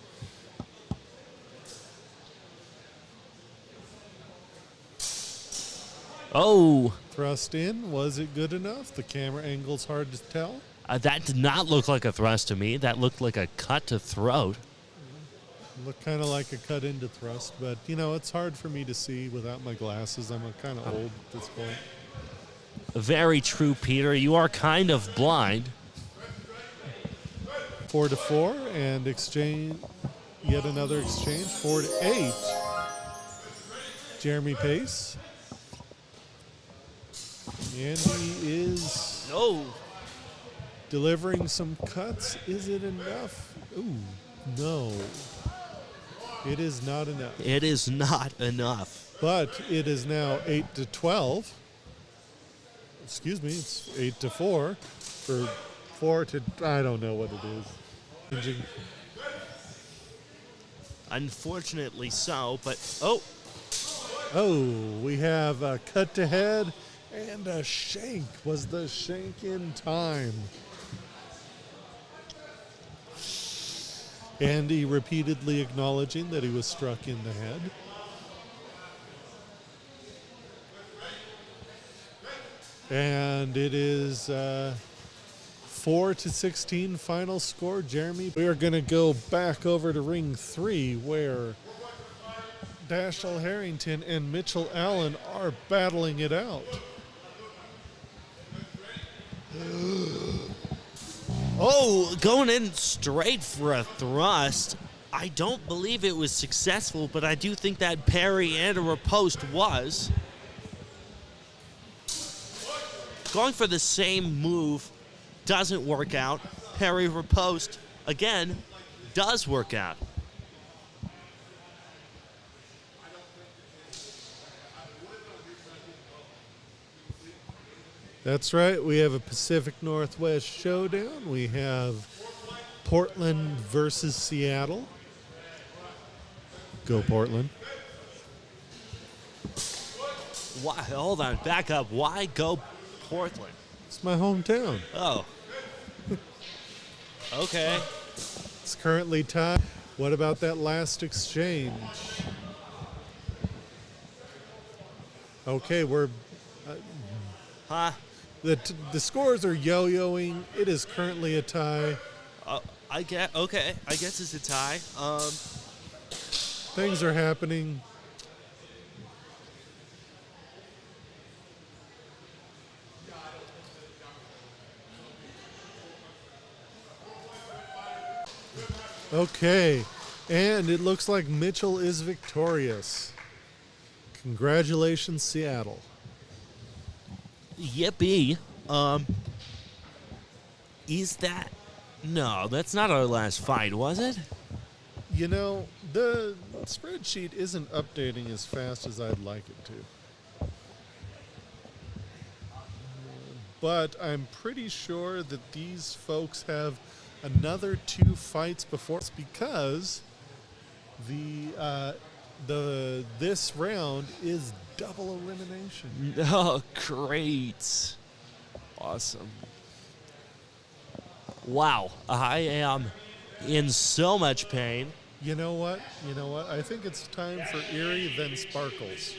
Oh, Thrust in. Was it good enough? The camera angle's hard to tell. that did not look like a thrust to me. That looked like a cut to throat. Looked kind of like a cut into thrust, but you know, it's hard for me to see without my glasses. I'm kind of old at this point. Very true, Peter. You are kind of blind. 4-4 and exchange. Yet another exchange. 4-8. Jeremy Pace. And he is No. delivering some cuts. Is it enough? Ooh, no. It is not enough. It is not enough. But it is now 8-12. Excuse me, it's 8-4. For 4 to, I don't know what it is. Unfortunately so, but oh, Oh, we have a cut to head and a shank. Was the shank in time? Andy repeatedly acknowledging that he was struck in the head. And it is 4-16 final score. Jeremy, we are going to go back over to ring 3 where Dashiell Harrington and Mitchell Allen are battling it out. oh, going in straight for a thrust. I don't believe it was successful, but I do think that parry and a riposte was. Going for the same move doesn't work out. Parry riposte, again, does work out. That's right. We have a Pacific Northwest showdown. We have Portland versus Seattle. Go Portland. Why? Hold on, back up. Why go Portland? It's my hometown. Oh. Okay. It's currently tied. What about that last exchange? Okay, we're Huh? the scores are yo-yoing. It is currently a tie. I get. Okay. I guess it's a tie. Things are happening. Okay, and it looks like Mitchell is victorious. Congratulations, Seattle. Yippee. Is that? No, that's not our last fight, was it? You know, the spreadsheet isn't updating as fast as I'd like it to. But I'm pretty sure that these folks have another 2 fights before us because this round is double elimination. Oh, great. Awesome. Wow. I am in so much pain. You know what? I think it's time for Erie, then Sparkles.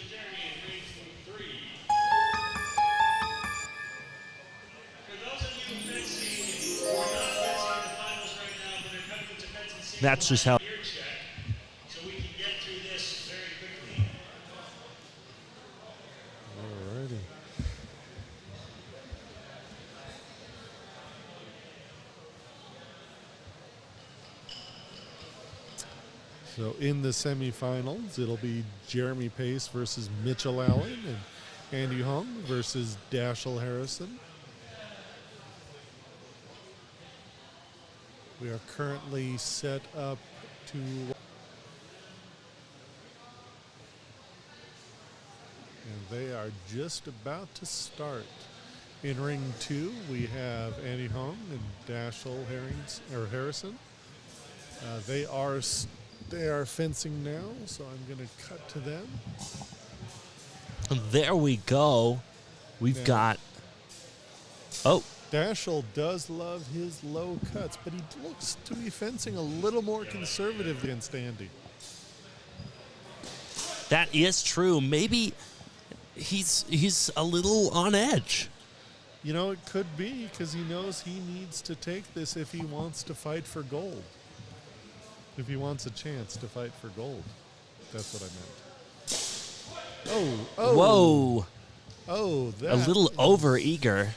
That's just how. So we can get through this very quickly. Alrighty. So in the semifinals, it'll be Jeremy Pace versus Mitchell Allen and Andy Hung versus Dashiell Harrison. We are currently set up to... And they are just about to start. In ring 2, we have Andy Hung and Dashiell Harrison. They are fencing now, so I'm going to cut to them. There we go. We've got. Oh. Dashiell does love his low cuts, but he looks to be fencing a little more conservative against Andy. That is true. Maybe he's a little on edge. You know, it could be because he knows he needs to take this if he wants to fight for gold. If he wants a chance to fight for gold. That's what I meant. Oh. Whoa. Oh, that A little is- over-eager.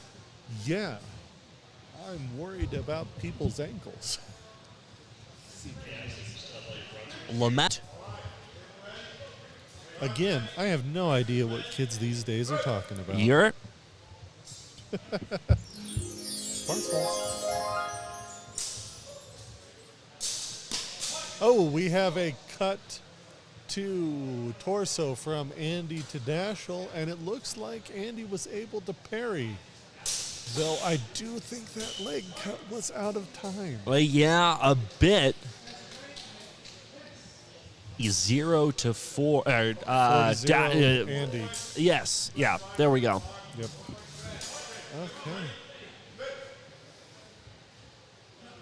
Yeah. I'm worried about people's ankles. Lament. Again, I have no idea what kids these days are talking about. You're Sparkles. Oh, we have a cut to torso from Andy to Dashel, and it looks like Andy was able to parry. Though I do think that leg cut was out of time. well, yeah, a bit. 0 to 4. 4-0, Andy. Yes, yeah, there we go. Yep. Okay.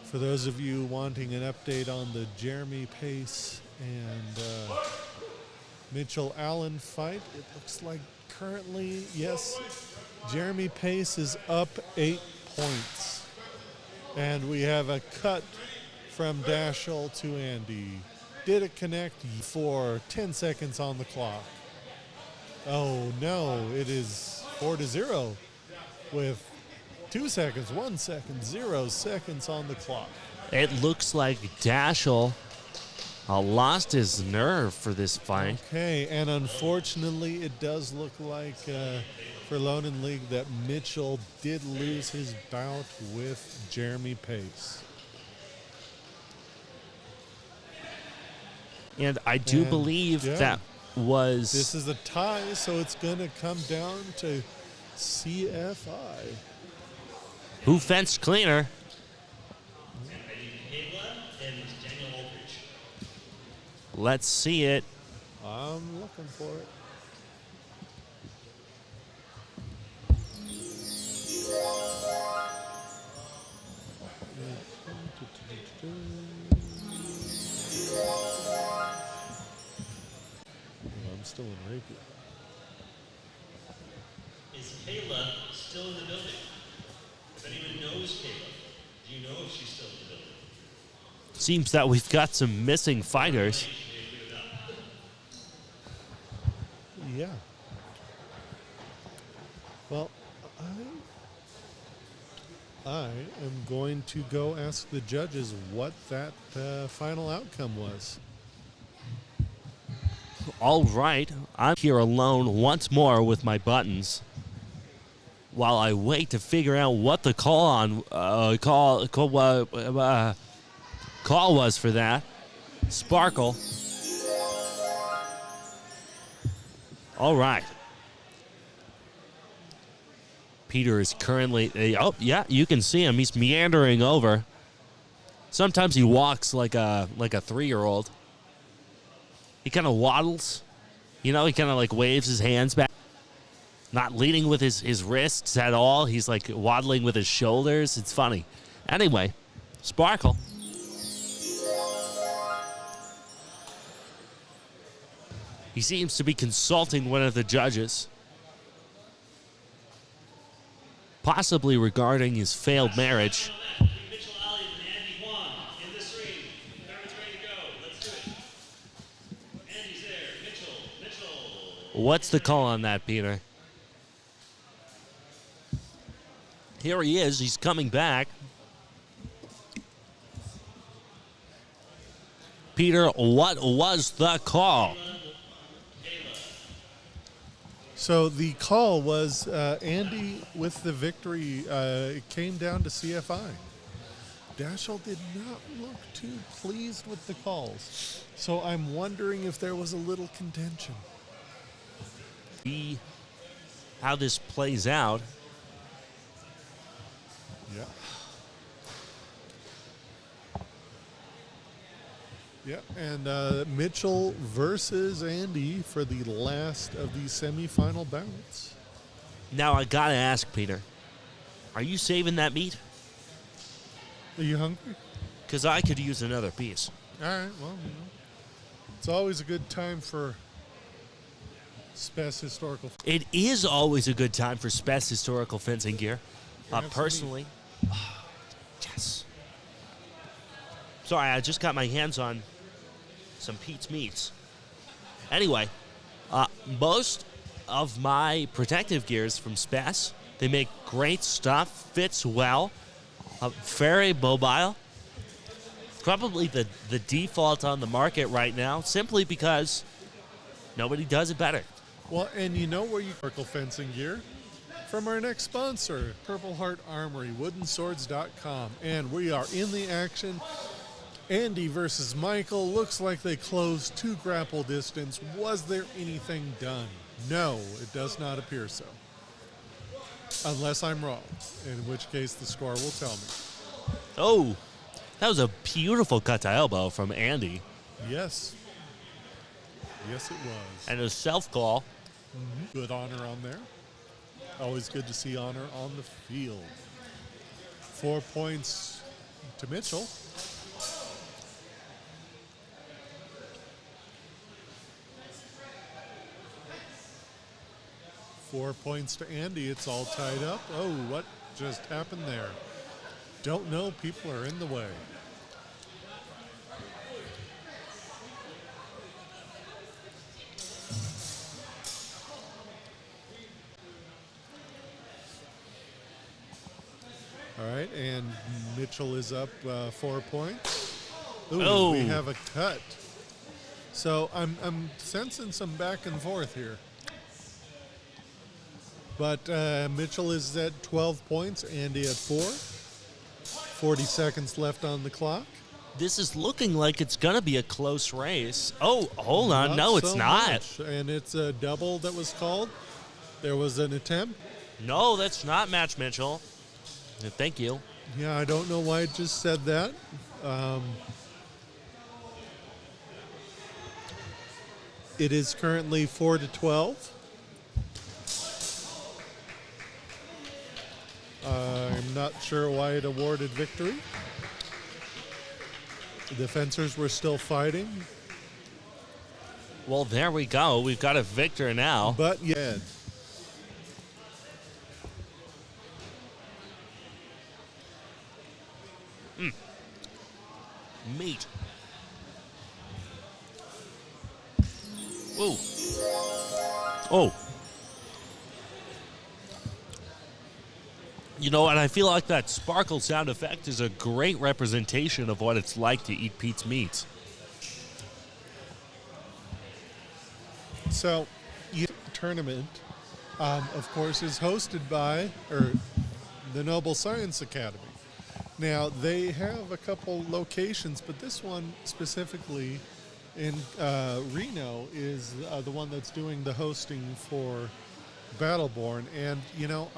For those of you wanting an update on the Jeremy Pace and Mitchell Allen fight, it looks like currently, yes, Jeremy Pace is up 8 points. And we have a cut from Dashel to Andy. Did it connect for 10 seconds on the clock? Oh no, it is 4-0 with 2 seconds, 1 second, 0 seconds on the clock. It looks like Dashel lost his nerve for this fight. Okay, and unfortunately, it does look like for Lonan League that Mitchell did lose his bout with Jeremy Pace. And I do And, believe yeah. that was... This is a tie, so it's going to come down to CFI. Who fenced cleaner? And Daniel Aldridge. Let's see it. I'm looking for it. I'm still in Reiki. Is Kayla still in the building? If anyone knows Kayla, do you know if she's still in the building? Seems that we've got some missing fighters. Yeah. Well, I am going to go ask the judges what that final outcome was. All right, I'm here alone once more with my buttons, while I wait to figure out what the call was for that. Sparkle. All right. Peter is currently. Oh yeah, you can see him. He's meandering over. Sometimes he walks like a 3-year-old. He kind of waddles. You know, he kind of like waves his hands back. Not leading with his wrists at all. He's like waddling with his shoulders. It's funny. Anyway, Sparkle. He seems to be consulting one of the judges. Possibly regarding his failed marriage. Mitchell Alley and Andy Wong in this ring. Everyone's ready to go. Let's do it. Andy's there. Mitchell. What's the call on that, Peter? Here he is. He's coming back. Peter, what was the call? So the call was Andy with the victory. It came down to CFI. Dashel did not look too pleased with the calls. So I'm wondering if there was a little contention. See how this plays out. Yeah. Yeah, and Mitchell versus Andy for the last of the semifinal bouts. Now I gotta ask, Peter, are you saving that meat? Are you hungry? Because I could use another piece. All right, well, it's always a good time for Spess Historical. It is always a good time for Spess Historical Fencing Gear. Can I have some Personally, yes. Sorry, I just got my hands on some Pete's Meats. Anyway, most of my protective gears from Spess, they make great stuff, fits well, very mobile. Probably the default on the market right now, simply because nobody does it better. Well, and you know where you circle fencing gear? From our next sponsor, Purple Heart Armory, woodenswords.com. And we are in the action. Andy versus Michael. Looks like they closed to grapple distance. Was there anything done? No, it does not appear so. Unless I'm wrong, in which case the score will tell me. Oh, that was a beautiful cut to elbow from Andy. Yes. Yes, it was. And a self-call. Good honor on there. Always good to see honor on the field. 4 points to Mitchell. Four points to Andy. It's all tied up. Oh, what just happened there? Don't know. People are in the way. All right, and Mitchell is up 4 points. Ooh, Oh. we have a cut. So I'm sensing some back and forth here. But Mitchell is at 12 points, Andy at 4. 40 seconds left on the clock. This is looking like it's going to be a close race. Oh, hold on. No, it's so not. much. And it's a double that was called. There was an attempt. No, that's not Match Mitchell. Thank you. Yeah, I don't know why I just said that. It is currently 4-12. I'm not sure why it awarded victory. The fencers were still fighting, Well, there we go. We've got a victor now. but yeah. Meat. Ooh. Oh. You know, and I feel like that sparkle sound effect is a great representation of what it's like to eat Pete's Meats. So, tournament, of course, is hosted by the Noble Science Academy. Now, they have a couple locations, but this one specifically in Reno is the one that's doing the hosting for Battleborn. And, you know,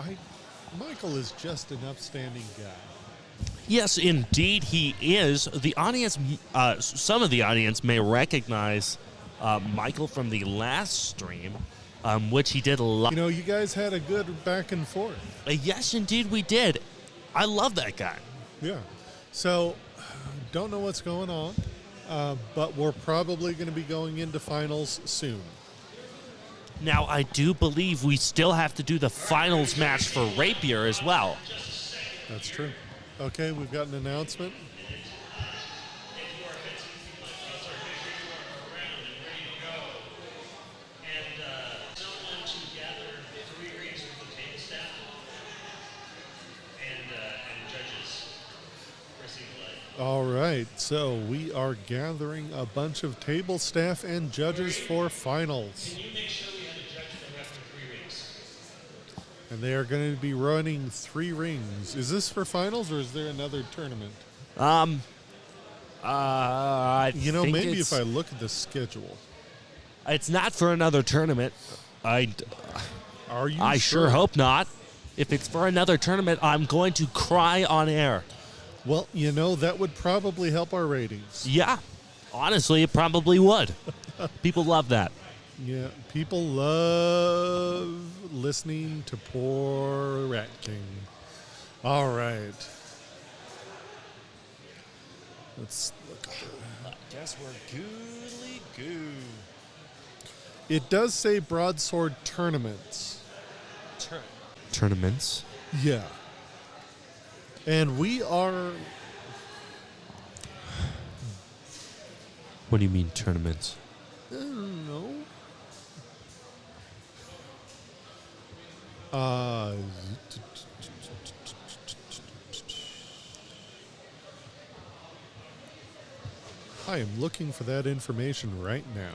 Michael is just an upstanding guy. Yes, indeed, he is. The audience, some of the audience may recognize Michael from the last stream, which he did a lot. You know, you guys had a good back and forth. Yes, indeed, we did. I love that guy. Yeah. So, don't know what's going on, but we're probably going to be going into finals soon. Now, I do believe we still have to do the finals match for Rapier as well. That's true. Okay, we've got an announcement. All right, so we are gathering a bunch of table staff and judges for finals. Can you make sure we have a judge for the rest of 3 rings? And they are going to be running 3 rings. Is this for finals or is there another tournament? I You know, think maybe it's, if I look at the schedule. it's not for another tournament. I Are you sure hope not. If it's for another tournament, I'm going to cry on air. Well, you know, that would probably help our ratings. Yeah, honestly, it probably would. People love that. Yeah, people love listening to poor Rat King. All right. Let's look at I guess we're goodly goo. It does say Broadsword tournaments. Tournaments. Yeah. And we are... What do you mean tournaments? I don't know. I am looking for that information right now.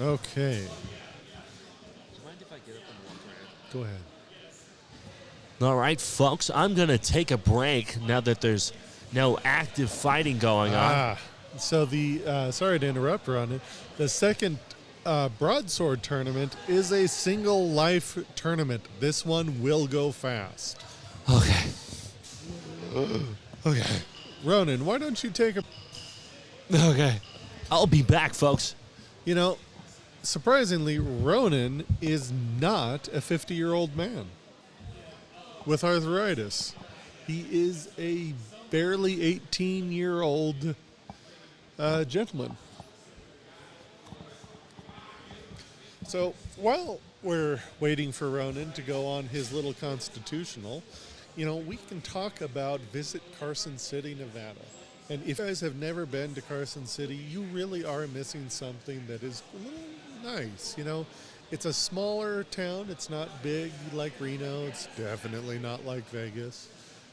Okay. Go ahead. All right, folks, I'm going to take a break now that there's no active fighting going on. So the sorry to interrupt, Ron. The second Broadsword tournament is a single life tournament. This one will go fast. Okay. Okay. Ronan, why don't you take a... Okay. I'll be back, folks. You know, surprisingly, Ronan is not a 50-year-old man with arthritis. He is a barely 18-year-old gentleman. So while we're waiting for Ronan to go on his little constitutional, you know, we can talk about Visit Carson City, Nevada. And if you guys have never been to Carson City, you really are missing something that is a little nice. You know, it's a smaller town. It's not big like Reno. It's definitely not like Vegas.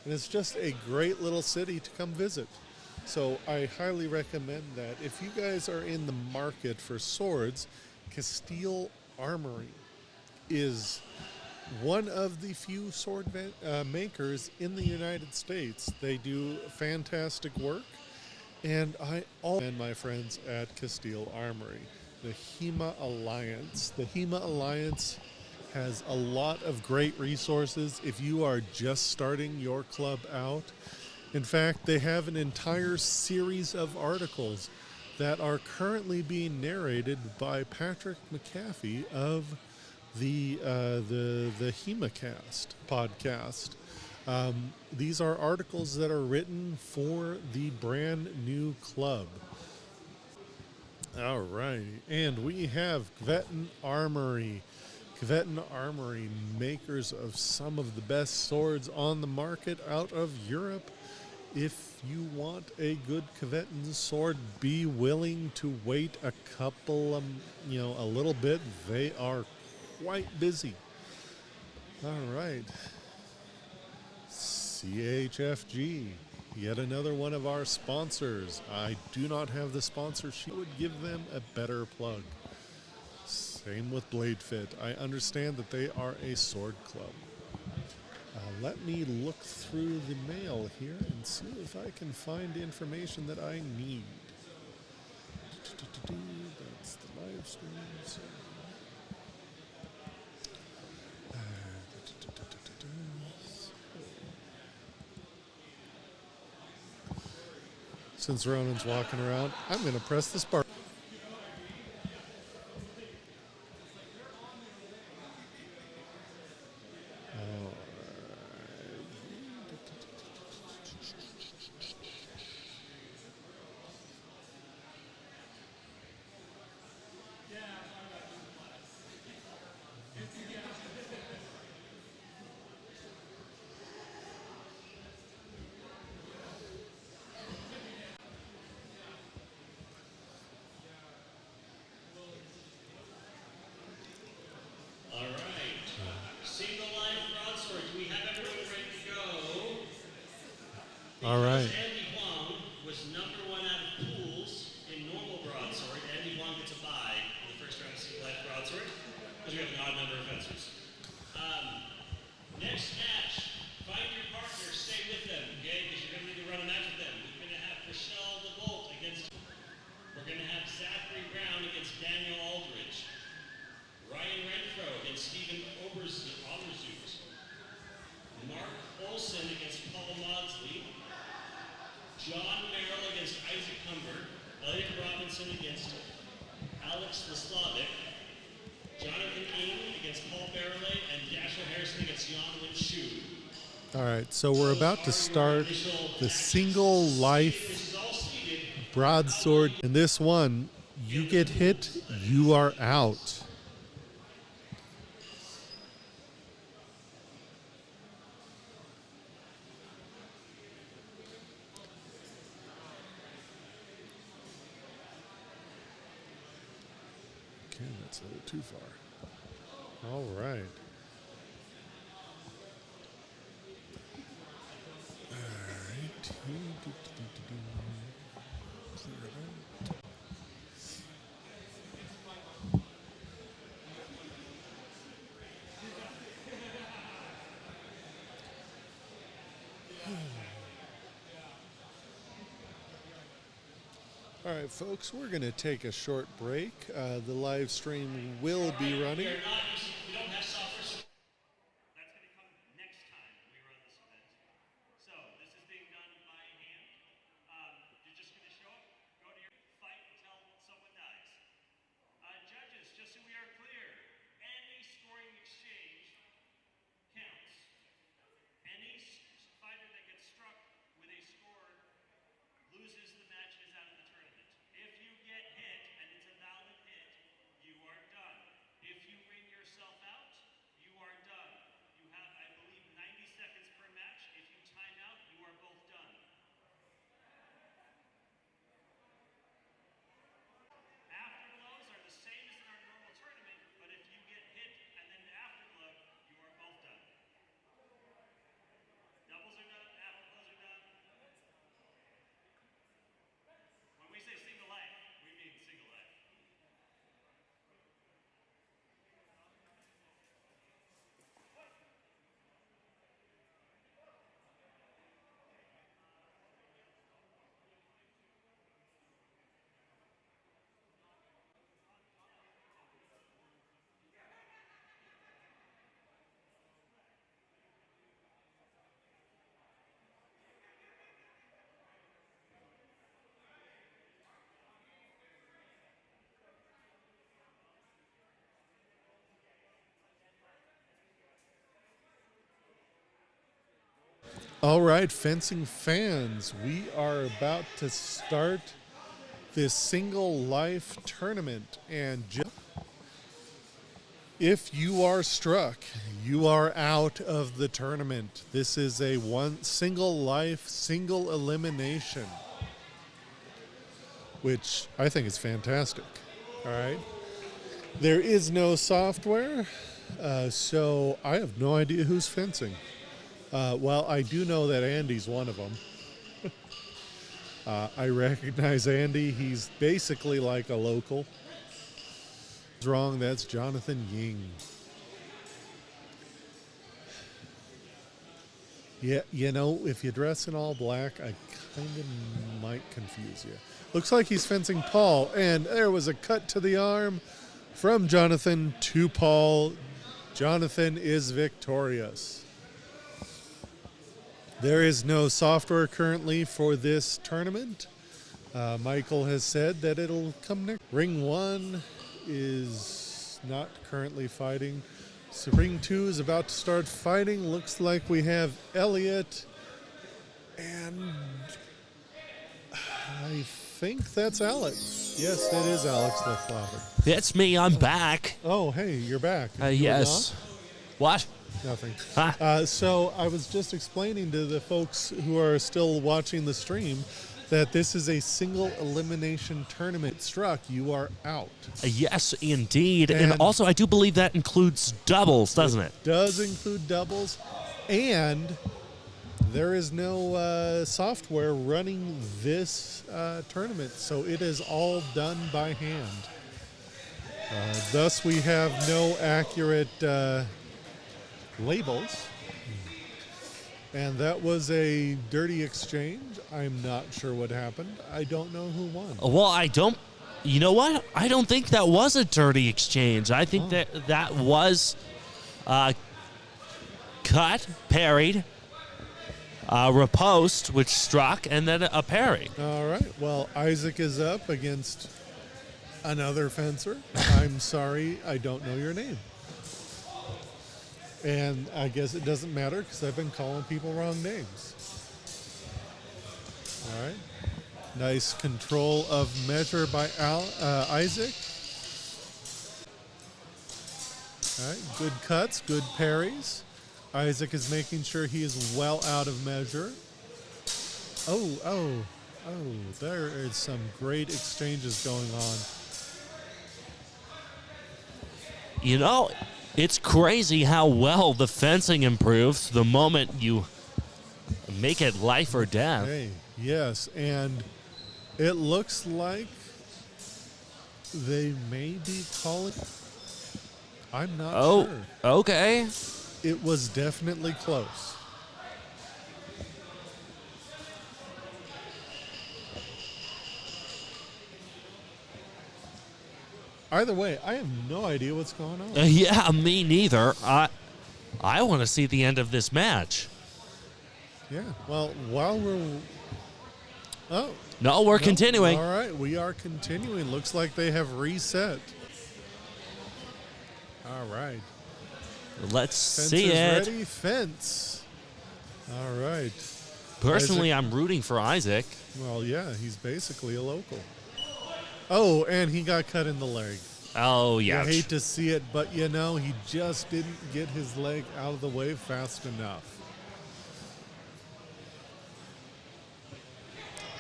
And it's just a great little city to come visit. So I highly recommend that. If you guys are in the market for swords, Castile Armory is one of the few sword makers in the United States. They do fantastic work, and I all commend my friends at Castile Armory, the HEMA Alliance. The HEMA Alliance has a lot of great resources if you are just starting your club out. In fact, they have an entire series of articles that are currently being narrated by Patrick McAfee of the HEMAcast podcast. These are articles that are written for the brand new club. All right, and we have Kvetten Armory. Kvetten Armory, makers of some of the best swords on the market out of Europe. If you want a good Kvetten sword, be willing to wait a couple, a little bit. They are quite busy. All right. CHFG, yet another one of our sponsors. I do not have the sponsorship. I would give them a better plug. Same with Blade Fit. I understand that they are a sword club. Let me look through the mail here and see if I can find information that I need. That's the live streams. Since Ronan's walking around, I'm going to press the spark. All right. Andy Huang was number one out of pools in normal broadsword. Andy Huang gets a bye in the first round of single life broadsword because we have an odd number of fencers. Next match, find your partner, stay with them, okay? Because you're going to need to run a match with them. We're going to have Michelle DeVolt against. We're going to have Zachary Brown against Daniel Aldridge. Ryan Renfro against Stephen Oberzoot. Mark Olson against Paul Maudsley. John Merrill against Isaac Humber. Elliot Robinson against Alex Slavic. Jonathan Ing against Paul Barrow. All right, so we're about to start the single life broadsword. In this one, you get hit, you are out. Okay, that's a little too far. All right. All right, folks, we're going to take a short break. The live stream will be running. We don't have software. That's going to come next time we run this event. So this is being done by hand. You're just going to show up, go to your fight until someone dies. Judges, just so we are clear, any scoring exchange counts. Any fighter that gets struck with a score loses the match and is out of the tournament. If you get hit and it's a valid hit, you are done. If you ring yourself out, you are done. You have, I believe, 90 seconds per match. If you time out, you are both done. Afterglows are the same as in our normal tournament, but if you get hit and then afterglow, you are both done. Doubles are done, afterglows are done. When we say single life, we mean single life. All right, fencing fans, we are about to start this single life tournament. And if you are struck, you are out of the tournament. This is a single life, single elimination, which I think is fantastic. All right. There is no software, so I have no idea who's fencing. Well, I do know that Andy's one of them. I recognize Andy. He's basically like a local. Wrong, that's Jonathan Ying. Yeah, you know, if you dress in all black, I kind of might confuse you. Looks like he's fencing Paul, and there was a cut to the arm from Jonathan to Paul. Jonathan is victorious. There is no software currently for this tournament. Michael has said that it'll come next. Ring 1 is not currently fighting. So Ring 2 is about to start fighting. Looks like we have Elliot. And I think that's Alex. Yes, that is Alex Leflauer. That's me. I'm back. Oh, hey, you're back. You Yes. What? Nothing. Huh? So I was just explaining to the folks who are still watching the stream that this is a single elimination tournament. Struck, you are out. Yes, indeed. And And- also, I do believe that includes doubles, doesn't it? Does include doubles, and there is no software running this tournament, so it is all done by hand. Thus, we have no accurate labels. And that was a dirty exchange. I'm not sure what happened. I don't know who won. Well, I don't. You know what? I don't think that was a dirty exchange. I think that was cut, parried, riposte, which struck, and then a parry. All right. Well, Isaac is up against another fencer. I'm sorry, I don't know your name. And I guess it doesn't matter because I've been calling people wrong names. All right. Nice control of measure by Isaac. All right. Good cuts, good parries. Isaac is making sure he is well out of measure. Oh, there is some great exchanges going on. You know, it's crazy how well the fencing improves the moment you make it life or death. Hey, yes, and it looks like they may be calling. I'm not sure. Okay. It was definitely close. Either way, I have no idea what's going on. Yeah, me neither. I want to see the end of this match. Yeah, well, while we're... Oh. No, we're continuing. All right, we are continuing. Looks like they have reset. All right. Let's Fence see is it. ready. Fence. All right. Personally, Isaac. I'm rooting for Isaac. Well, yeah, he's basically a local. Oh, and he got cut in the leg. Oh, yeah. I hate to see it, but you know, he just didn't get his leg out of the way fast enough.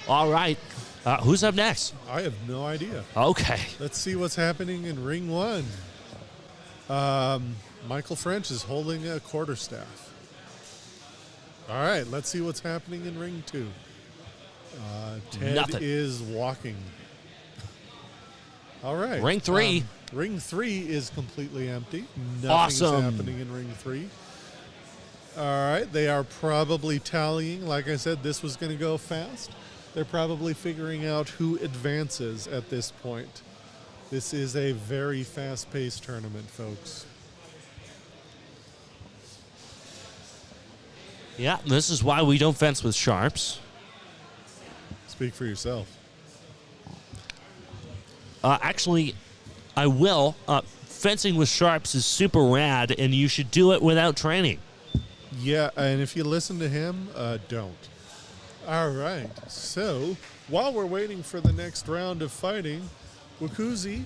All right. Who's up next? I have no idea. Okay. Let's see what's happening in ring one. Michael French is holding a quarterstaff. All right, let's see what's happening in ring two. Ted Nothing. is walking. All right. Ring three. Ring three is completely empty. Nothing Awesome. is happening in ring three. All right, they are probably tallying. Like I said, this was going to go fast. They're probably figuring out who advances at this point. This is a very fast-paced tournament, folks. Yeah, this is why we don't fence with sharps. Speak for yourself. Actually, I will. Fencing with sharps is super rad, and you should do it without training. Yeah, and if you listen to him, don't. All right, so while we're waiting for the next round of fighting, Wakuzi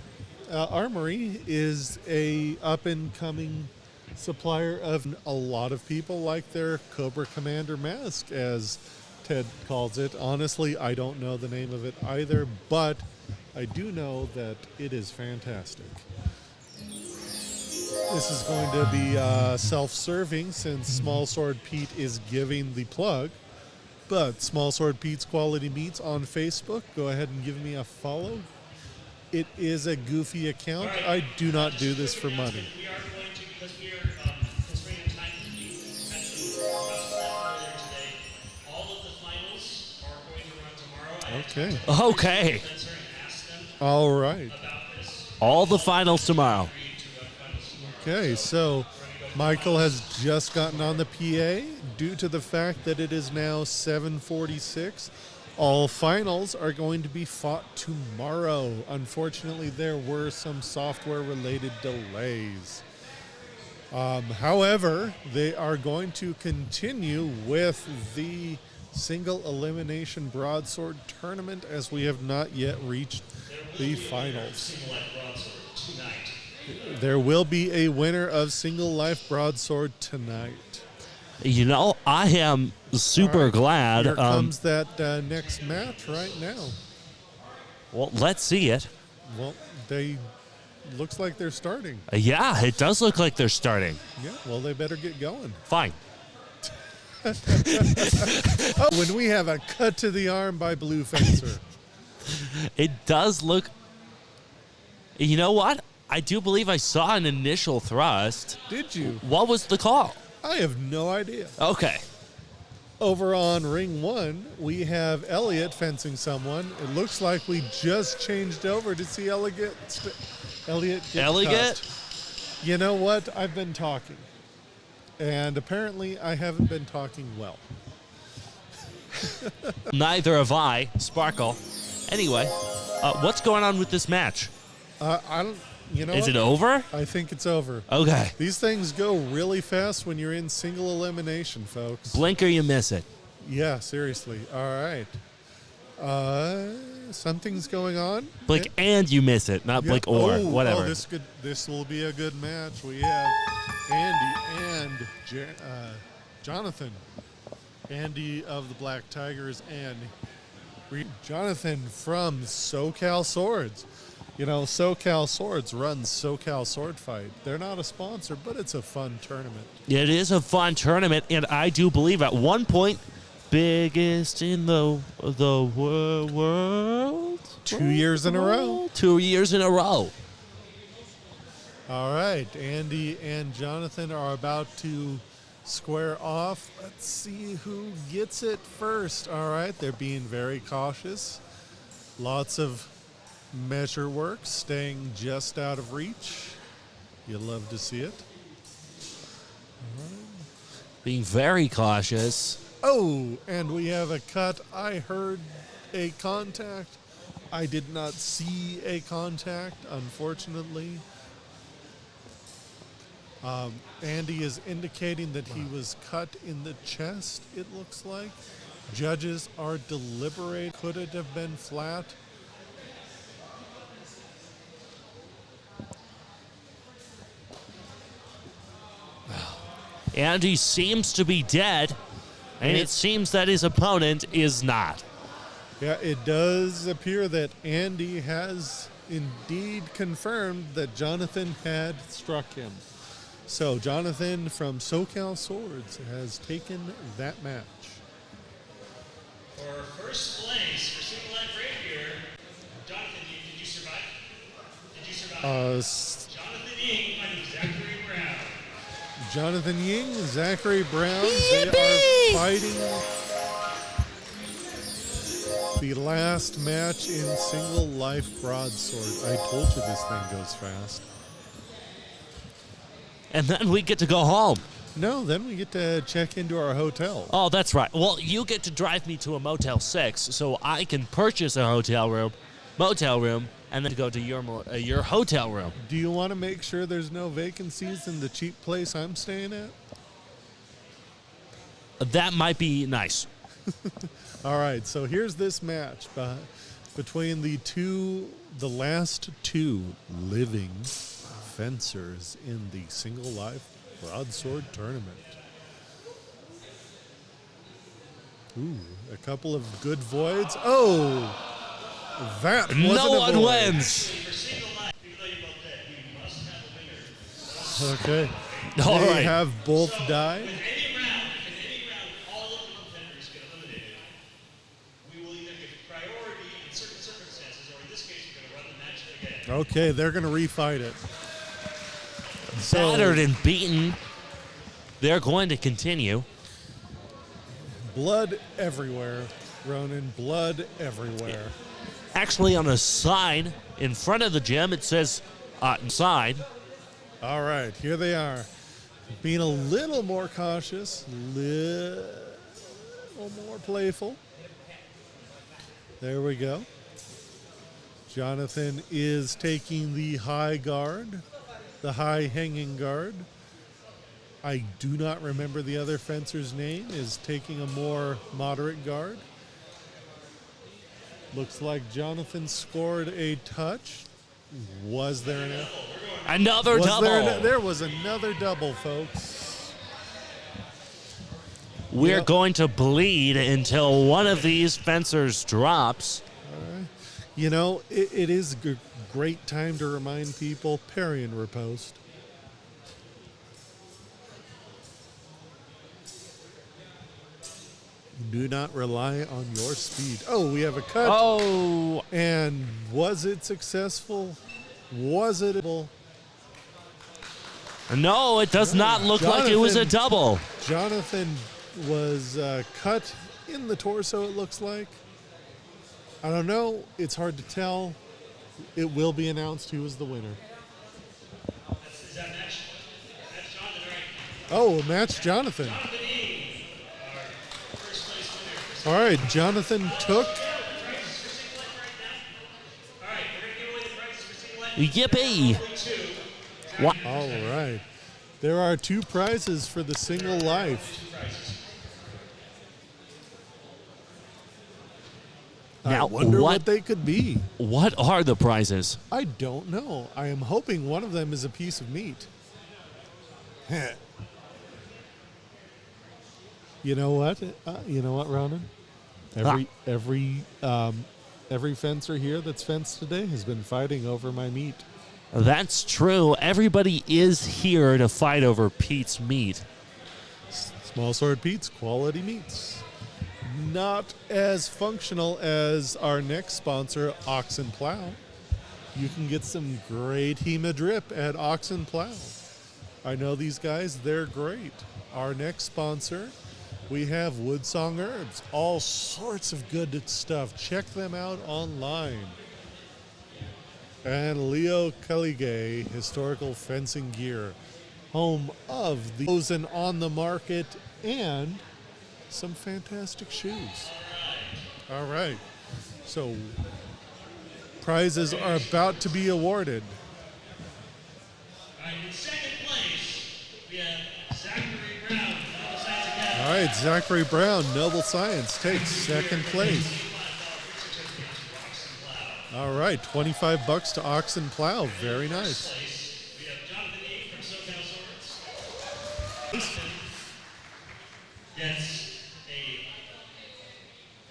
Armory is a up-and-coming supplier of a lot of people like their Cobra Commander mask, as Ted calls it. Honestly, I don't know the name of it either, but I do know that it is fantastic. This is going to be self-serving since Small Sword Pete is giving the plug. But Small Sword Pete's Quality Meats on Facebook. Go ahead and give me a follow. It is a goofy account. I do not do this for money. We are going to, because we are constraining time, we had some requests earlier today. All of the finals are going to run tomorrow. I Okay. Okay. Spencer and asked them All right. about this. All the finals tomorrow. Okay, so Michael has just gotten on the PA due to the fact that it is now 7:46. All finals are going to be fought tomorrow. Unfortunately, there were some software-related delays. However, they are going to continue with the single elimination broadsword tournament as we have not yet reached the finals. There will be a winner of single life broadsword tonight. You know, I am super All right, glad. Here comes that next match right now. Well, let's see it. Well, looks like they're starting. Yeah, it does look like they're starting. Yeah, well, they better get going. Fine. When we have a cut to the arm by Blue Fencer. It does look... You know what? I do believe I saw an initial thrust. Did you? What was the call? I have no idea. Okay. Over on ring one, we have Elliot fencing someone. It looks like we just changed over to see Elliot get Elliot? cut. You know what? I've been talking. And apparently I haven't been talking well. Neither have I. Sparkle. Anyway, what's going on with this match? I don't. You know Is what? it over? I think it's over. Okay. These things go really fast when you're in single elimination, folks. Blink or you miss it. Yeah, seriously. All right. Something's going on. Blink and you miss it, not blink or whatever. Oh, this will be a good match. We have Andy and Jonathan. Andy of the Black Tigers and Jonathan from SoCal Swords. You know, SoCal Swords runs SoCal Sword Fight. They're not a sponsor, but it's a fun tournament. It is a fun tournament, and I do believe at one point, biggest in the world. 2 years in a row. 2 years in a row. All right, Andy and Jonathan are about to square off. Let's see who gets it first. All right, they're being very cautious. Lots of measure work, staying just out of reach. You love to see it. Being very cautious. Oh, and we have a cut. I heard a contact. I did not see a contact, unfortunately. Andy is indicating that he was cut in the chest, it looks like. Judges are deliberate. Could it have been flat? Andy seems to be dead, and it seems that his opponent is not. Yeah, it does appear that Andy has indeed confirmed that Jonathan had struck him. So Jonathan from SoCal Swords has taken that match. For first place for single leg rapier, Jonathan, did you survive? Did you survive? Jonathan Ying and Zachary Brown. Jonathan Ying, Zachary Brown, they are fighting the last match in single life broadsword. I told you this thing goes fast. And then we get to go home. No, then we get to check into our hotel. Oh, that's right. Well, you get to drive me to a Motel 6 so I can purchase a motel room, and then go to your hotel room. Do you want to make sure there's no vacancies in the cheap place I'm staying at? That might be nice. All right, so here's this match between the last two living fencers in the single life broadsword tournament. Ooh, a couple of good voids. Oh, that wasn't No a one void. wins. For single life, even though you're both dead, you must have a winner. Okay. All They right. have both died. In any round, all of the contenders get eliminated. We will either give priority in certain circumstances, or in this case, we're going to run the match again. Okay, they're going to refight it. Battered and beaten. They're going to continue. Blood everywhere, Ronan. Blood everywhere. Actually, on a sign in front of the gym, it says inside. All right, here they are. Being a little more cautious, little more playful. There we go. Jonathan is taking the high guard, the high hanging guard. I do not remember the other fencer's name, is taking a more moderate guard. Looks like Jonathan scored a touch. Was there an Another double. There was another double, folks. We're Yep. going to bleed until one of these fencers drops. All right. You know, it is a great time to remind people, parry and riposte. Do not rely on your speed. Oh, we have a cut. Oh, And was it successful? Was it able? no, it does not look like it was a Jonathan- double. Jonathan was cut in the torso, it looks like. I don't know. It's hard to tell. It will be announced who is the winner. Is that match? That's Jonathan, right? Oh, match Jonathan. Jonathan Ying, our first place winner. All right, Jonathan took. All right, we're going to give away the prizes for single leg. Yippee! What? All right. There are 2 prizes for the single life. Now, I wonder what- what they could be. What are the prizes? I don't know. I am hoping one of them is a piece of meat. Heh. You know what? Ronan? Every fencer here that's fenced today has been fighting over my meat. That's true. Everybody is here to fight over Pete's meat. Small Sword Pete's quality meats. Not as functional as our next sponsor, Oxen Plow. You can get some great Hema drip at Oxen Plow. I know these guys, they're great. Our next sponsor, we have Woodsong Herbs. All sorts of good stuff. Check them out online. And Leo Caligay, Historical Fencing Gear, home of the Frozen on the market and some fantastic shoes. All right. So prizes are about to be awarded. All right, in second place, we have Zachary Brown, Noble Science Academy. All right, Zachary Brown, Noble Science, takes second place. All right, $25 to Oxen Plow. Very nice. We have Jonathan E. from SoCal Swords. Gets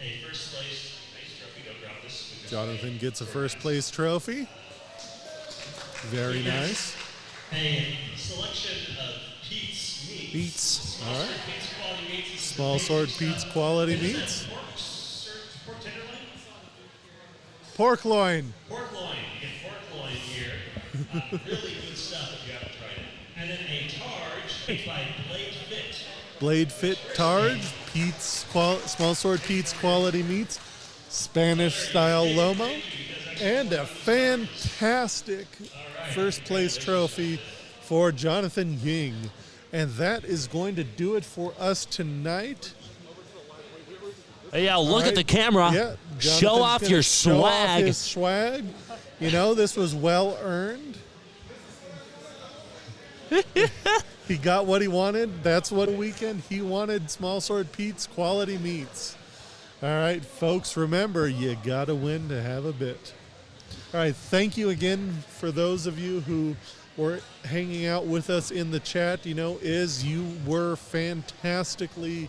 a first place trophy. Don't drop this. Jonathan gets a first place trophy. Very nice. A selection of Pete's meats. Beets. All right. Pete's quality meats. Small Sword Pete's quality meats. Pork tenderloin? Pork loin. Pork loin. You get pork loin here. Really good stuff if you haven't tried it. And then a targe made by Blade Fit. Blade Fit Targe. Small Sword Pete's quality meats. Spanish style Lomo. And a fantastic first place trophy for Jonathan Ying. And that is going to do it for us tonight. Hey, yeah, look All at the right. camera. Yeah, Show Jonathan's off gonna your show off swag. his swag. You know, this was well earned. He got what he wanted. That's what weekend he wanted. Small Sword Pete's quality meats. All right, folks, remember, you got to win to have a bit. All right, thank you again for those of you who were hanging out with us in the chat. You were fantastically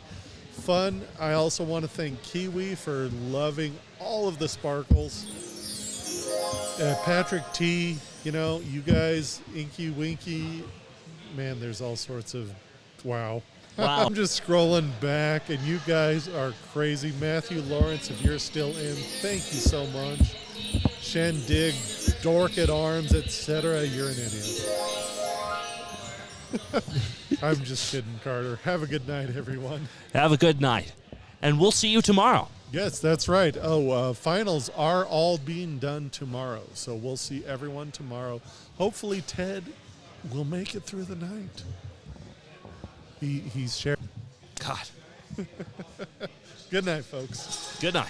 fun. I also want to thank Kiwi for loving all of the sparkles. Patrick T, you guys, Inky Winky, man, there's all sorts of wow. Wow. I'm just scrolling back, and you guys are crazy. Matthew Lawrence, if you're still in, thank you so much. Shendig, Dork at Arms, etc. You're an idiot. I'm just kidding, Carter. Have a good night, everyone. Have a good night. And we'll see you tomorrow. Yes, that's right. Finals are all being done tomorrow, so we'll see everyone tomorrow. Hopefully, Ted will make it through the night. He's sharing. God. Good night, folks. Good night.